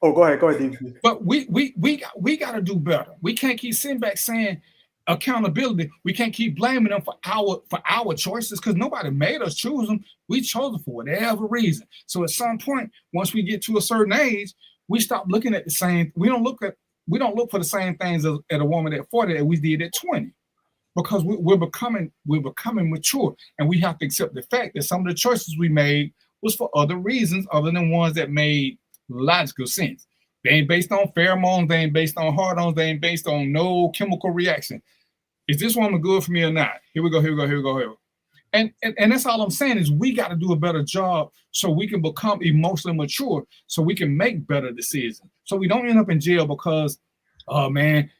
go ahead, DP. But we got to do better. We can't keep sitting back saying accountability. We can't keep blaming them for our choices, because nobody made us choose them. We chose them for whatever reason. So at some point, once we get to a certain age, we stop looking at the same. We don't look for the same things at a woman at 40 that we did at 20, because we're becoming mature, and we have to accept the fact that some of the choices we made was for other reasons other than ones that made logical sense. They ain't based on pheromones. They ain't based on hormones. They ain't based on no chemical reaction. Is this woman good for me or not? Here we go. And that's all I'm saying is we got to do a better job so we can become emotionally mature, so we can make better decisions. So we don't end up in jail because, oh man,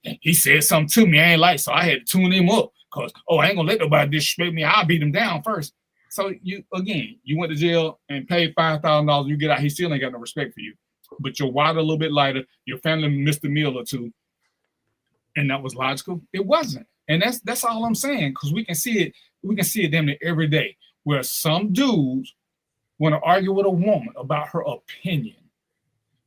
he said something to me I ain't like, so I had to tune him up because, I ain't gonna let nobody disrespect me. I'll beat him down first. So you went to jail and paid $5,000. You get out, he still ain't got no respect for you. But your water a little bit lighter, your family missed a meal or two, and that was logical. It wasn't, and that's all I'm saying, because we can see it. We can see it damn near every day, where some dudes want to argue with a woman about her opinion.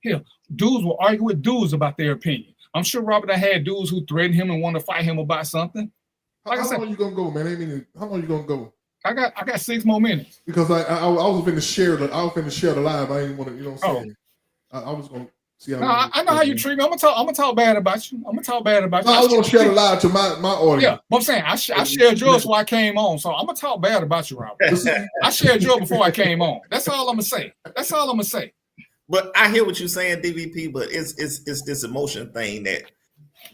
Hell, dudes will argue with dudes about their opinion. I'm sure Robert had dudes who threatened him and want to fight him about something. Like how long you gonna go, man? How long you gonna go? I got 6 more minutes. Because I was going to share the live. I didn't want to, you know what I'm saying? I was going to see how. No, I know how you treat me. I'm gonna talk bad about you. I was going to share the live to my audience. Yeah, but I'm saying I shared yours before I came on, so I'm gonna talk bad about you, Robert. I shared yours before I came on. That's all I'm gonna say. But I hear what you're saying, DVP. But it's this emotion thing that,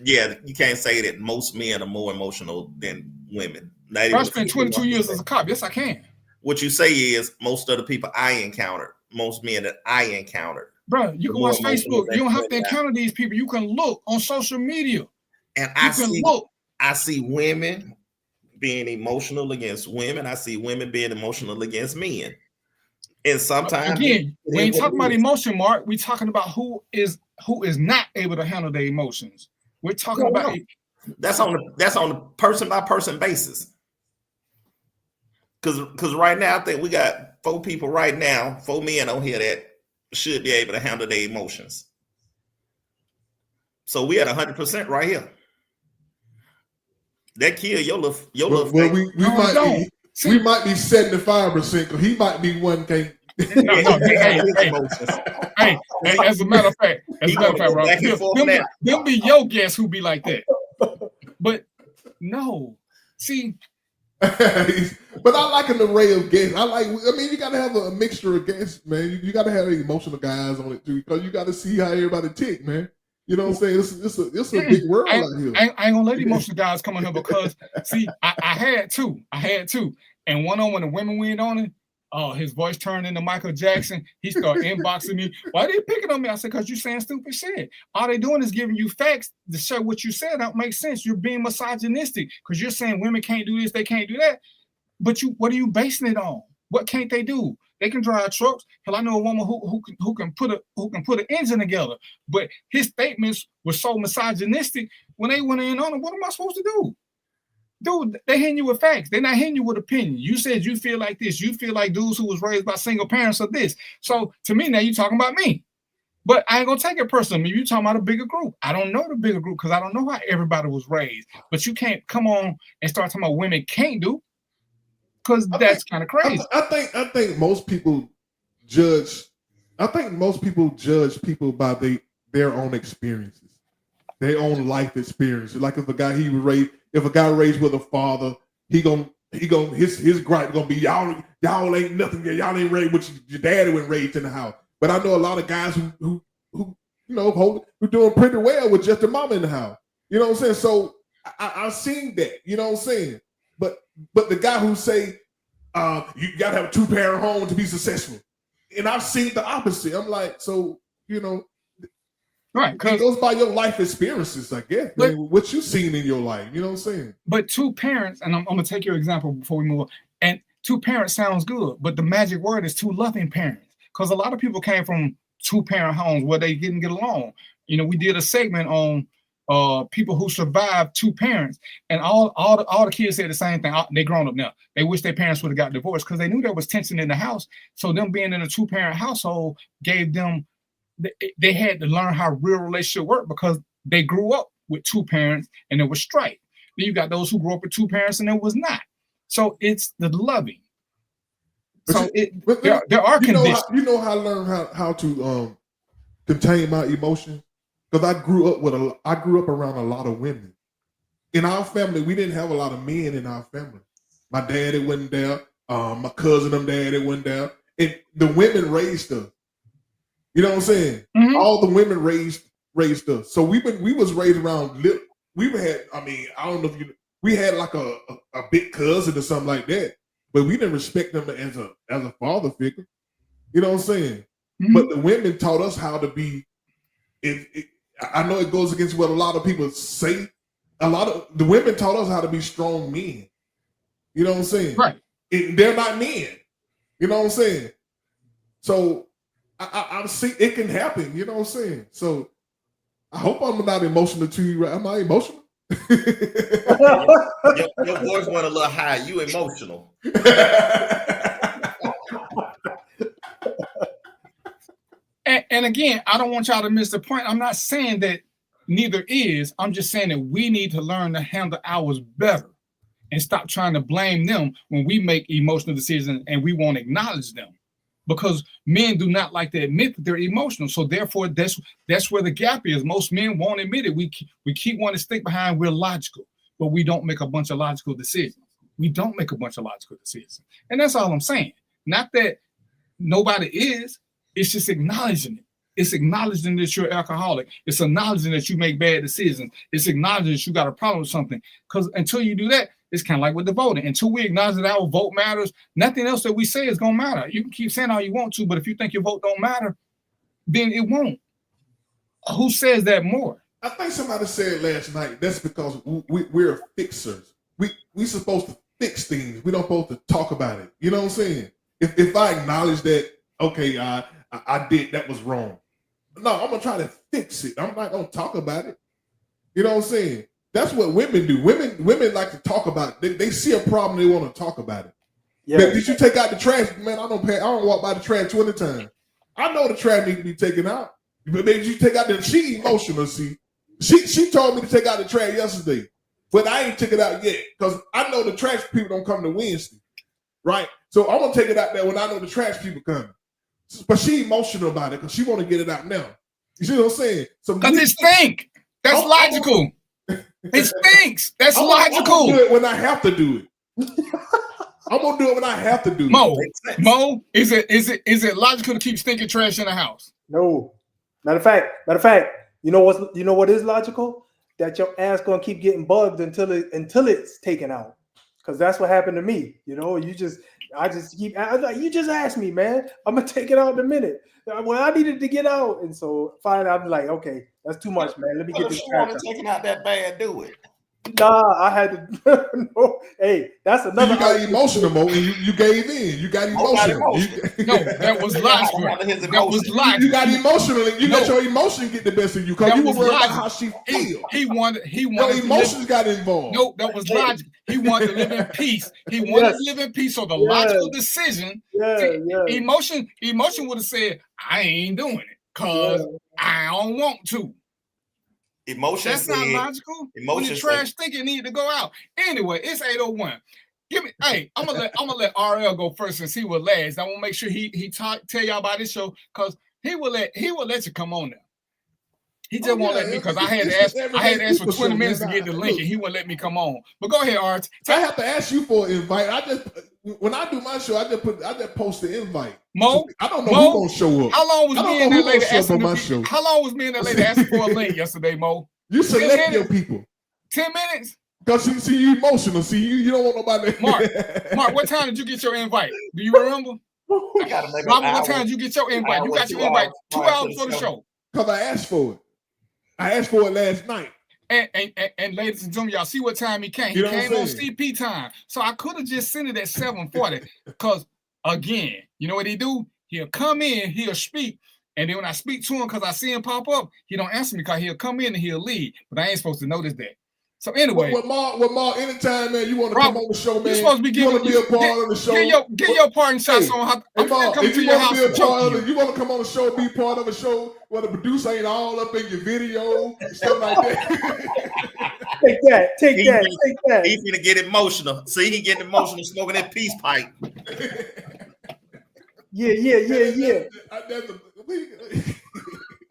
yeah, you can't say that most men are more emotional than women. I spent 22 years as a cop. Yes, I can. What you say is most of the people I encountered, most men that I encountered. Bro, you can watch Facebook. You don't have to encounter these people. You can look on social media. And I see women being emotional against women. I see women being emotional against men. And sometimes again, we ain't talking about emotion, Mark. We're talking about who is not able to handle their emotions. We're talking about that's on a person by person basis. Because right now I think we got 4 people right now, 4 men on here that should be able to handle their emotions. So we at 100% right here. That kill your little. Well, we might be 75% because he might be one can't. Hey, as a matter of fact, Rob, them be your guests who be like that. But no, see. But I like an array of guests. You got to have a mixture of guests, man. You got to have emotional guys on it too, because you got to see how everybody tick, man. You know what I'm saying? It's a big world out here. I ain't gonna let emotional guys come on here because, see, I had two. And one on when the women went on it, his voice turned into Michael Jackson. He started inboxing me. Why are they picking on me? I said, because you're saying stupid shit. All they doing is giving you facts to show what you said don't make sense. You're being misogynistic because you're saying women can't do this, they can't do that. But what are you basing it on? What can't they do? They can drive trucks. Hell, I know a woman who can put an engine together. But his statements were so misogynistic when they went in on it. What am I supposed to do? Dude, they hitting you with facts. They're not hitting you with opinion. You said you feel like this. You feel like dudes who was raised by single parents are this. So to me, now you're talking about me. But I ain't gonna take it personally. You're talking about a bigger group. I don't know the bigger group because I don't know how everybody was raised. But you can't come on and start talking about women can't do, because that's kind of crazy. I think most people judge. I think most people judge people by their own experiences, their own life experiences. Like if a guy raised with a father, his gripe gonna be y'all ain't nothing. Y'all ain't raised with your daddy when raised in the house. But I know a lot of guys who doing pretty well with just a mama in the house. You know what I'm saying? So I've seen that. You know what I'm saying? But the guy who say you gotta have a 2-parent home to be successful, and I've seen the opposite. I'm like, so right? It goes by your life experiences, I guess. What you seen in your life, you know what I'm saying? But 2 parents, and I'm gonna take your example before we move on. And 2 parents sounds good, but the magic word is 2 loving parents, because a lot of people came from 2-parent homes where they didn't get along. We did a segment on people who survived 2 parents, and all the kids said the same thing. They grown up now. They wish their parents would have got divorced because they knew there was tension in the house. So them being in a 2-parent household gave them. They had to learn how real relationship work because they grew up with 2 parents and it was strife. Then you got those who grew up with 2 parents and it was not. So it's the loving. So there are conditions. You know how I learned how to contain my emotions? Because I grew up around a lot of women. In our family, we didn't have a lot of men in our family. My daddy wasn't there. My cousin, them daddy wasn't there. And the women raised us. You know what I'm saying? Mm-hmm. All the women raised us. So we was raised around. I don't know if we had like a big cousin or something like that, but we didn't respect them as a father figure. You know what I'm saying? Mm-hmm. But the women taught us how to be. I know it goes against what a lot of people say. A lot of the women taught us how to be strong men. You know what I'm saying? Right. They're not men. You know what I'm saying? So I see it can happen. You know what I'm saying? So I hope I'm not emotional to you. Am I emotional? your voice went a little high. You emotional. And again, I don't want y'all to miss the point. I'm not saying that neither is. I'm just saying that we need to learn to handle ours better and stop trying to blame them when we make emotional decisions and we won't acknowledge them. Because men do not like to admit that they're emotional. So therefore, that's where the gap is. Most men won't admit it. We keep wanting to stick behind we're logical, but we don't make a bunch of logical decisions. We don't make a bunch of logical decisions. And that's all I'm saying. Not that nobody is. It's just acknowledging it. It's acknowledging that you're alcoholic. It's acknowledging that you make bad decisions. It's acknowledging that you got a problem with something. Because until you do that, it's kind of like with the voting. Until we acknowledge that our vote matters, nothing else that we say is going to matter. You can keep saying all you want to, but if you think your vote don't matter, then it won't. Who says that more? I think somebody said last night, that's because we're fixers. We're supposed to fix things. We don't supposed to talk about it. You know what I'm saying? If I acknowledge that, okay, I did, that was wrong. No, I'm going to try to fix it. I'm not going to talk about it. You know what I'm saying? That's what women do. Women like to talk about it. They see a problem, they want to talk about it. Yeah. Man, did you take out the trash? Man, I don't walk by the trash 20 times. I know the trash needs to be taken out. But maybe you take out she emotional, see. She told me to take out the trash yesterday, but I ain't took it out yet because I know the trash people don't come to Wednesday, right? So I'm going to take it out there when I know the trash people coming. But she emotional about it because she want to get it out now. You see what I'm saying? So because it stink. That's logical. It stinks. That's logical. I'm gonna do it when I have to do it. I'm gonna do it when I have to do it. Mo, is it logical to keep stinking trash in the house? No. Matter of fact, you know what is logical? That your ass gonna keep getting bugged until it's taken out. Because that's what happened to me. You know, you just asked me, man. I'm gonna take it out in a minute. Well, I needed to get out, and so finally I'm like, okay, that's too much, man. Let me get this. If you want to take it out that bad, do it. Nah, I had to. No, hey, that's another. You got emotional, Mo, and you gave in. You got emotional. No, that was logical. That was logical. You got emotional. You let your emotion get the best of you because you were worried about how she feels. He wanted. Your emotions got involved. No, that was logical. He wanted to live in peace. He wanted to live in peace. So the logical decision, emotion would have said, "I ain't doing it because I don't want to." Emotion. That's not logical. When the trash thinking need to go out. Anyway, it's 8:01. Hey, I'm gonna let RL go first and see what lasts. I want to make sure he tell y'all about this show because he will let you come on now. He just won't let me because I had to ask for 20 minutes to get the link and he wouldn't let me come on. But go ahead, Art. I have to ask you for an invite. When I do my show, I just post the invite. Mo, I don't know who's gonna show up. How long was me and that lady asking? How long was me and that lady asking for a link yesterday, Mo? You select your people. 10 minutes. Because you emotional. See, you don't want nobody. Mark, what time did you get your invite? Do you remember? Robert, what time did you get your invite? You got your invite 2 hours before the show. Because I asked for it. I asked for it last night. And ladies and gentlemen, y'all see what time he came. He came on CP time. So I could have just sent it at 7:40. Because again, you know what he do? He'll come in, he'll speak. And then when I speak to him, because I see him pop up, he don't answer me because he'll come in and he'll leave. But I ain't supposed to notice that. So anyway, with Mark, anytime, man, you want to come on the show, man. You're supposed to be a part of the show. Get your part and shots on how I'm Mark, coming to your house. You want to come on the show, be part of a show where the producer ain't all up in your video, stuff like that. Take that. He's gonna get emotional. See, he getting emotional smoking that peace pipe. Yeah.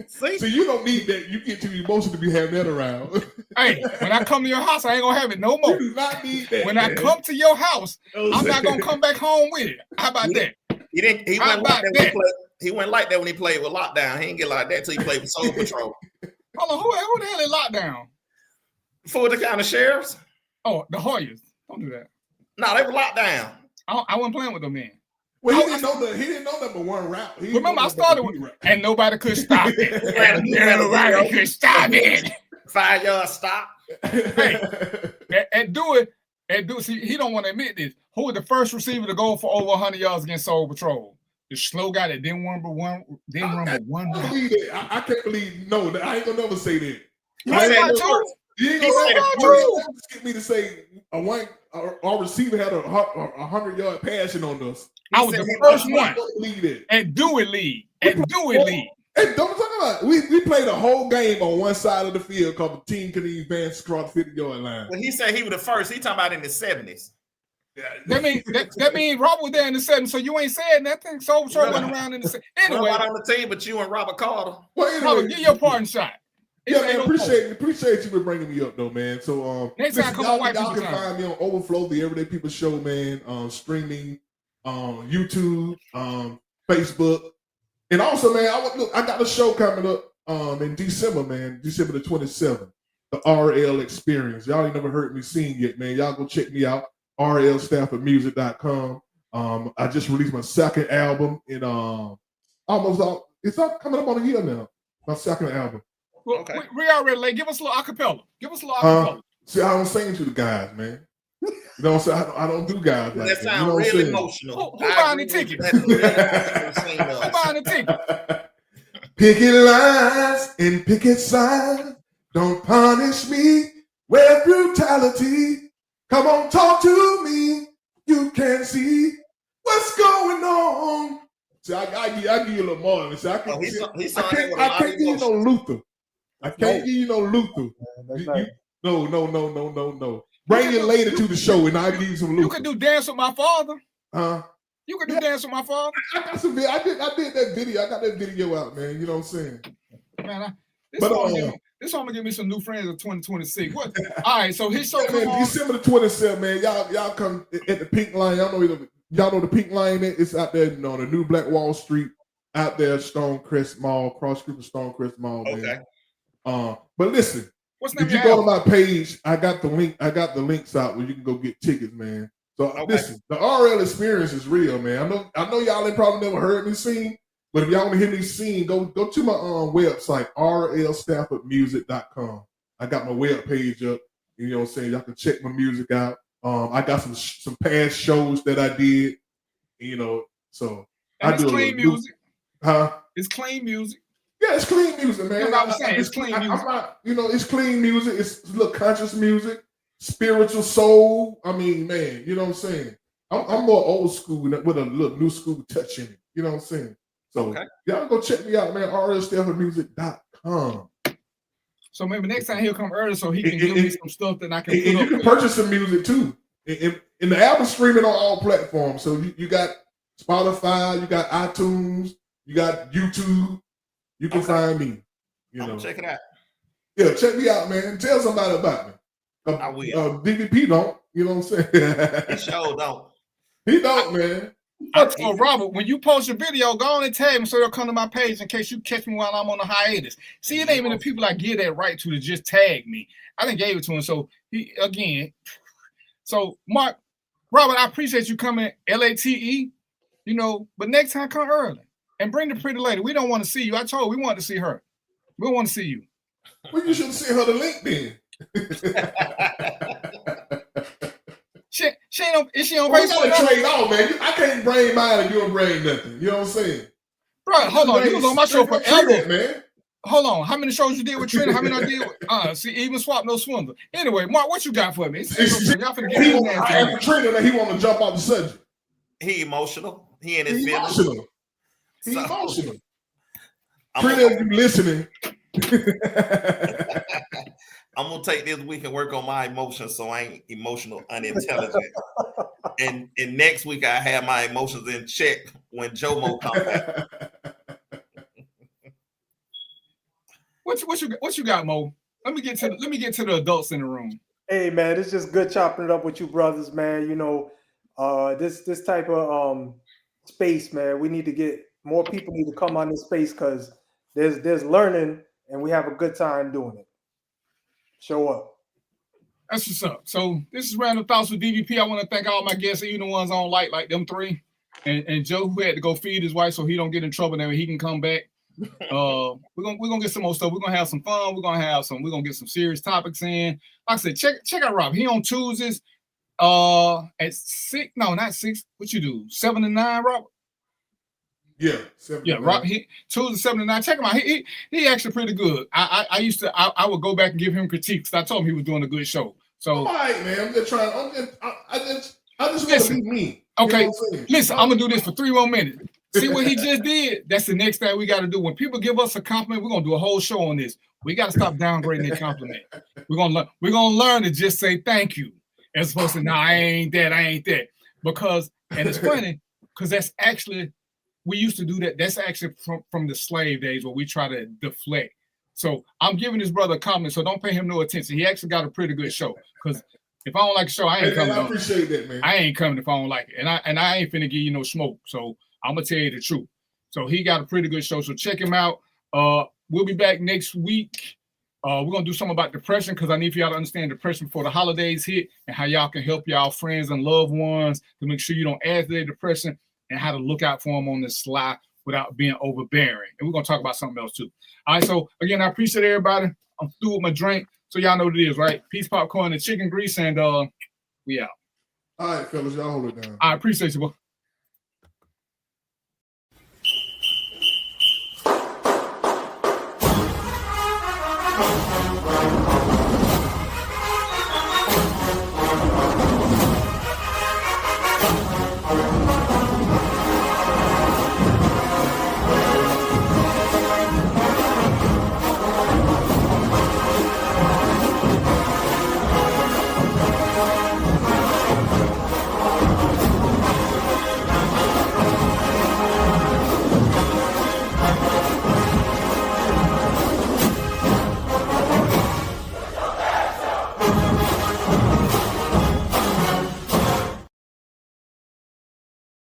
So you don't need that. You get too emotional to be having that around. Hey, when I come to your house, I ain't gonna have it no more. You do not need that. When I come to your house, I'm not gonna come back home with it. How about that? He went like that when he played with Lockdown. He didn't get like that till he played with Soul Patrol. Hold on, who the hell is Lockdown? For the kind of sheriffs. Oh, the Hoyas. Don't do that. No, they were locked down. I wasn't playing with them then. Well, he didn't know number one rap. Remember, I started with, and nobody could stop it. Nobody could stop it. 5 yard stop. Hey, and do it. See, he don't want to admit this. Who was the first receiver to go for over 100 yards against Soul Patrol? The slow guy that didn't run but one. I can't believe. No, I ain't gonna never say that. You ain't gonna never get me to say our receiver had a 100-yard passing on us. I was the first one. And do it lead. And do it lead. Hey, don't talk about it. We played a whole game on one side of the field called the team couldn't even advance across the 50-yard line. When he said he was the first, he talking about in the 70s. That means Robert was there in the 70s, so you ain't saying nothing. Soul Patrol went around in the 70s. Anyway, not on the team, but you and Robert Carter. Well, anyway, Robert, get your pardon shot. Yeah, man, appreciate you for bringing me up, though, man. So, next time, y'all can find me on Overflow, the Everyday People Show, man. Streaming, YouTube, Facebook, and also, man, I got a show coming up in December, man. December the 27th, the RL Experience. Y'all ain't never heard me sing yet, man. Y'all go check me out. RLStaffordmusic.com. I just released my second album in it's not coming up on a year now. My second album. Well, okay. We already late. Give us a little acapella. See, I don't sing to the guys, man. You know what I'm saying? I don't do guys like that. Sounds really emotional. Who buying the ticket? Who buying the ticket? Picket lines and picket signs. Don't punish me with brutality. Come on, talk to me. You can see what's going on. See, I give you a little more. See, I can't give you no Luther. I can't give you no Luther. No. Bring it later to the show, and I'll give you some Luther. You can do Dance with My Father. You can do Dance with My Father. I got some. I did that video. I got that video out, man. You know what I'm saying? Man, this song gonna give me some new friends in 2026. What? All right, so his show December the 27th, man. Y'all come at the Pink Line. Y'all know the Pink Line. It's out there, you know, the new Black Wall Street, out there, Stonecrest Mall, cross street of Stonecrest Mall, man. But listen, if you go to my page, I got the link. I got the links out where you can go get tickets, man. So listen, the RL experience is real, man. I know y'all ain't probably never heard me sing. But if y'all want to hear me sing, go to my website, rlstaffordmusic.com. I got my web page up. You know what I'm saying? Y'all can check my music out. I got some past shows that I did. You know, so and I do clean music. It's clean music. Yeah, it's clean music, man. I was saying, it's clean music. It's clean music. It's a little conscious music, spiritual soul. I mean, man, you know what I'm saying? I'm more old school with a little new school touch in it. You know what I'm saying? So y'all go check me out, man. rlstaffordmusic.com. So maybe next time he'll come early so he can give me some stuff that I can put up. You can purchase some music too. And the album's streaming on all platforms. So you got Spotify, you got iTunes, you got YouTube. You can find me. You know, check it out. Yeah, check me out, man. Tell somebody about me. I will. DVP don't. You know what I'm saying? He sure don't. He don't, man. So Robert, when you post your video, go on and tag me so they'll come to my page in case you catch me while I'm on a hiatus. See, it ain't even the people I give that right to just tag me. I done gave it to him. So Mark, Robert, I appreciate you coming LATE, you know, but next time come early and bring the pretty lady. We don't want to see you. I told you we want to see her. We want to see you. Well, you should send her the link then. Is she on Facebook? We gotta trade off, man. I can't bring mine and you don't bring nothing. You know what I'm saying? Bro, hold on. You was on my show forever, man. Hold on. How many shows you did with Trina? How many I did with even swap no swindler. Anyway, Mark, what you got for me? Y'all finna get after Trina that he want to jump off the subject. He emotional. He in his feelings. He emotional. Trina, if you listening. I'm gonna take this week and work on my emotions so I ain't emotional unintelligent. and next week I have my emotions in check when Jomo comes back. What you got, Mo? Let me get to the adults in the room. Hey man, it's just good chopping it up with you brothers, man. You know, this type of space, man. We need to get more people need to come on this space because there's learning and we have a good time doing it. Show up. That's what's up. So this is Random Thoughts with DVP. I want to thank all my guests, even the ones on like them three, and Joe who had to go feed his wife so he don't get in trouble. Then he can come back. We're gonna get some more stuff. We're gonna have some fun. We're gonna get some serious topics in. Like I said, check out Rob. He on Tuesdays. At 6. No, not 6. What you do? 7 to 9, Robert? Yeah, 7 yeah, Rob. Tuesday 7 to 9. Check him out. He actually pretty good. I would go back and give him critiques. I told him he was doing a good show. So all right, man. I'm just trying. I just want to be me. Okay, you know listen. I'm gonna do this for 3 more minutes. See what he just did? That's the next thing we got to do. When people give us a compliment, we're gonna do a whole show on this. We got to stop downgrading their compliment. We're gonna learn to just say thank you as opposed to I ain't that. Because and it's funny because that's actually we used to do that. That's actually from the slave days where we try to deflect. So I'm giving this brother a compliment, so don't pay him no attention. He actually got a pretty good show. Because if I don't like the show, I ain't coming. I appreciate that, man. I ain't coming if I don't like it, and I ain't finna give you no smoke. So I'm gonna tell you the truth. So he got a pretty good show. So check him out. We'll be back next week. We're gonna do something about depression because I need for y'all to understand depression before the holidays hit and how y'all can help y'all friends and loved ones to make sure you don't add to their depression and how to look out for them on the sly without being overbearing. And we're gonna talk about something else too. All right. So again, I appreciate everybody. I'm through with my drink, so y'all know what it is, right? Peace, popcorn, and chicken grease, and we out. All right, fellas, y'all hold it down. I appreciate you, boy.